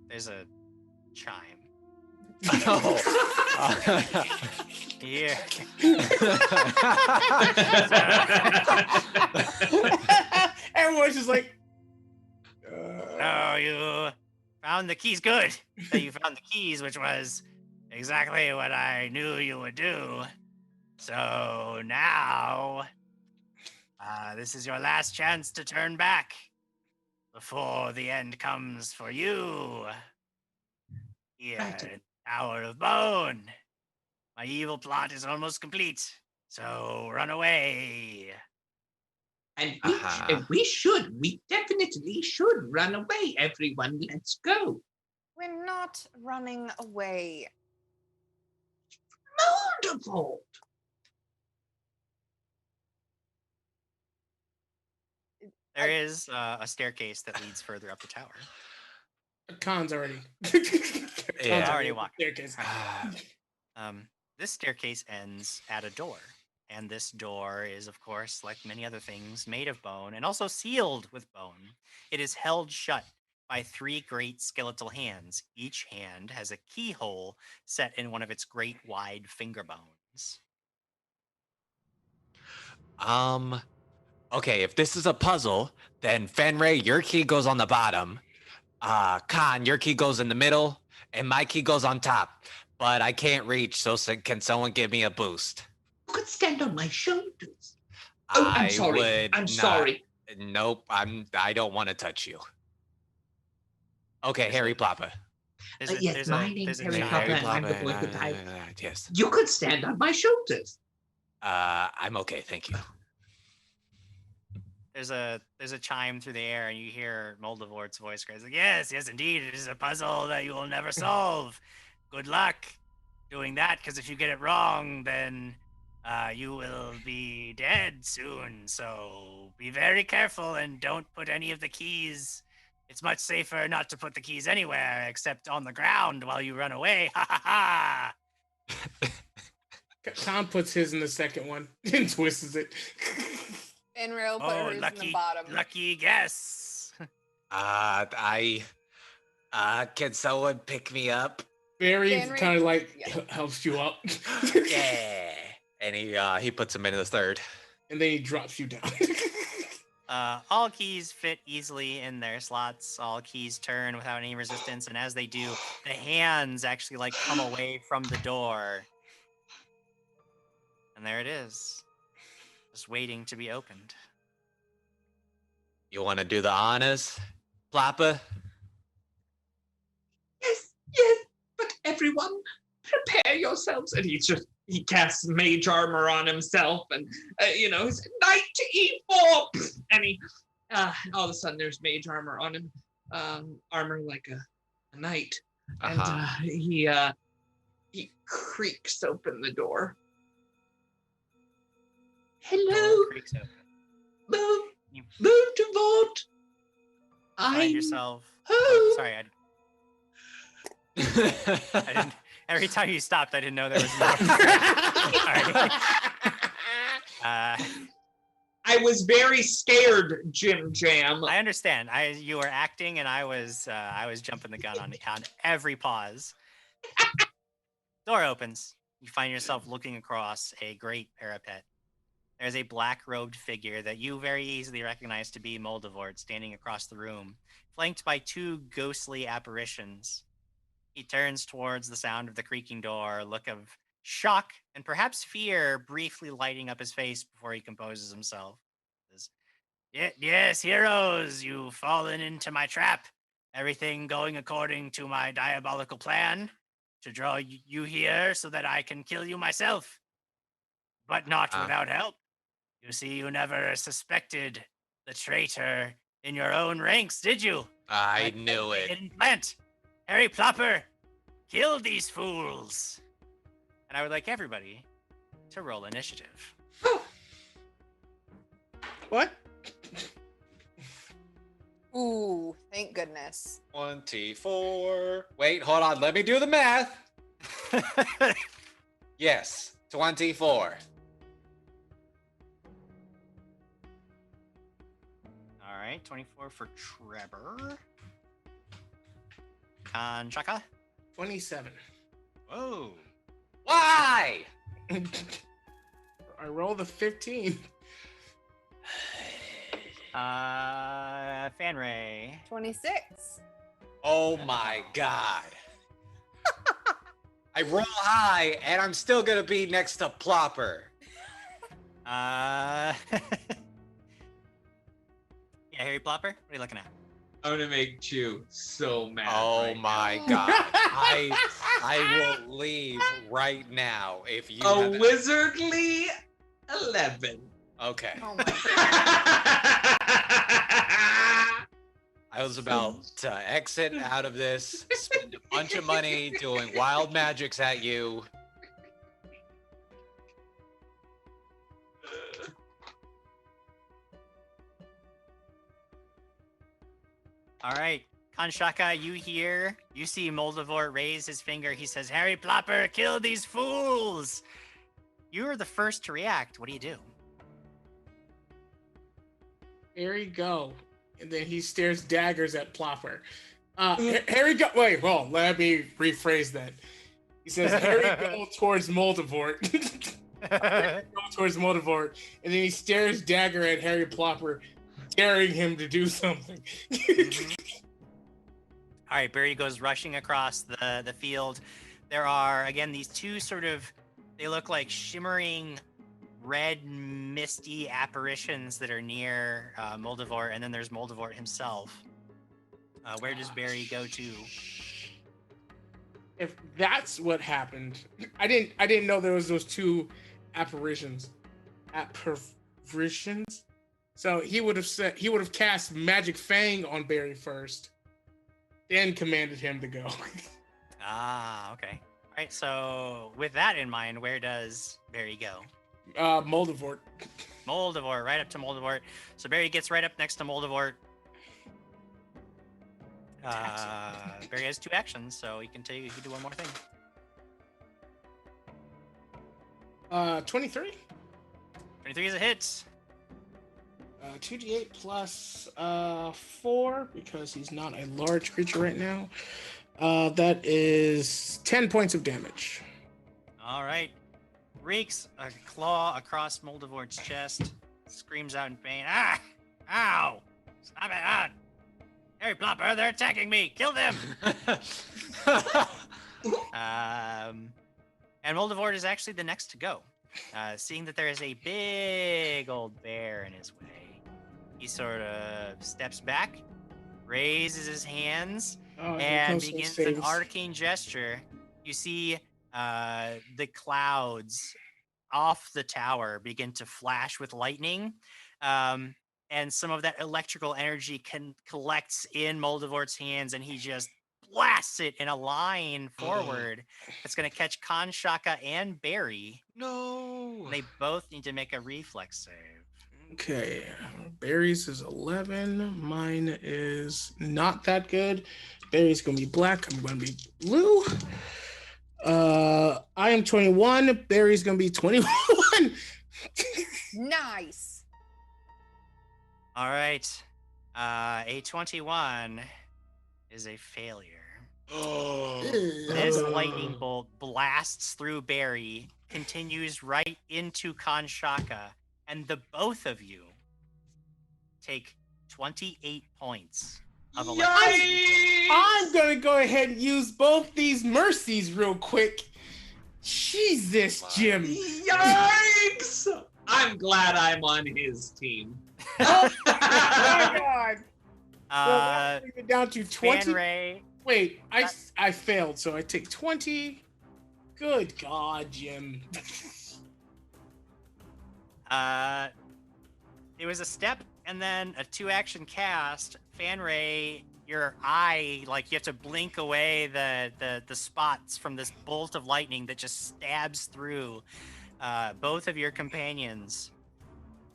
There's a chime. Oh. Yeah. Everyone's just like, Oh, you found the keys. Good that you found the keys, which was exactly what I knew you would do. So now, this is your last chance to turn back before the end comes for you. Here in Tower of Bone. My evil plot is almost complete, so run away. And we definitely should run away, everyone. Let's go. We're not running away. Moldivort! There is a staircase that leads further up the tower. Khan's already. Yeah, already walked. Staircase. This staircase ends at a door. And this door is, of course, like many other things, made of bone and also sealed with bone. It is held shut by 3 great skeletal hands. Each hand has a keyhole set in one of its great wide finger bones. Okay, if this is a puzzle, then Fenray, your key goes on the bottom. Khan, your key goes in the middle, and my key goes on top. But I can't reach, so can someone give me a boost? You could stand on my shoulders. Oh, I'm sorry. I'm sorry. Nope, I don't want to touch you. Okay, Harry Plopper. Yes, my name's Harry Plopper, and I'm the boy with the Yes. You could stand on my shoulders. I'm okay, thank you. There's a chime through the air, and you hear Moldivort's voice cries like, "Yes, indeed, it is a puzzle that you will never solve. Good luck doing that, because if you get it wrong, then you will be dead soon. So be very careful and don't put any of the keys. It's much safer not to put the keys anywhere except on the ground while you run away. Ha ha ha!" Tom puts his in the second one and twists it. And Rail put hers in the bottom. Lucky guess. Can someone pick me up? Barry kind of like helps you up. Yeah. And he puts him into the third. And then he drops you down. All keys fit easily in their slots. All keys turn without any resistance. And as they do, the hands actually like come away from the door. And there it is. Just waiting to be opened. You want to do the honors, Plopper? Yes, but everyone, prepare yourselves. And he's just he casts mage armor on himself, and he's knight to E4, and he all of a sudden there's mage armor on him, armor like a knight, and he creaks open the door. Hello, Moldivort. Find yourself. Oh, sorry, I didn't. Every time you stopped, I didn't know there was more. I was very scared, Jim Jam. I understand. You were acting, and I was jumping the gun on every pause. Door opens. You find yourself looking across a great parapet. There's a black-robed figure that you very easily recognize to be Moldivort standing across the room, flanked by two ghostly apparitions. He turns towards the sound of the creaking door, a look of shock and perhaps fear briefly lighting up his face before he composes himself. He says, yes, heroes, you've fallen into my trap. Everything going according to my diabolical plan to draw you here so that I can kill you myself. But not without help. You see, you never suspected the traitor in your own ranks, did you? I knew it. Hidden plant. Harry Plopper, kill these fools. And I would like everybody to roll initiative. What? Ooh, thank goodness. 24. Wait, hold on. Let me do the math. Yes, 24. All right, 24 for Trevor. Kanchaka? 27. Whoa. Why? I rolled a 15. Fanray. 26. Oh my god. I roll high, and I'm still gonna be next to Plopper. Yeah, Harry Plopper, what are you looking at? I'm gonna make Chew so mad. Oh my god. I will leave right now if you a have wizardly 11. Okay. Oh my god. I was about to exit out of this, spend a bunch of money doing wild magics at you. All right, Kanshaka, you see Moldivort raise his finger. He says, Harry Plopper, kill these fools. You're the first to react. What do you do? Harry, go. And then he stares daggers at Plopper. Harry, go. Wait, well, let me rephrase that. He says, Harry, go towards Moldivort. Go towards Moldivort. And then he stares dagger at Harry Plopper, daring him to do something. All right, Barry goes rushing across the field. There are, again, these two they look like shimmering red, misty apparitions that are near Moldivort, and then there's Moldivort himself. Where does Barry go to? If that's what happened, I didn't know there was those two apparitions. Apparitions? So he would have cast Magic Fang on Barry first, then commanded him to go. Okay. All right, so with that in mind, where does Barry go? Moldivort. Moldivort, right up to Moldivort. So Barry gets right up next to Moldivort. Barry has two actions, so he can do one more thing. 23. 23 is a hit. 2d8 plus 4, because he's not a large creature right now. That is 10 points of damage. All right. Reeks a claw across Moldivort's chest, screams out in pain. Ah! Ow! Stop it! Ah! Harry Plopper, they're attacking me! Kill them! And Moldivort is actually the next to go. Seeing that there is a big old bear in his way, he sort of steps back, raises his hands, and begins an arcane gesture. You see the clouds off the tower begin to flash with lightning. And some of that electrical energy collects in Moldivort's hands, and he just blasts it in a line forward. It's going to catch Kanshaka and Barry. No. They both need to make a reflex save. Okay. Barry's is 11. Mine is not that good. Barry's going to be black. I'm going to be blue. I am 21. Barry's going to be 21. Nice. All right. A 21 is a failure. This lightning bolt blasts through Barry, continues right into Kanshaka, and the both of you take 28 points of electricity. I'm going to go ahead and use both these mercies real quick. Jesus, Jim. Yikes! I'm glad I'm on his team. Oh my God. So bring it down to 20. Ray. Wait, I failed, so I take 20. Good God, Jim. It was a step and then a 2-action cast. Fanray, your eye, like you have to blink away the spots from this bolt of lightning that just stabs through both of your companions.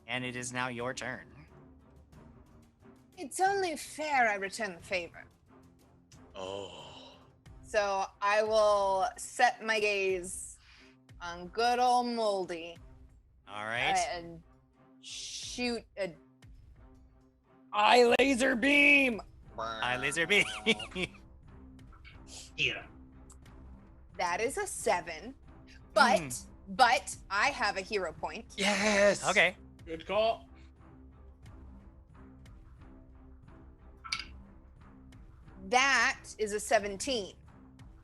And it is now your turn. It's only fair I return the favor. Oh. So I will set my gaze on good old Moldy. All right. And shoot a eye laser beam. Eye laser beam. Yeah. That is a 7. But I have a hero point. Yes. Okay. Good call. That is a 17.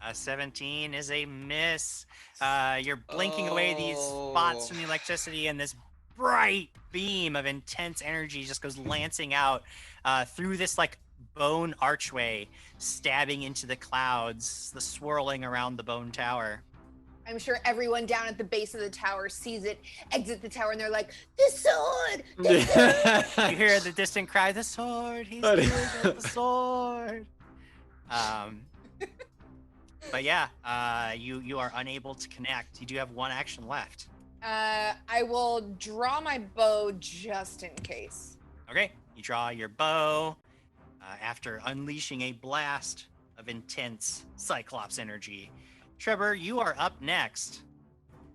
A 17 is a miss. You're blinking away these spots from the electricity, and this bright beam of intense energy just goes lancing out through this like bone archway, stabbing into the clouds, the swirling around the bone tower. I'm sure everyone down at the base of the tower sees it exit the tower, and they're like, "The sword! The sword!" You hear the distant cry, "The sword! He's good with the sword!" But yeah, you are unable to connect. You do have one action left. I will draw my bow just in case. Okay, you draw your bow after unleashing a blast of intense Cyclops energy. Trevor, you are up next.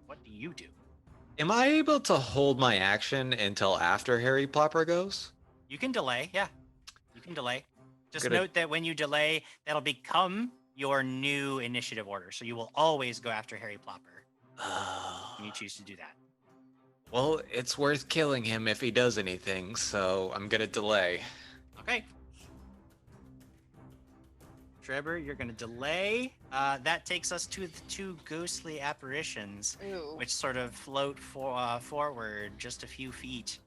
What do you do? Am I able to hold my action until after Harry Plopper goes? You can delay, yeah. You can delay. Just Good. note that when you delay, that'll become your new initiative order. So you will always go after Harry Plopper when you choose to do that. Well, it's worth killing him if he does anything, so I'm gonna delay. Okay. Trevor, you're going to delay. That takes us to the two ghostly apparitions, which sort of float forward just a few feet.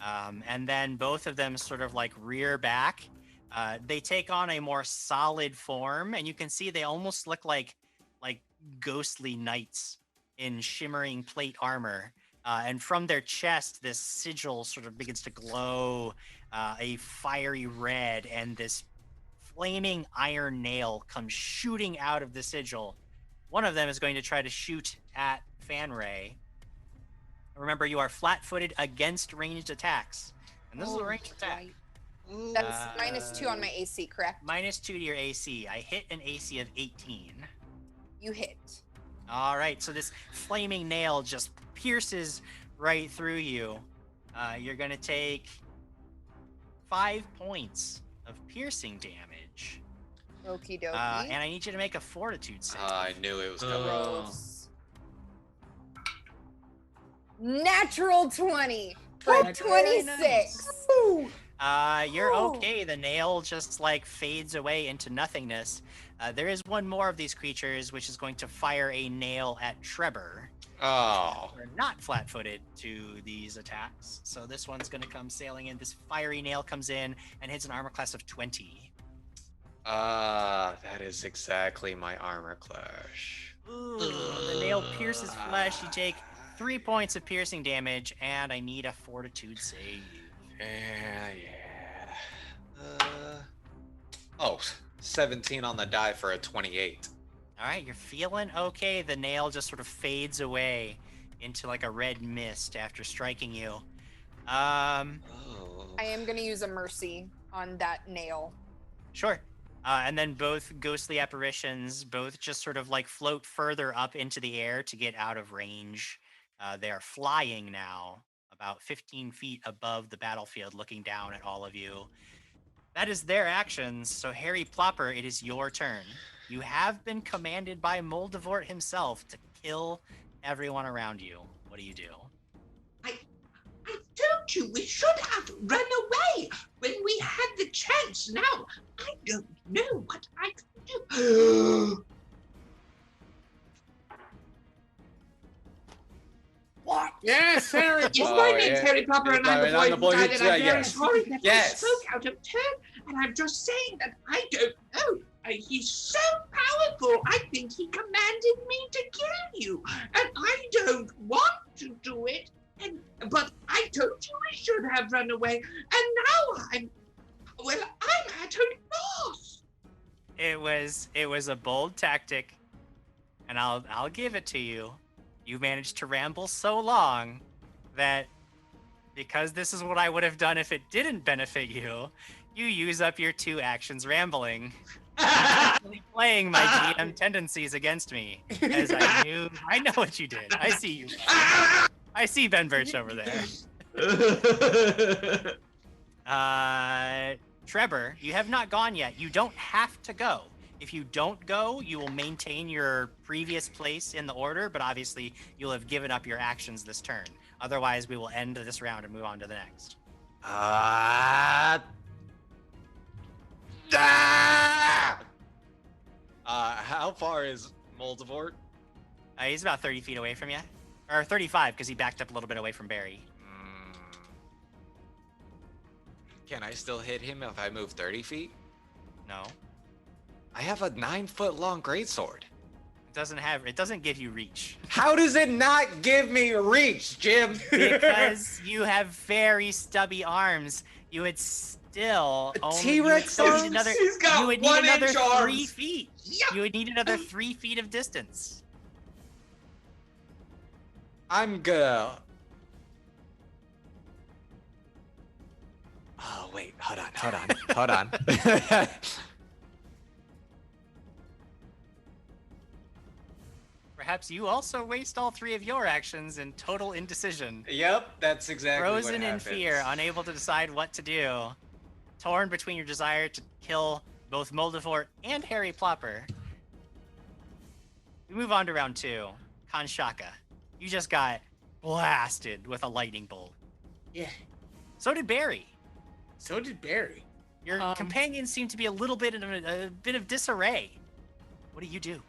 And then both of them sort of like rear back. They take on a more solid form, and you can see they almost look like ghostly knights in shimmering plate armor. And from their chest, this sigil sort of begins to glow a fiery red, and this flaming iron nail comes shooting out of the sigil. One of them is going to try to shoot at Fanray. Remember, you are flat-footed against ranged attacks. And this is a ranged attack. That's -2 on my AC, correct? -2 to your AC. I hit an AC of 18. You hit. All right, so this flaming nail just pierces right through you. You're going to take 5 points of piercing damage. Okie dokie. And I need you to make a fortitude save. I knew it was coming. Gross. Natural 20 for 26. You're okay. The nail just like fades away into nothingness. There is one more of these creatures which is going to fire a nail at Trevor. Oh. We're not flat-footed to these attacks. So this one's going to come sailing in. This fiery nail comes in and hits an armor class of 20. That is exactly my armor clash. Ooh, the nail pierces flesh. You take 3 points of piercing damage, and I need a fortitude save. Yeah. 17 on the die for a 28. All right, you're feeling okay. The nail just sort of fades away into like a red mist after striking you. I am going to use a mercy on that nail. Sure. And then both ghostly apparitions both just sort of like float further up into the air to get out of range. They are flying now about 15 feet above the battlefield, looking down at all of you. That is their actions. So Harry Plopper, it is your turn. You have been commanded by Moldivort himself to kill everyone around you. What do you do? I told you we should have run away when we had the chance. Now, I don't know what I can do. What? Yes, Harry. Yes, my name's Harry Plopper, and I'm the boy who died, and I'm very sorry that I spoke out of turn, and I'm just saying that I don't know. He's so powerful, I think he commanded me to kill you, and I don't want to do it, but I told you we should have run away, and now I'm at a loss. It was a bold tactic, and I'll give it to you. You managed to ramble so long that because this is what I would have done if it didn't benefit you, you use up your 2 actions rambling. Actually playing my GM tendencies against me, as I know what you did. I see you. I see Ben Birch over there. Trevor, you have not gone yet. You don't have to go. If you don't go, you will maintain your previous place in the order, but obviously you'll have given up your actions this turn. Otherwise, we will end this round and move on to the next. How far is Moldivort? He's about 30 feet away from you. Or 35, because he backed up a little bit away from Barry. Can I still hit him if I move 30 feet? No. I have a 9-foot long greatsword. It doesn't give you reach. How does it not give me reach, Jim? Because you have very stubby arms. You would still T-Rex arms? He's got 1 inch 3 feet. Yep. You would need another 3 feet of distance. I'm gonna... Oh, wait. Hold on. Perhaps you also waste all 3 of your actions in total indecision. Yep, that's exactly what Frozen in happens. fear, unable to decide what to do. Torn between your desire to kill both Moldivort and Harry Plopper. We move on to round 2. Kanshaka. You just got blasted with a lightning bolt. Yeah. So did Barry. Your companions seem to be a little bit in a bit of disarray. What do you do?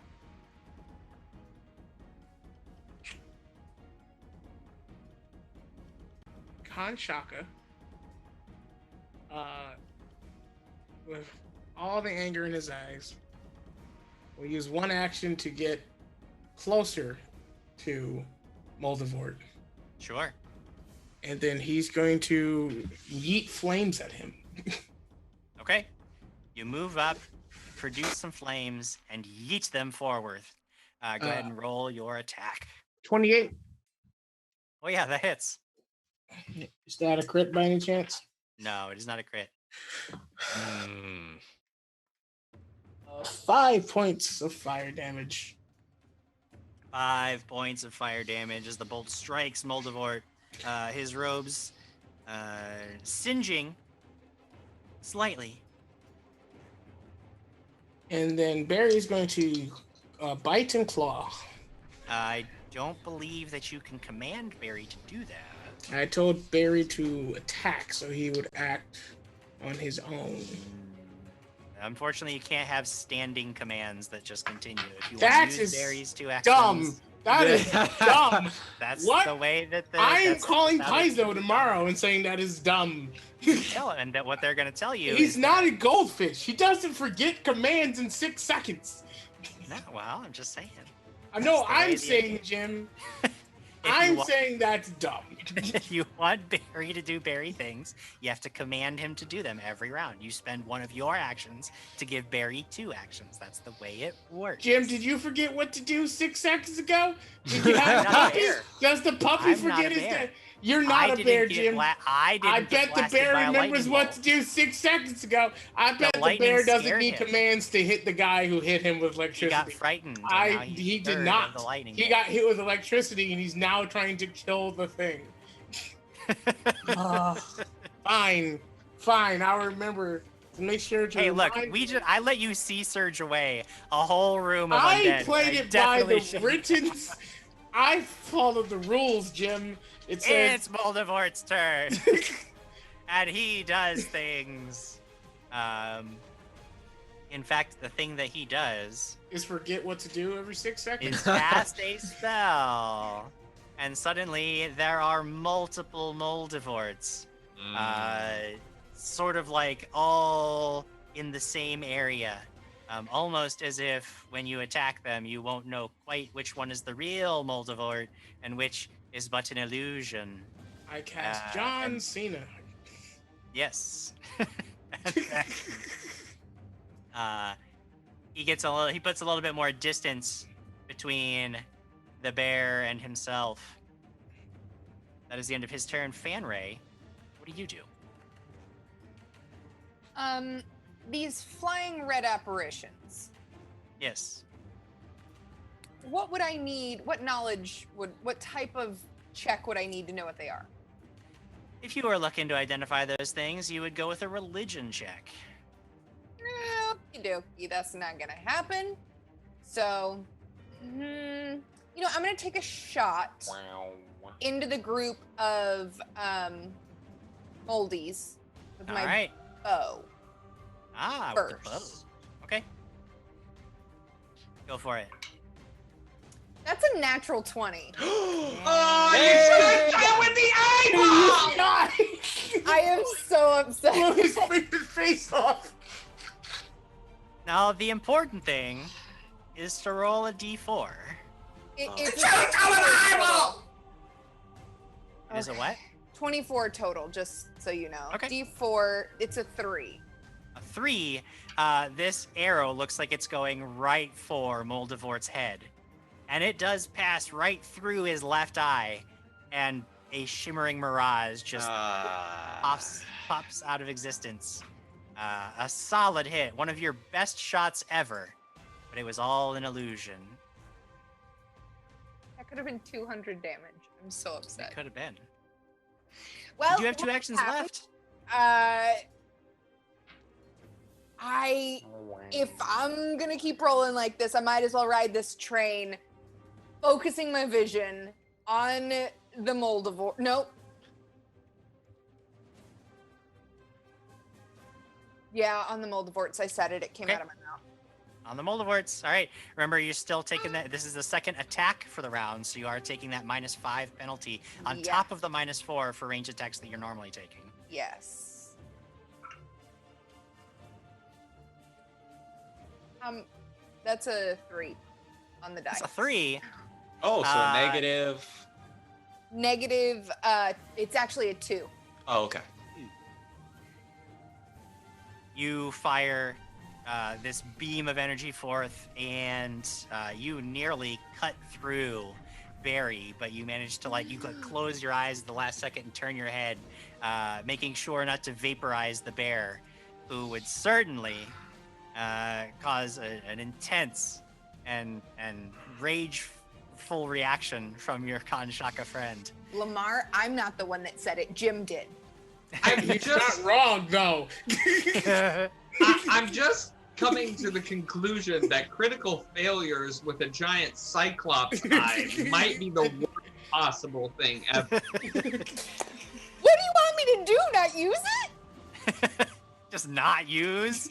Kanshaka, with all the anger in his eyes, will use 1 action to get closer to Moldivort. Sure. And then he's going to yeet flames at him. Okay. You move up, produce some flames, and yeet them forward. Go ahead and roll your attack. 28. Oh yeah, that hits. Is that a crit by any chance? No, it is not a crit. 5 points of fire damage. 5 points of fire damage as the bolt strikes Moldivort. His robes singeing slightly. And then Barry's going to bite and claw. I don't believe that you can command Barry to do that. I told Barry to attack, so he would act on his own. Unfortunately, you can't have standing commands that just continue. If you That want to use is Barry's 2 actions, dumb. That is dumb. That's What? the way that I am that's calling how they- Paizo tomorrow and saying that is dumb. And that what they're going to tell you He's is not a goldfish. He doesn't forget commands in 6 seconds. No, well, I'm just saying. I know That's the I'm way saying, Jim. If you I'm want- saying that's dumb. If you want Barry to do Barry things, you have to command him to do them every round. You spend one of your actions to give Barry 2 actions. That's the way it works. Jim, did you forget what to do 6 seconds ago? Did you have I'm a not a puppy? bear. Does the puppy I'm not forget a his bear. day? You're not a didn't bear, get Jim. I bet the blasted bear by a remembers lightning what bolt. to do 6 seconds ago. I bet the lightning bear doesn't scared need him. commands to hit the guy who hit him with He electricity. got frightened. and now he's He did scared of not. The lightning He bolt. got hit with electricity and he's now trying to kill the thing. Fine. I'll remember to make sure to Hey, look, remind I let you sea surge away a whole room of undead. I played it by definitely the should- written. I followed the rules, Jim. It says It's Moldivort's turn, and he does things. In fact, the thing that he does is forget what to do every 6 seconds. is cast a spell, and suddenly there are multiple Moldivorts, sort of like all in the same area. Almost as if when you attack them, you won't know quite which one is the real Moldivort and which is but an illusion. I cast John Cena. Yes. He puts a little bit more distance between the bear and himself. That is the end of his turn. Fanray, what do you do? These flying red apparitions. Yes. What would I need? What type of check would I need to know what they are? If you were looking to identify those things, you would go with a religion check. Okie dokie, that's not gonna happen. So, I'm gonna take a shot into the group of moldies with my bow. With the bow. Okay. Go for it. That's a natural 20. Oh, you should have done with the eyeball! I am so upset. Blow his freaking face off. Now, the important thing is to roll a d4. It's It is a what? 24 total, just so you know. Okay. D4, it's a 3. A 3. This arrow looks like it's going right for Moldivort's head. And it does pass right through his left eye, and a shimmering mirage just pops out of existence. A solid hit, one of your best shots ever, but it was all an illusion. That could have been 200 damage. I'm so upset. It could have been. Well, You have 2 actions left. If I'm gonna keep rolling like this, I might as well ride this train, focusing my vision on the Moldivort. Nope. Yeah, on the Moldivorts. I said it. It came out of my mouth. On the Moldivorts. All right. Remember, you're still taking that. This is the second attack for the round, so you are taking that -5 penalty on top of the -4 for range attacks that you're normally taking. Yes. That's a 3 on the dice. That's a 3. Oh, so negative. Negative. It's actually a 2. Oh, okay. You fire this beam of energy forth, and you nearly cut through Barry, but you managed to you could close your eyes at the last second and turn your head, making sure not to vaporize the bear, who would certainly cause an intense and rageful reaction from your Kanshaka friend. Lamar, I'm not the one that said it. Jim did. He's not wrong, though. I'm just coming to the conclusion that critical failures with a giant cyclops eye might be the worst possible thing ever. What do you want me to do? Not use it? Just not use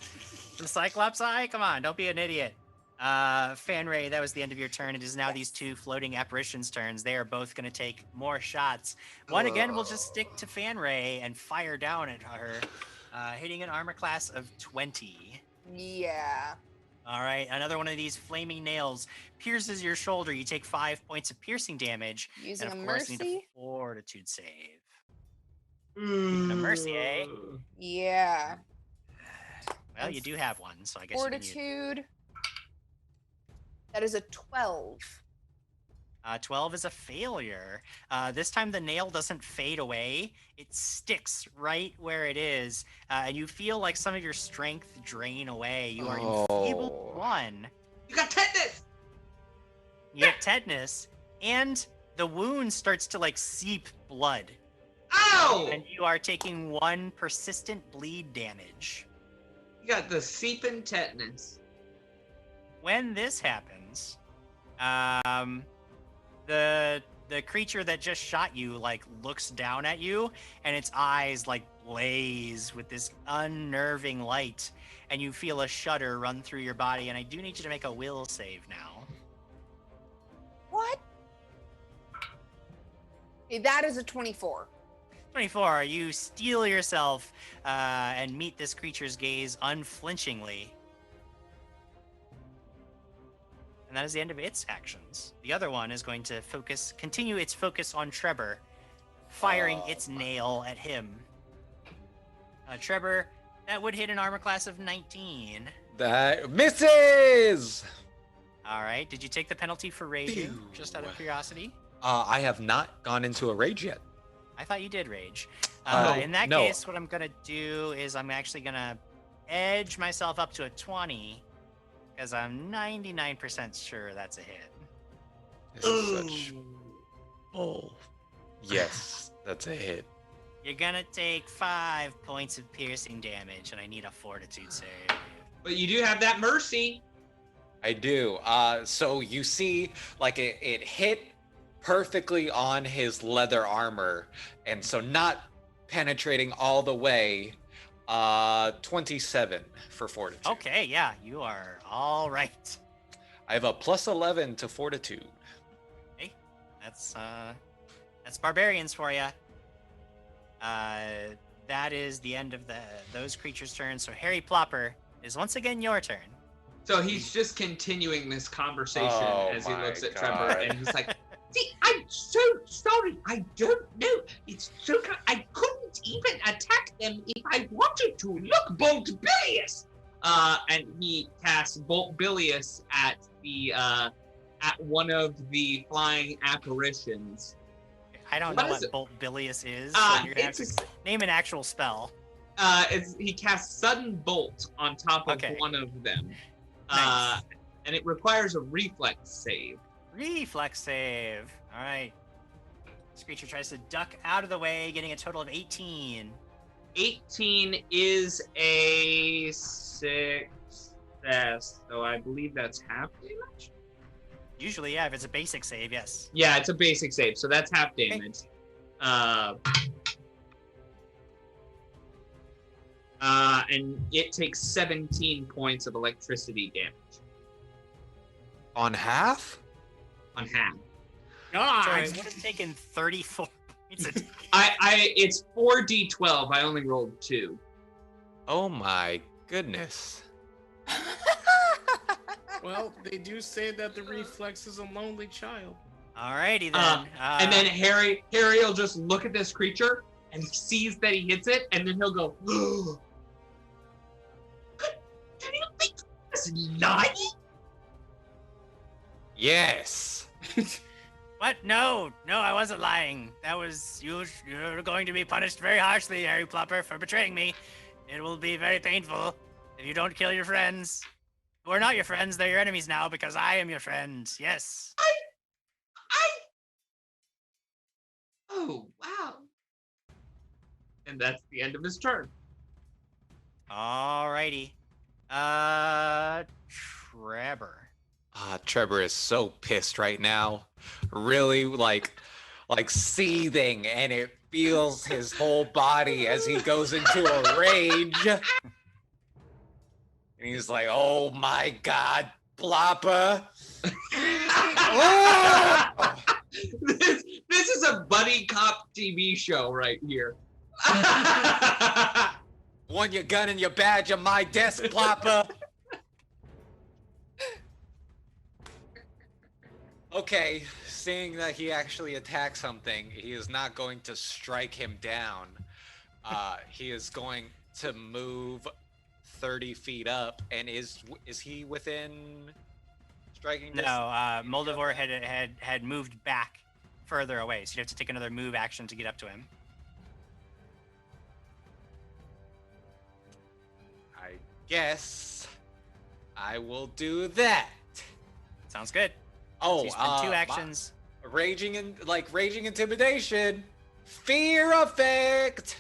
the Cyclops eye? Come on, don't be an idiot. Fanray, that was the end of your turn. It is now these 2 floating apparitions' turns. They are both going to take more shots. One again will just stick to Fanray and fire down at her, hitting an armor class of 20. Yeah. All right, another one of these flaming nails pierces your shoulder. You take 5 points of piercing damage. Using and of a course, need a mercy? fortitude save. Using a mercy, eh? Yeah. Well, you do have one, so I guess you can use it. Fortitude. That is a 12. 12 is a failure. This time the nail doesn't fade away. It sticks right where it is. And you feel like some of your strength drain away. You are enfeebled 1. You got tetanus! You get tetanus. And the wound starts to like seep blood. Ow! And you are taking 1 persistent bleed damage. You got the seeping tetanus. When this happens, the creature that just shot you like looks down at you, and its eyes like blaze with this unnerving light, and you feel a shudder run through your body. And I do need you to make a will save now. What? Okay, that is a 24. 24. You steel yourself and meet this creature's gaze unflinchingly. And that is the end of its actions. The other one is going to continue its focus on Trevor, firing its nail at him. Trevor, that would hit an armor class of 19. That misses! All right. Did you take the penalty for rage? Just out of curiosity? I have not gone into a rage yet. I thought you did rage. No, in that no. case, what I'm going to do is I'm actually going to edge myself up to a 20. Because I'm 99% sure that's a hit. This is such bull. Yes, that's a hit. You're gonna take 5 points of piercing damage, and I need a fortitude save. But you do have that mercy. I do. So you see, like it hit perfectly on his leather armor, and so not penetrating all the way. 27 for fortitude. Okay, yeah, you are all right. I have a plus 11 to fortitude. Hey, that's barbarians for you. That is the end of those creatures' turns. So Harry Plopper is once again your turn. So he's just continuing this conversation as he looks at Trevor, and he's like, "See, I'm so sorry. I don't know. It's so I couldn't even attack them if I wanted to. Look, Bolt Bilious!" And he casts Bolt Bilious at one of the flying apparitions. I don't know what Bolt Bilious is. So you're gonna have to name an actual spell. He casts Sudden Bolt on top of one of them. Nice. And it requires a reflex save. Reflex save. All right. This creature tries to duck out of the way, getting a total of 18. 18 is a success, so I believe that's half damage. Usually, yeah, if it's a basic save, yes. Yeah, it's a basic save, so that's half damage. And it takes 17 points of electricity damage. On half? On half. God! So it would have taken 34 points of it's 4d12. I only rolled 2. Oh my goodness. Well, they do say that the reflex is a lonely child. Alrighty then. And then Harry will just look at this creature and sees that he hits it, and then he'll go, "Do you think that's lying?" Yes. What? No, I wasn't lying. That was you're going to be punished very harshly, Harry Plopper, for betraying me. It will be very painful if you don't kill your friends. Who are not your friends, they're your enemies now because I am your friend. Yes. Oh, wow. And that's the end of his turn. Alrighty. Trevor. Trevor is so pissed right now. Really like seething, and it feels his whole body as he goes into a rage. And he's like, "Oh my God, Plopper." This is a buddy cop TV show right here. Want your gun and your badge on my desk, Plopper. Okay, seeing that he actually attacked something, he is not going to strike him down. He is going to move 30 feet up, and is he within striking distance? No, Moldivort had moved back further away, so you have to take another move action to get up to him. I guess I will do that. Sounds good. Oh, so you spend 2 actions. Raging intimidation, fear effect.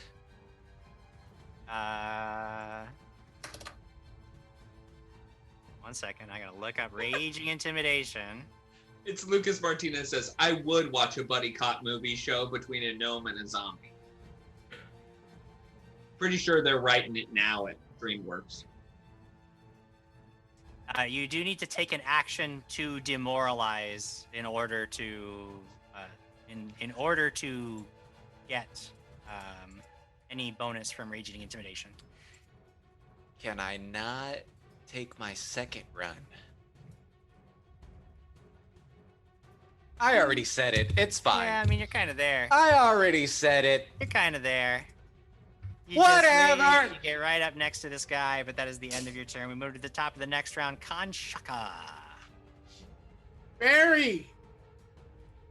One second, I gotta look up raging intimidation. It's Lucas Martinez says, I would watch a buddy cop movie show between a gnome and a zombie. Pretty sure they're writing it now at DreamWorks. You do need to take an action to demoralize in order to in order to get any bonus from raging intimidation. Can I not take my second run? I already said it. It's fine. Yeah, I mean, you're kind of there. I already said it. You're kind of there. Whatever. You get right up next to this guy, but that is the end of your turn. We move to the top of the next round. Kanshaka. Barry,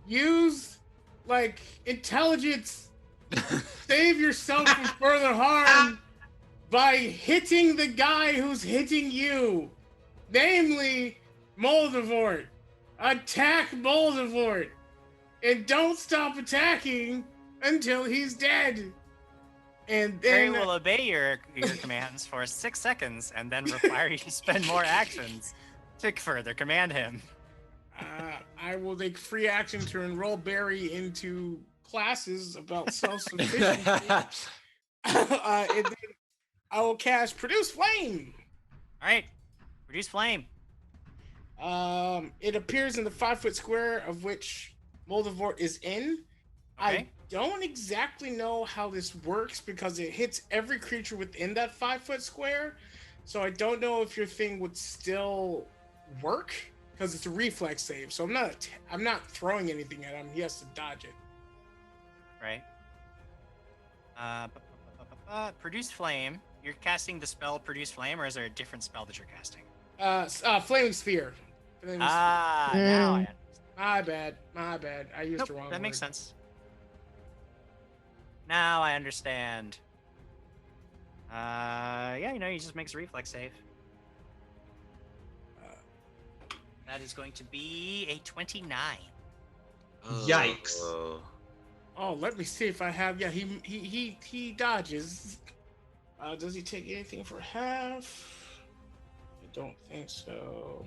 use like intelligence. Save yourself from further harm by hitting the guy who's hitting you, namely Moldivort. Attack Moldivort, and don't stop attacking until he's dead. And then Barry will obey your commands for 6 seconds, and then require you to spend more actions to further command him. I will take free action to enroll Barry into classes about self-sufficiency. And then I will cast Produce Flame. All right, Produce Flame. It appears in the 5-foot square of which Moldivort is in. Okay. I don't exactly know how this works because it hits every creature within that 5-foot square. So I don't know if your thing would still work because it's a reflex save. So I'm not throwing anything at him. He has to dodge it. Right. Produce Flame. You're casting the spell Produce Flame, or is there a different spell that you're casting? Flaming Sphere. Now I understand. My bad. I used the wrong word. That makes sense. Now I understand. Yeah, he just makes a reflex save. That is going to be a 29. Yikes. Oh, let me see if I have. Yeah, he dodges. Does he take anything for half? I don't think so.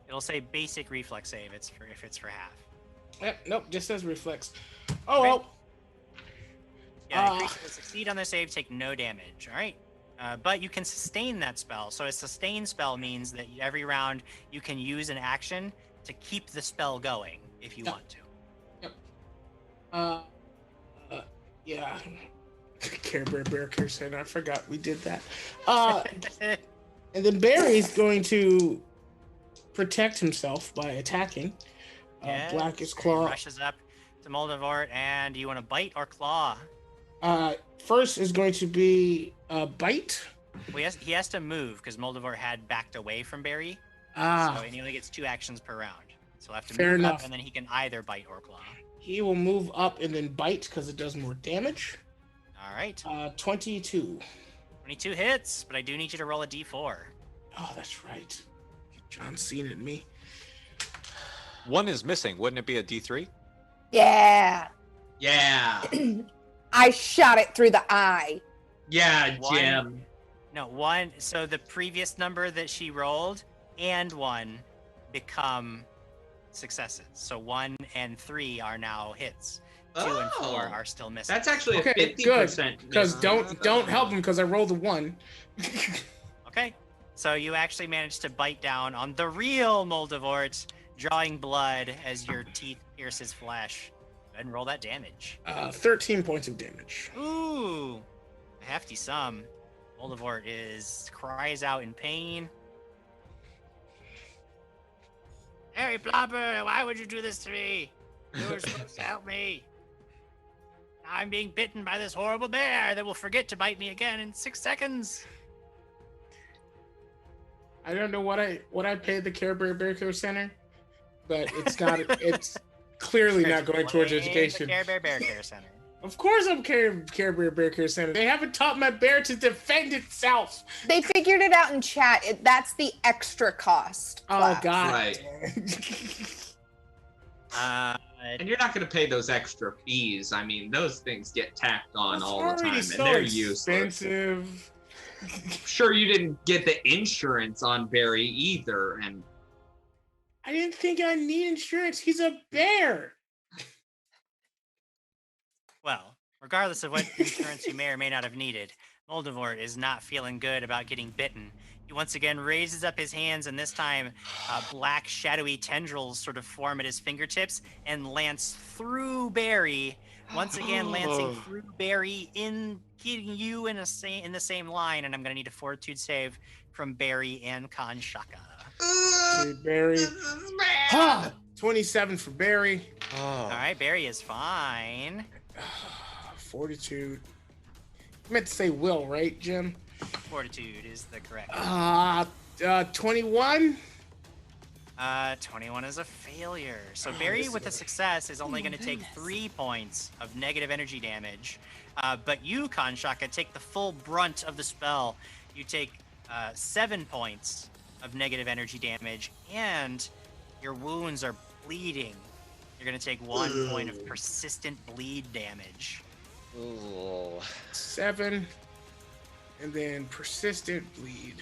It'll say basic reflex save. If it's for half. Yep. Nope. Just says reflex. Oh well. Yeah, the creature will succeed on the save, take no damage. All right. But you can sustain that spell. So a sustain spell means that every round you can use an action to keep the spell going if you want to. Yep. Yeah. Care Bear said, I forgot we did that. And then Barry's going to protect himself by attacking. Blackest Claw rushes up to Moldivort, and do you want to bite or claw? First is going to be bite. Well, he has to move because Moldivort had backed away from Barry. So he only gets 2 actions per round. So he'll have to move up, and then he can either bite or claw. He will move up and then bite because it does more damage. All right. 22. 22 hits, but I do need you to roll a d4. Oh, that's right. John Cena and me. 1 is missing. Wouldn't it be a D3? Yeah. Yeah. I shot it through the eye. Yeah, Jim. No, 1. So the previous number that she rolled and 1 become successes. So 1 and 3 are now hits. 2 and 4 are still missing. That's actually a 50%. Good. Because don't help him because I rolled a 1. Okay. So you actually managed to bite down on the real Moldivort, drawing blood as your teeth pierce his flesh. Go ahead and roll that damage. 13 points of damage. Ooh, a hefty sum. Moldivort cries out in pain. Barry Plopper, why would you do this to me? You were supposed to help me. Now I'm being bitten by this horrible bear that will forget to bite me again in 6 seconds. I don't know what I paid the Care Bear Care Center, but it's not. It's clearly not going towards education. The Care Bear Care Center. Of course, I'm Care Bear Care Center. They haven't taught my bear to defend itself. They figured it out in chat. That's the extra cost. Oh God! Right. And you're not going to pay those extra fees. I mean, those things get tacked on all the time, so and they're expensive. useless. Sure, you didn't get the insurance on Barry either, and I didn't think I need insurance. He's a bear. Well, regardless of what insurance you may or may not have needed, Moldivort is not feeling good about getting bitten. He once again raises up his hands, and this time black shadowy tendrils sort of form at his fingertips and lance through Barry. Once again, lancing through Barry, getting you in the same line, and I'm gonna need a fortitude save from Barry and Kanshaka. Okay, Barry. 27 for Barry. All right, Barry is fine. Fortitude. I meant to say will, right, Jim? Fortitude is the correct. 21. 21 is a failure. So Barry with a success is only going to take 3 points of negative energy damage. But you, Kanshaka, take the full brunt of the spell. You take 7 points of negative energy damage, and your wounds are bleeding. You're going to take 1 point of persistent bleed damage. Ooh. 7. And then persistent bleed.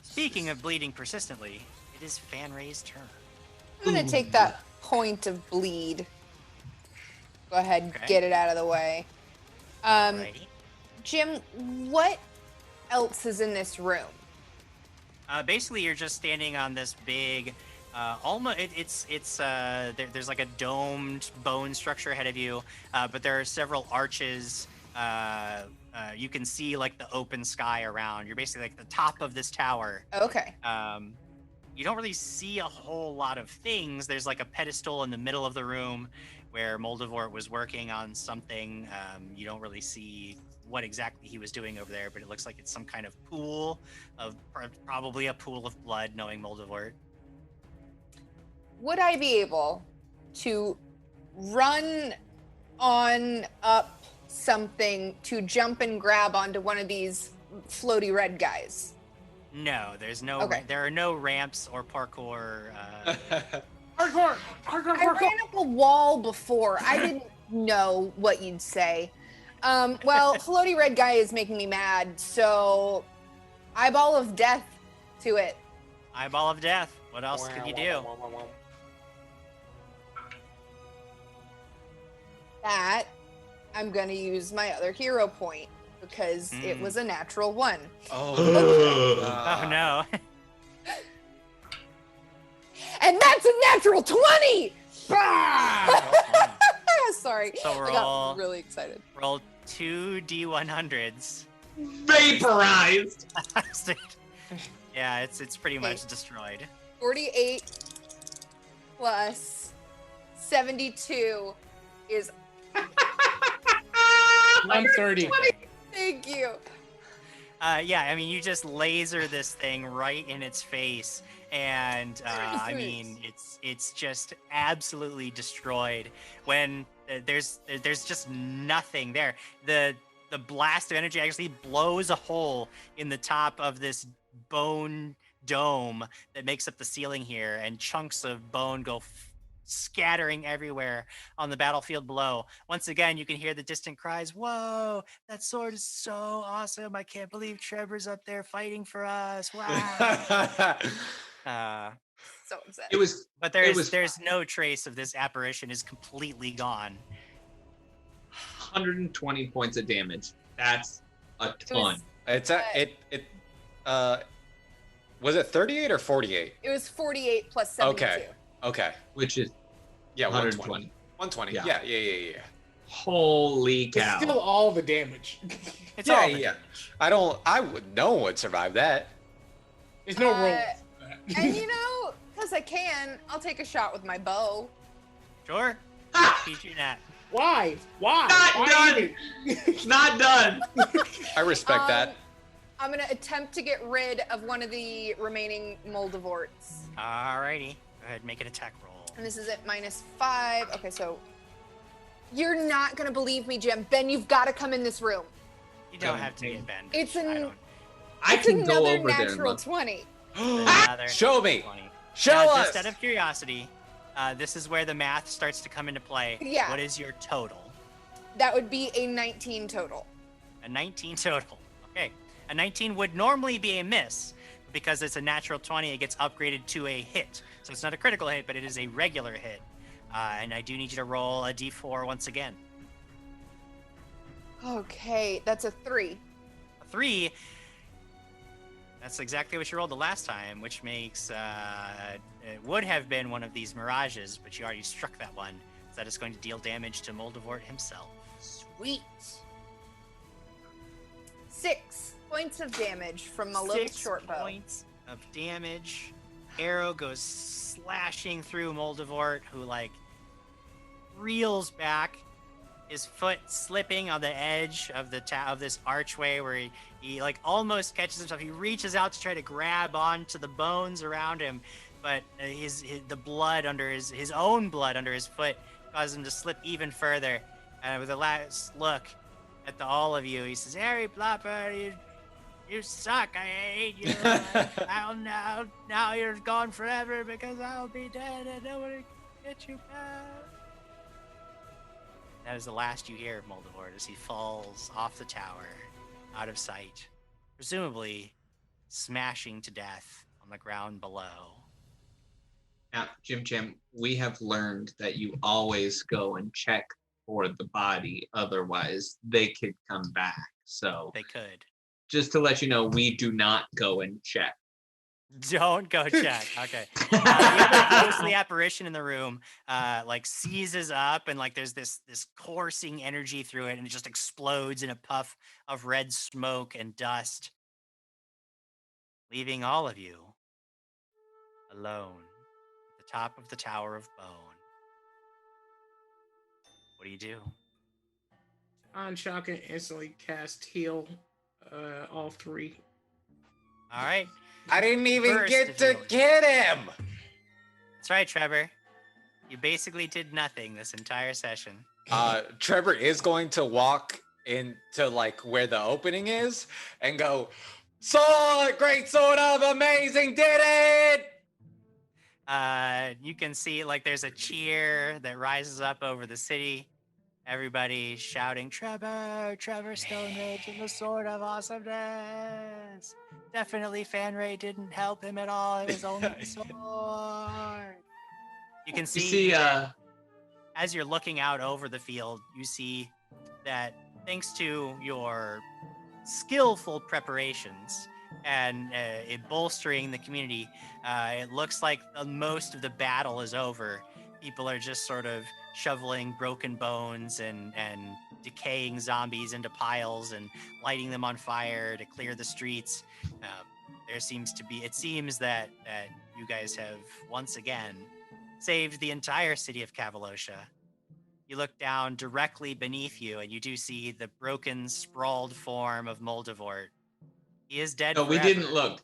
Speaking of bleeding persistently, it is Fanray's turn. I'm going to take that point of bleed. Go ahead and get it out of the way. Jim, what else is in this room? Basically, you're just standing on this big, there's like a domed bone structure ahead of you, but there are several arches. You can see like the open sky around. You're basically like the top of this tower. Okay. You don't really see a whole lot of things. There's like a pedestal in the middle of the room where Moldivort was working on something. You don't really see what exactly he was doing over there, but it looks like it's some kind of pool of probably a pool of blood, knowing Moldivort. Would I be able to run on up something to jump and grab onto one of these floaty red guys? No, there's no. Okay. There are no ramps or parkour. Parkour! I ran up a wall before. I didn't know what you'd say. Well, floaty red guy is making me mad, so eyeball of death to it. Eyeball of death. What else could you do? That I'm gonna use my other hero point because it was a natural 1. Oh no. And that's a natural 20! Sorry. So I got really excited. Roll 2 D100s. Vaporized! Yeah, it's pretty much destroyed. 48 plus 72 is 130. Thank you. Yeah, I mean, you just laser this thing right in its face, and I mean, it's just absolutely destroyed. When there's just nothing there. The blast of energy actually blows a hole in the top of this bone dome that makes up the ceiling here, and chunks of bone go scattering everywhere on the battlefield below. Once again, you can hear the distant cries, "Whoa, that sword is so awesome. I can't believe Trevor's up there fighting for us. Wow." So upset. But there's no trace of this apparition. Is completely gone. 120 points of damage. That's a ton. Was it 38 or 48? It was 48 plus 72. Okay. Which is 120. 120. Yeah. Holy cow. It's still all the damage. It's all the damage. No one would survive that. There's no roll. And because unless I can, I'll take a shot with my bow. Sure. Keep shooting at. Why? Why? Not done. Not done. I respect that. I'm gonna attempt to get rid of one of the remaining Moldivorts. Alrighty. Go ahead, make an attack roll. And this is at -5. Okay, so you're not gonna believe me, Jim. Ben, you've got to come in this room. You don't have to get Ben. It's an. I can go another over there. natural 20. Show me. 20. Show now, us. Just out of curiosity, this is where the math starts to come into play. Yeah. What is your total? That would be a 19 total. A 19 total. Okay. A 19 would normally be a miss. Because it's a natural 20, it gets upgraded to a hit. So it's not a critical hit, but it is a regular hit. And I do need you to roll a d4 once again. Okay, that's a 3. A 3. That's exactly what you rolled the last time, which makes it would have been one of these mirages, but you already struck that one. So that is going to deal damage to Moldivort himself. Sweet. 6 points of damage from my little short bow. 6 points of damage. Arrow goes slashing through Moldivort, who like reels back, his foot slipping on the edge of the of this archway where he like almost catches himself. He reaches out to try to grab onto the bones around him, but the blood under his own blood under his foot causes him to slip even further. And with a last look at all of you, he says, "Harry Plopper, you suck. I hate you. I'll now you're gone forever because I'll be dead and nobody can get you back." That is the last you hear of Moldivort as he falls off the tower, out of sight, presumably smashing to death on the ground below. Now, Jim, we have learned that you always go and check for the body, otherwise they could come back. So they could. Just to let you know, we do not go and check. Don't go check. Okay. The other ghostly apparition in the room, like seizes up, and like there's this coursing energy through it, and it just explodes in a puff of red smoke and dust, leaving all of you alone at the top of the Tower of Bone. What do you do? On shock and instantly cast heal, all 3. All right. I didn't even get to get him. That's right, Trevor. You basically did nothing this entire session. Trevor is going to walk into like where the opening is and go, "Sword, great sword of amazing, did it!" You can see like there's a cheer that rises up over the city. Everybody shouting, "Trevor, Trevor Stoneridge and the Sword of Awesomeness." Definitely Fanray didn't help him at all. It was only the sword. You can see, as you're looking out over the field, you see that thanks to your skillful preparations and it bolstering the community, it looks like most of the battle is over. People are just sort of shoveling broken bones and decaying zombies into piles and lighting them on fire to clear the streets. It seems that you guys have once again saved the entire city of Kavalosha. You look down directly beneath you and you do see the broken, sprawled form of Moldivort. He is dead forever. We didn't look.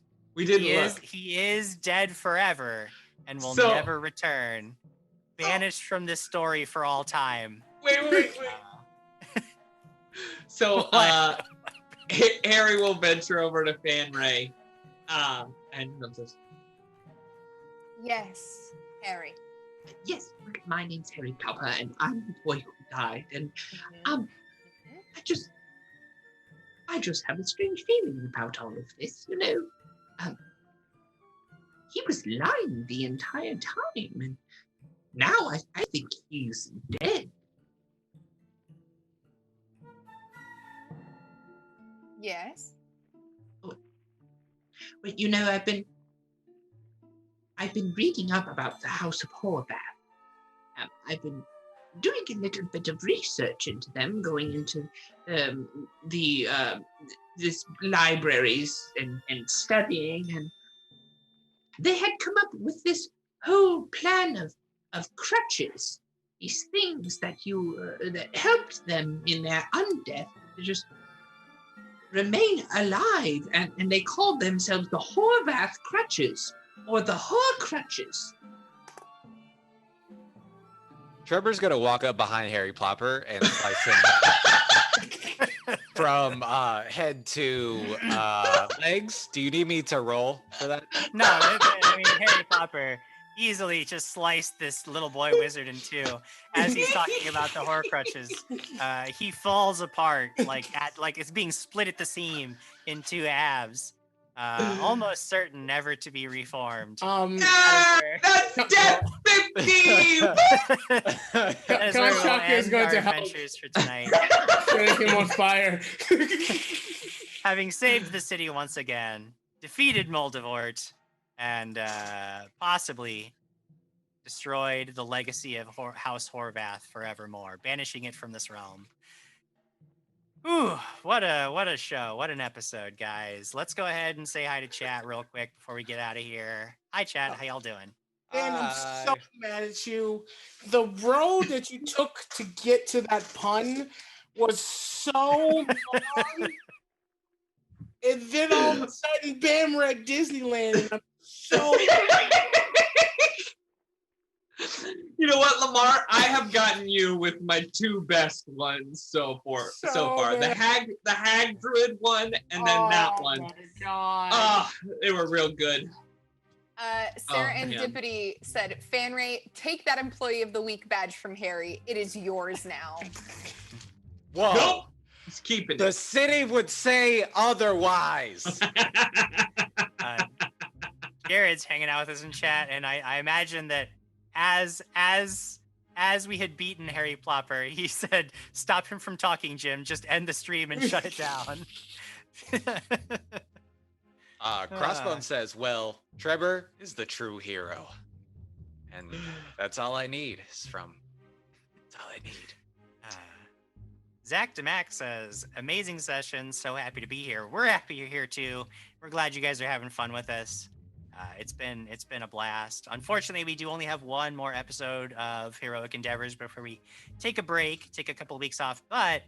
He is dead forever and will never return. Banished from this story for all time. Wait. So, Harry will venture over to Fanray, and says, "Yes, Harry." "Yes, my name's Harry Cowper, and I'm the boy who died. And I just have a strange feeling about all of this. You know, he was lying the entire time, and now I think he's dead." Yes. But you know, I've been reading up about the House of Horvath. I've been doing a little bit of research into them, going into this libraries and studying, and they had come up with this whole plan of crutches, these things that that helped them in their undeath to just remain alive, and they called themselves the Horvath Crutches, or the Horcrutches. Trevor's gonna walk up behind Harry Plopper and slice him from head to legs. Do you need me to roll for that? No, I mean Harry Plopper easily just sliced this little boy wizard in two as he's talking about the Horcrutches. He falls apart like it's being split at the seam in two halves. Almost certain never to be reformed. That's death 50! That is where we'll end our adventures for tonight. Setting him on fire. Having saved the city once again, defeated Moldivort, and possibly destroyed the legacy of House Horvath forevermore, banishing it from this realm. Ooh, what a show. What an episode, guys. Let's go ahead and say hi to chat real quick before we get out of here. Hi, chat. How y'all doing? Man, I'm so mad at you. The road that you took to get to that pun was so long. And then all of a sudden, bam, we're at Disneyland. And I'm so... You know what, Lamar? I have gotten you with my two best ones so far. The hag druid one, and then that one. Oh my god! They were real good. Serendipity said, "Fanray, take that Employee of the Week badge from Harry. It is yours now." Whoa! Nope. He's keeping it. The city would say otherwise. Jared's hanging out with us in chat, and I imagine that as we had beaten Harry Plopper, he said, "Stop him from talking, Jim. Just end the stream and shut it down." Crossbone says, "Well, Trevor is the true hero, and that's all I need. That's all I need." Zach DeMac says, "Amazing session. So happy to be here. We're happy you're here too. We're glad you guys are having fun with us. It's been a blast. Unfortunately, we do only have one more episode of Heroic Endeavors before we take a break, take a couple of weeks off. But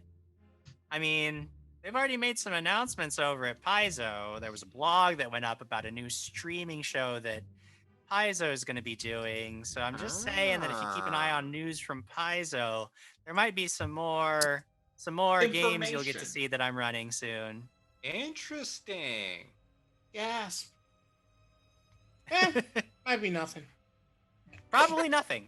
I mean, they've already made some announcements over at Paizo. There was a blog that went up about a new streaming show that Paizo is going to be doing. So I'm just saying that if you keep an eye on news from Paizo, there might be some more games you'll get to see that I'm running soon." Interesting. Gasp. Might be nothing. Probably nothing.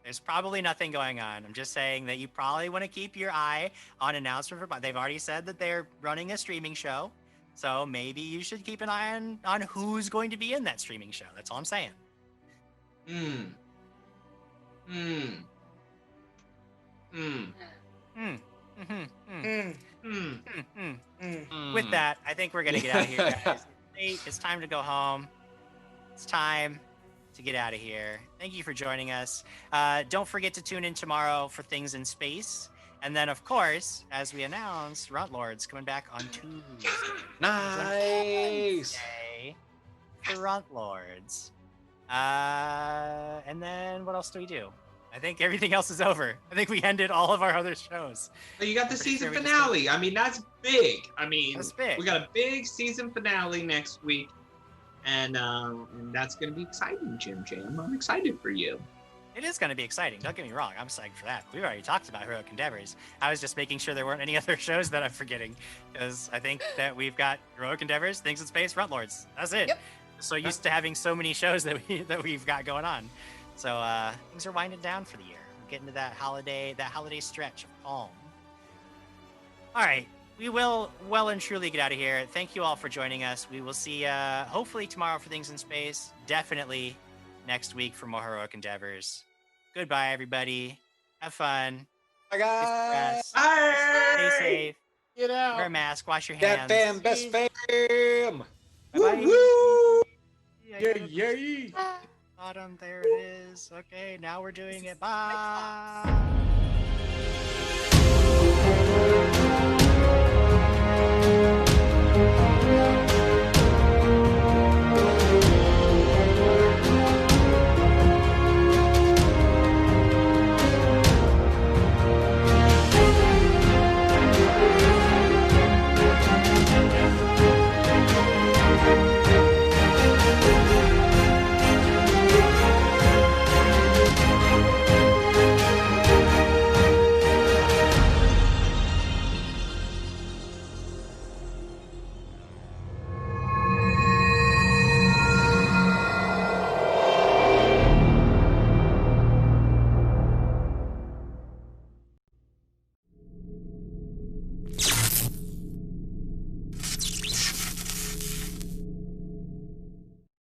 There's probably nothing going on. I'm just saying that you probably want to keep your eye on announcement for. They've already said that they're running a streaming show, so maybe you should keep an eye on who's going to be in that streaming show. That's all I'm saying. With that, I think we're gonna get out of here, guys. It's time to go home. It's time to get out of here. Thank you for joining us. Don't forget to tune in tomorrow for Things in Space. And then, of course, as we announced, Runtlord's coming back on Tuesday. Nice! For Runtlords. And then what else do we do? I think everything else is over. I think we ended all of our other shows. But you got the season finale. I mean, that's big. That's big. We got a big season finale next week. And that's going to be exciting, Jim Jam. I'm excited for you. It is going to be exciting. Don't get me wrong. I'm excited for that. We've already talked about Heroic Endeavors. I was just making sure there weren't any other shows that I'm forgetting. Because I think that we've got Heroic Endeavors, Things in Space, Frontlords. That's it. Yep. So used to having so many shows that we've got going on. So things are winding down for the year. We're getting to that holiday stretch of calm. All right. We will well and truly get out of here. Thank you all for joining us. We will see hopefully tomorrow for Things in Space. Definitely next week for more Heroic Endeavors. Goodbye, everybody. Have fun. Bye, guys. Stay safe. Get out. Wear a mask. Wash your hands. That fam, best fam. Bye-bye. Woo-hoo. Yay. Bottom, there it is. Okay, now we're doing it. Bye.